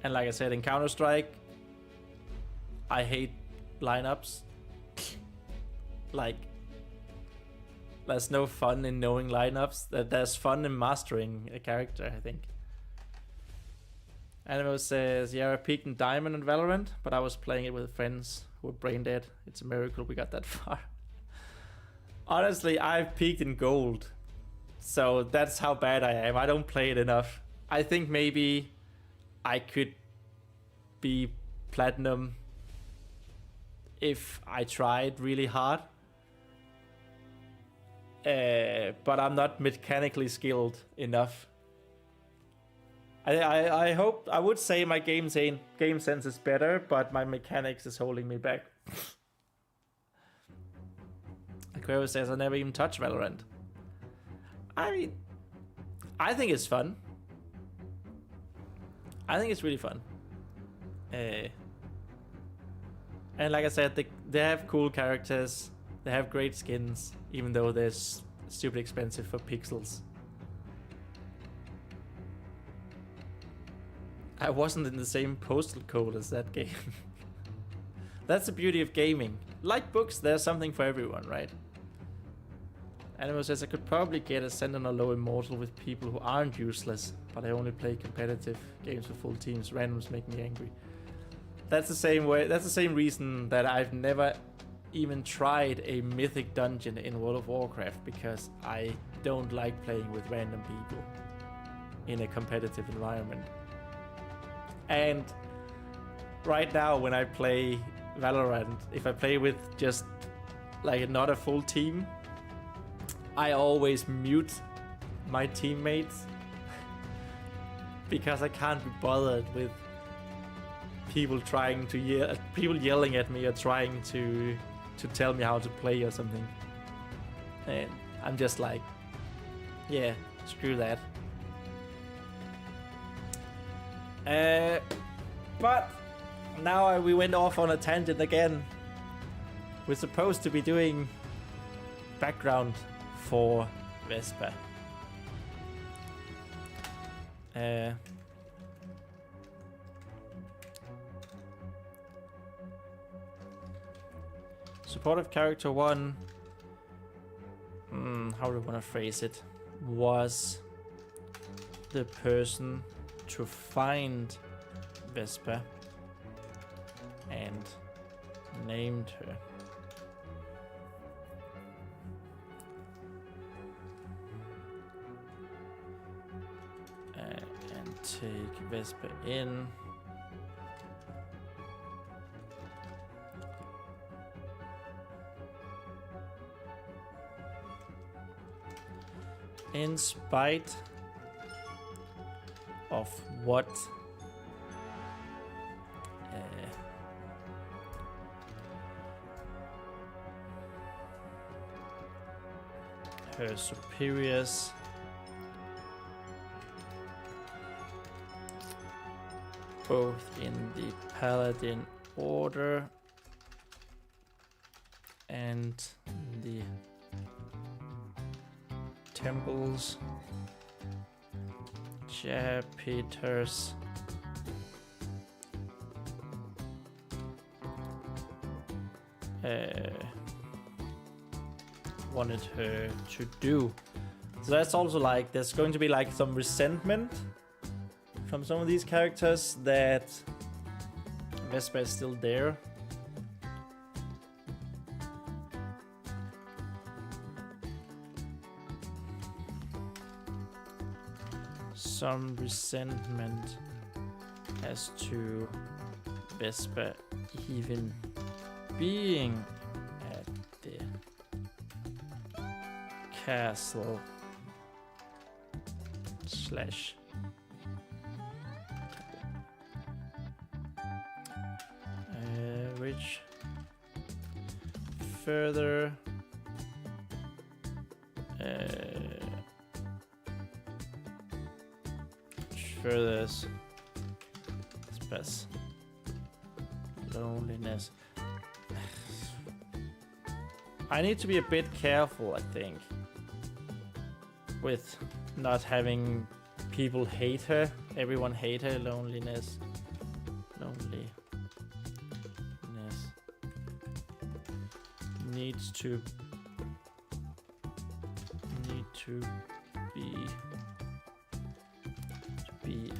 And like I said, in Counter-Strike, I hate lineups. Like, there's no fun in knowing lineups. There's fun in mastering a character, I think. Animo says, yeah, I peaked in Diamond and Valorant, but I was playing it with friends who were brain dead. It's a miracle we got that far. Honestly, I've peaked in Gold. So that's how bad I am. I don't play it enough. I think maybe I could be Platinum if I tried really hard. But I'm not mechanically skilled enough. I would say my game sense is better, but my mechanics is holding me back. Aquarius says I never even touched Valorant. I mean, I think it's fun. I think it's really fun. And like I said, they have cool characters. They have great skins, even though they're stupid expensive for pixels. I wasn't in the same postal code as that game. That's the beauty of gaming. Like books, there's something for everyone, right? Animo says I could probably get a Sentinel low immortal with people who aren't useless, but I only play competitive games with full teams. Randoms make me angry. That's the same way. That's the same reason that I've never even tried a mythic dungeon in World of Warcraft, because I don't like playing with random people in a competitive environment. And right now, when I play Valorant, if I play with just like not a full team, I always mute my teammates because I can't be bothered with people trying to people yelling at me or trying to tell me how to play or something. And I'm just like, yeah, screw that. But now we went off on a tangent again. We're supposed to be doing background for Vespa. Supportive character 1, how do I want to phrase it, was the person to find Vespa and named her. And take Vespa in. In spite of what her superiors both in the Paladin Order and the temples, Peters, wanted her to do. So that's also like, there's going to be like some resentment from some of these characters that Vespa is still there. Some resentment as to Vespa even being at the castle slash which further express loneliness. I need to be a bit careful, I think, with not having people hate her. Everyone hate her. Loneliness needs to be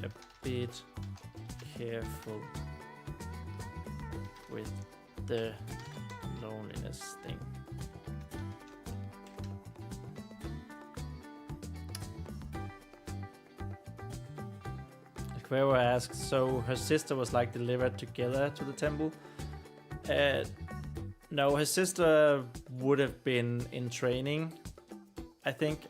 a bit careful with the loneliness thing. Quero asks, so her sister was like delivered together to the temple? No, her sister would have been in training, I think.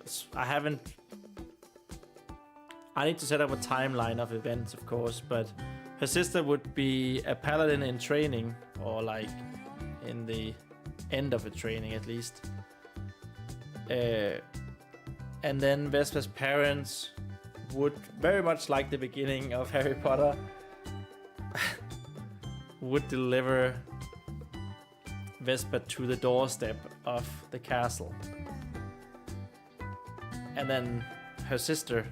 I need to set up a timeline of events, of course, but her sister would be a paladin in training, or like in the end of a training at least. And then Vespa's parents would, very much like the beginning of Harry Potter, would deliver Vespa to the doorstep of the castle. And then her sister,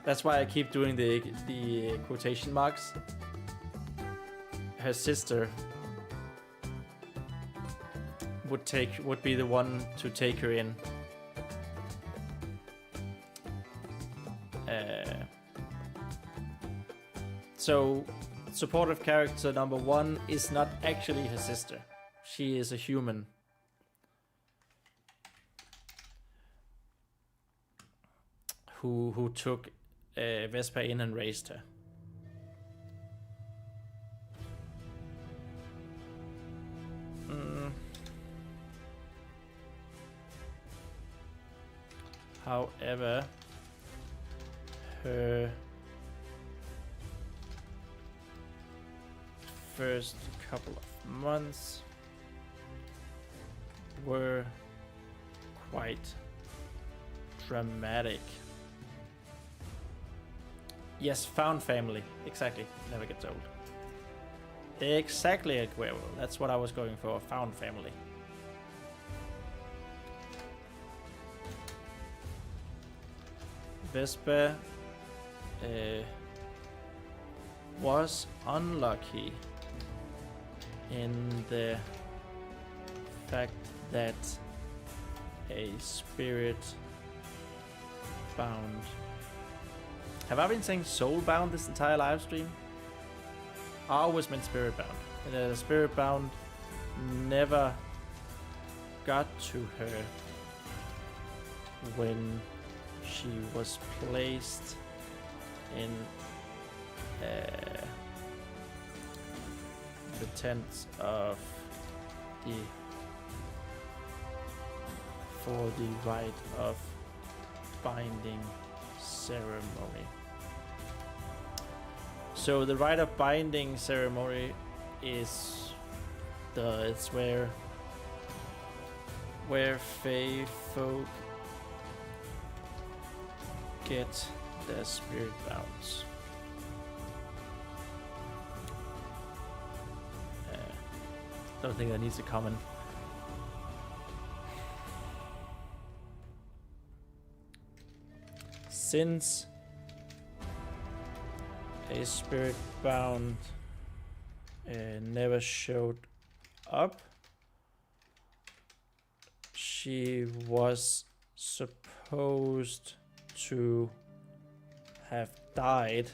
that's why I keep doing the quotation marks, her sister would be the one to take her in. So supportive character number 1 is not actually her sister. She is a human. Who took Vespa in and raised her. However, her first couple of months were quite dramatic. Yes, found family. Exactly. Never gets old. Exactly, Aguero. That's what I was going for. Found family. Vespa was unlucky in the fact that a spirit bound. Have I been saying soul bound this entire live stream? I always meant spirit bound. The spirit bound never got to her when she was placed in the tents of for the rite of binding ceremony. So the rite of binding ceremony is it's where Fae folk get their spirit bounds. Don't think that needs a comment. Since a spirit bound never showed up, she was supposed to have died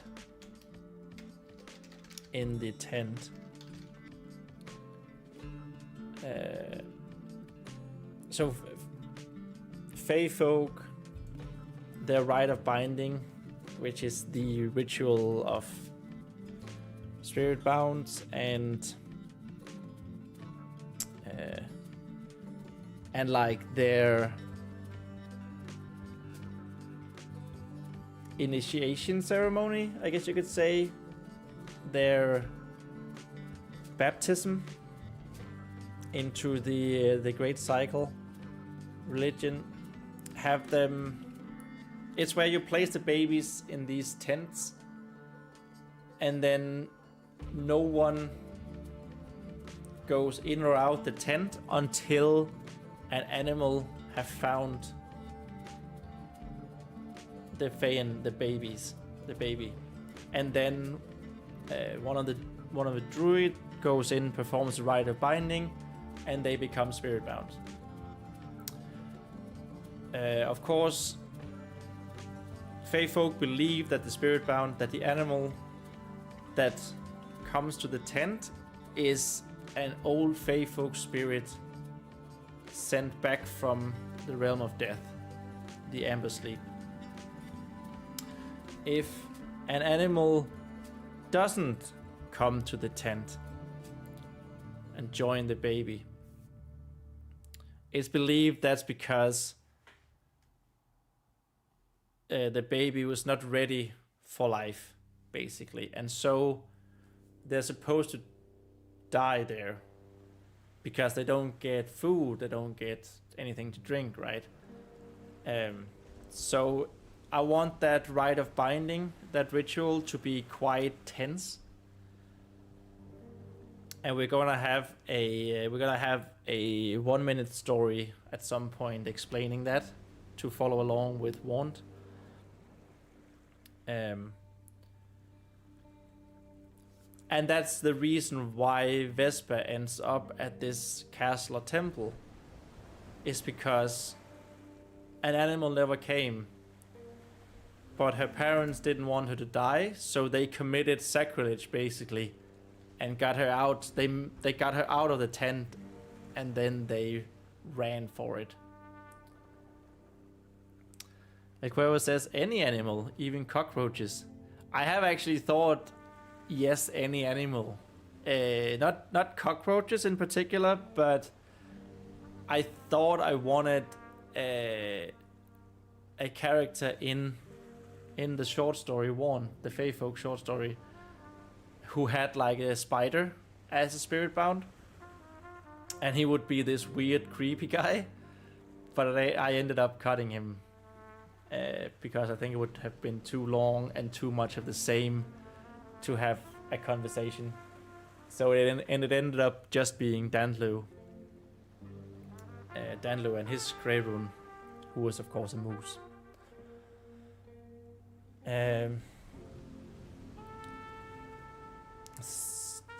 in the tent. So Fae folk, their rite of binding, which is the ritual of spirit bounds and like their initiation ceremony, I guess you could say, their baptism into the great cycle religion, have them. It's where you place the babies in these tents, and then no one goes in or out the tent until an animal have found the Fae and the baby, and then one of the druid goes in, performs the rite of binding, and they become spirit bound. Of course, Fae folk believe that the spirit bound, that the animal that comes to the tent is an old Fae folk spirit sent back from the realm of death, the amber sleep. If an animal doesn't come to the tent and join the baby, it's believed that's because the baby was not ready for life, basically, and so they're supposed to die there because they don't get food, they don't get anything to drink, right? So I want that rite of binding, that ritual, to be quite tense, and we're gonna have a 1 minute story at some point explaining that to follow along with Warned. And that's the reason why Vespa ends up at this castle or temple, is because an animal never came, but her parents didn't want her to die, so they committed sacrilege basically and got her out. They got her out of the tent, and then they ran for it. Like whoever says any animal, even cockroaches. I have actually thought, yes, any animal. Not cockroaches in particular, but I thought I wanted a character in the short story Warn, the Fae Folk short story, who had like a spider as a spirit bound, and he would be this weird, creepy guy. But I ended up cutting him because I think it would have been too long and too much of the same to have a conversation. So it ended up just being Danlu and his Grey Rune, who was of course a moose.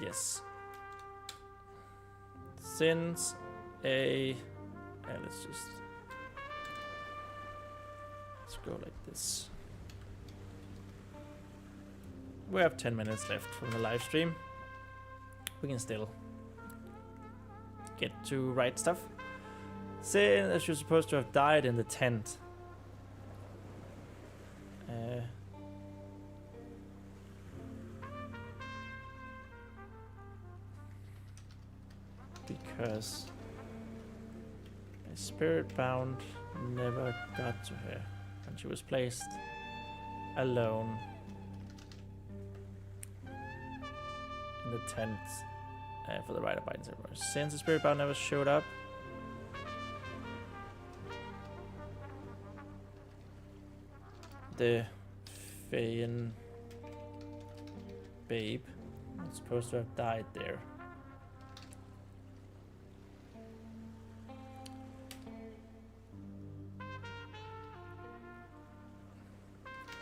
Yes. Since let's go like this. We have 10 minutes left from the live stream. We can still get to write stuff. Since you're supposed to have died in the tent. Because a spirit bound never got to her, and she was placed alone in the tent for the rite of binding ceremony. Since the spirit bound never showed up, the Fayan babe was supposed to have died there.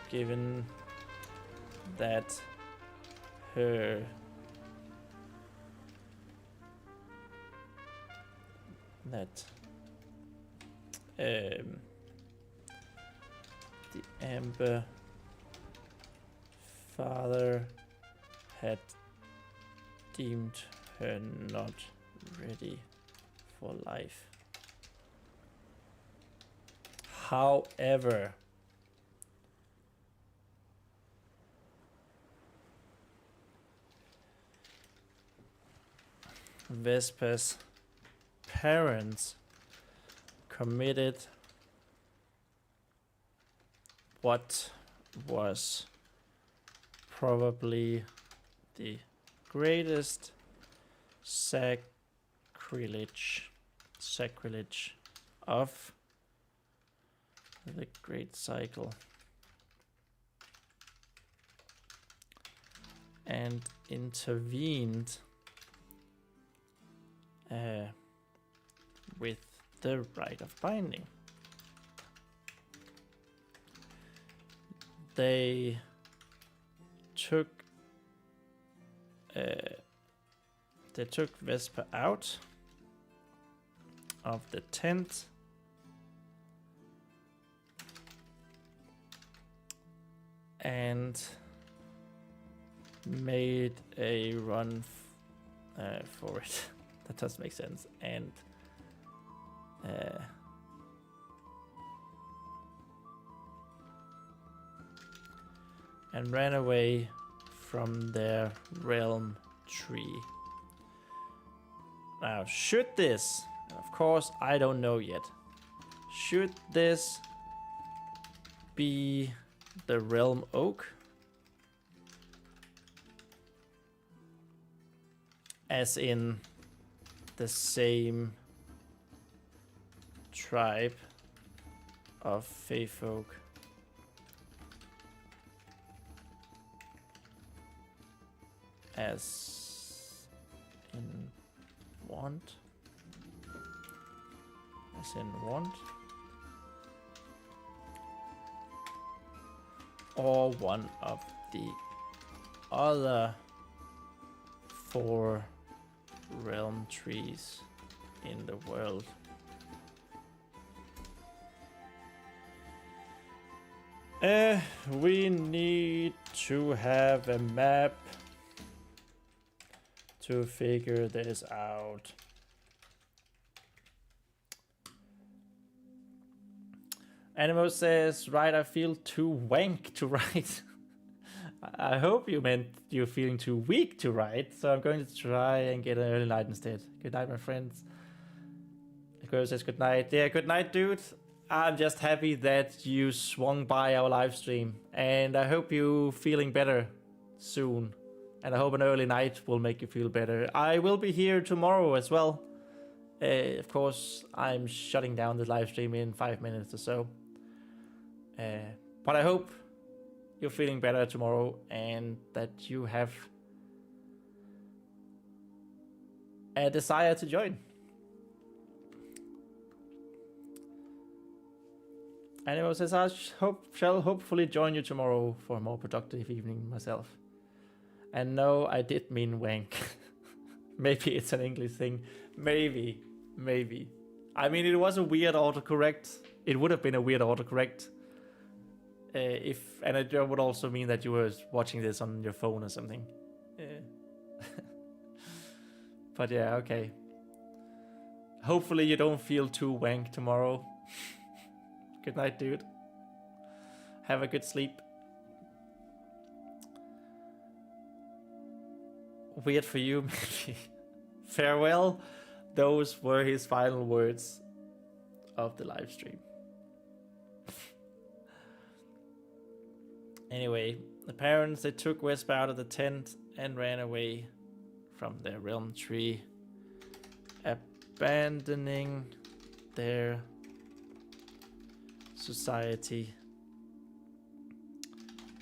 Given that her the Amber father had deemed her not ready for life. However, Vespa's parents committed what was probably the greatest sacrilege of the Great Cycle, and intervened with the rite of binding. They took Vespa out of the tent and made a run for it. That does make sense. And ran away from their realm tree. Now, should this, of course, I don't know yet, should this be the realm oak? As in the same tribe of Fae folk as in want, or one of the other 4 realm trees in the world. We need to have a map to figure this out. Animo says, right, I feel too wank to write. I hope you meant you're feeling too weak to write, so I'm going to try and get an early night instead. Good night, my friends. Girl says good night. Yeah, good night, dude. I'm just happy that you swung by our live stream, and I hope you feeling better soon. And I hope an early night will make you feel better. I will be here tomorrow as well. Of course, I'm shutting down the live stream in 5 minutes or so. But I hope you're feeling better tomorrow and that you have a desire to join. Anyway, says I shall hopefully join you tomorrow for a more productive evening myself. And no, I did mean wank. Maybe it's an English thing. Maybe. I mean, it was a weird autocorrect. It would have been a weird autocorrect. And it would also mean that you were watching this on your phone or something. But yeah, okay. Hopefully you don't feel too wank tomorrow. Good night, dude. Have a good sleep. Weird for you, maybe. Farewell. Those were his final words of the live stream. Anyway, the parents, they took Vesper out of the tent and ran away from their realm tree, abandoning their society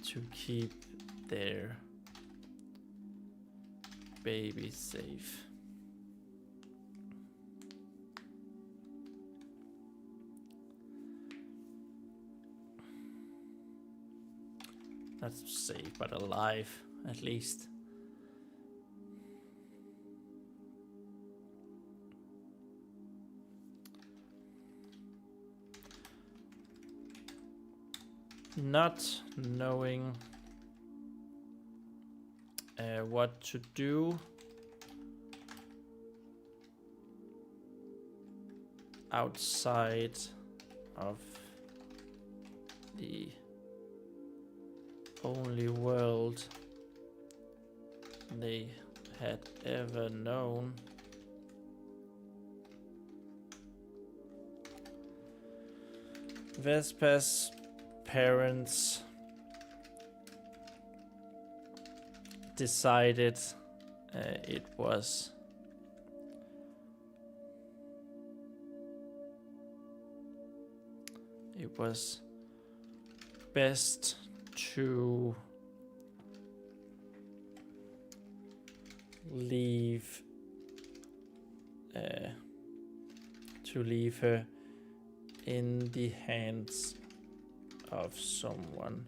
to keep their baby safe. Not safe, but alive, at least. Not knowing what to do outside of the only world they had ever known. Vespa's parents decided it was best to leave her in the hands of someone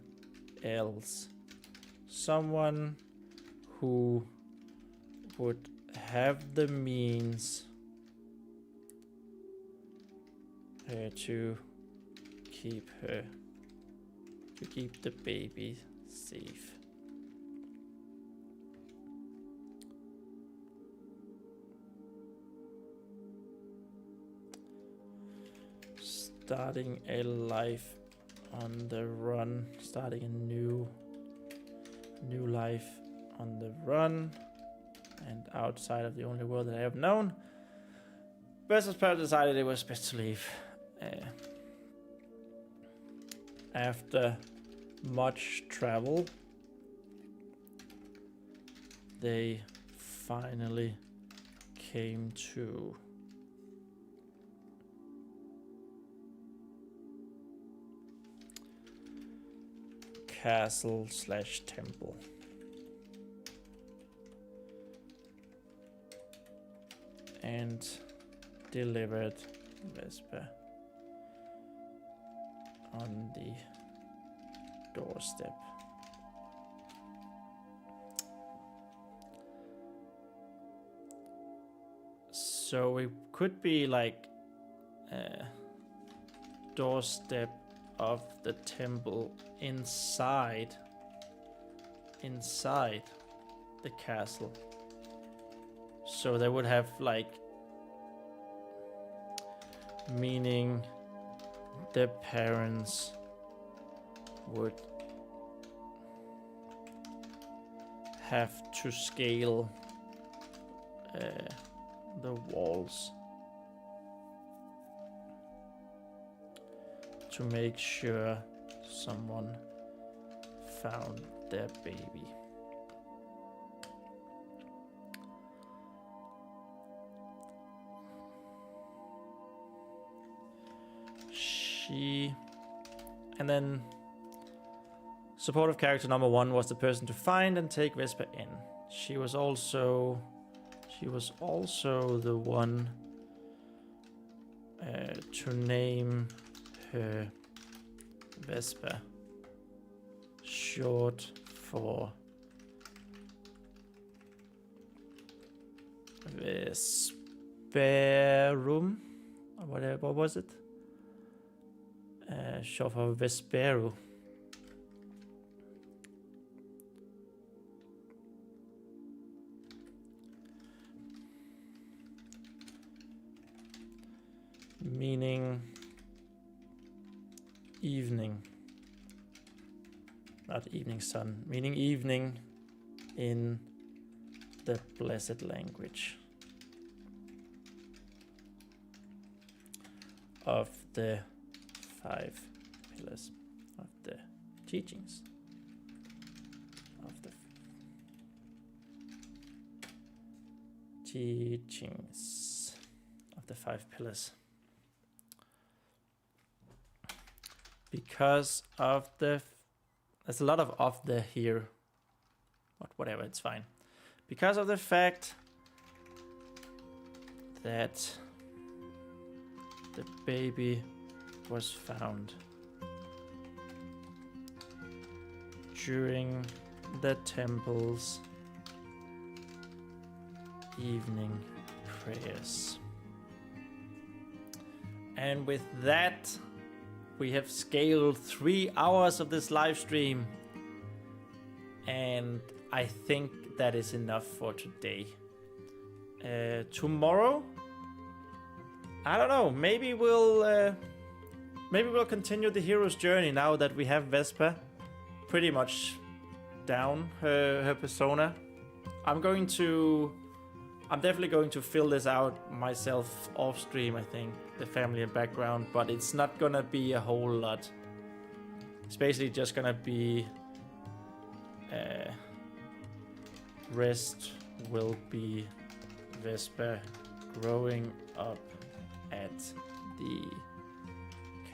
else, someone who would have the means to keep the baby safe. Starting a life on the run, starting a new life on the run and outside of the only world that I have known. Vespa's parents decided it was best to leave. After much travel, they finally came to castle/temple. And delivered Vesper on the doorstep. So it could be like a doorstep of the temple inside the castle. So they would have like, meaning the parents would have to scale the walls to make sure someone found their baby. And then supportive character number 1 was the person to find and take Vesper in. She was also the one to name her Vesper, short for Vesperum, or whatever. What was it? Short for Vesperu. Meaning evening. Not evening sun, meaning evening in the blessed language of the 5 pillars of the teachings of the teachings of the 5 pillars. Because of the there's a lot of the here, but whatever, it's fine. Because of the fact that the baby was found during the temple's evening prayers. And with that, we have scaled 3 hours of this live stream, and I think that is enough for today. Tomorrow, I don't know. Maybe we'll continue the hero's journey now that we have Vesper pretty much down her persona. I'm definitely going to fill this out myself off stream, I think, the family and background, but it's not gonna be a whole lot. It's basically just gonna be rest will be Vesper growing up at the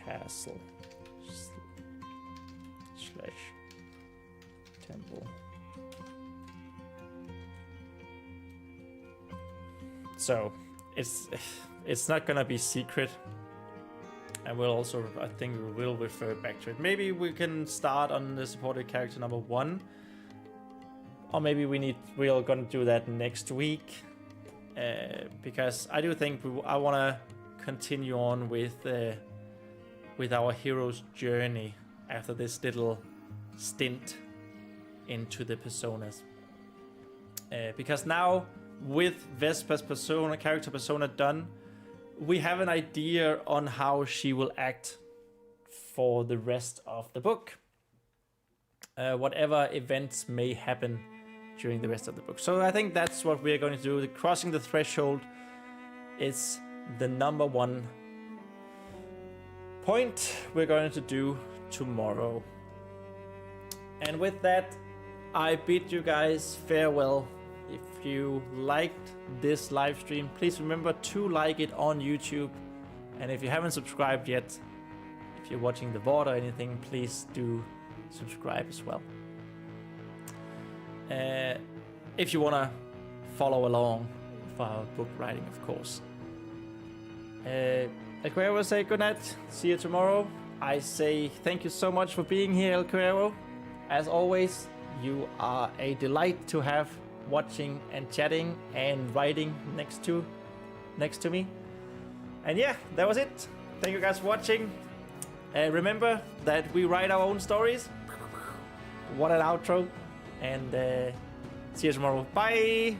castle / temple. So it's not gonna be secret, and we'll also, I think we will refer back to it. Maybe we can start on the supported character number 1, or maybe we are gonna do that next week, because I do think I want to continue on with our hero's journey after this little stint into the personas, because now, with Vesper's character persona done, we have an idea on how she will act for the rest of the book. Whatever events may happen during the rest of the book. So I think that's what we're going to do. The crossing the threshold is the number 1 point we're going to do tomorrow. And with that, I bid you guys farewell. If you liked this live stream, please remember to like it on YouTube. And if you haven't subscribed yet, if you're watching the VOD or anything, please do subscribe as well. If you want to follow along with our book writing, of course. El Cuero will say goodnight. See you tomorrow. I say thank you so much for being here, El Cuero. As always, you are a delight to have watching and chatting and writing next to me. And yeah, that was it. Thank you guys for watching. Remember that we write our own stories. What an outro. And see you tomorrow. Bye.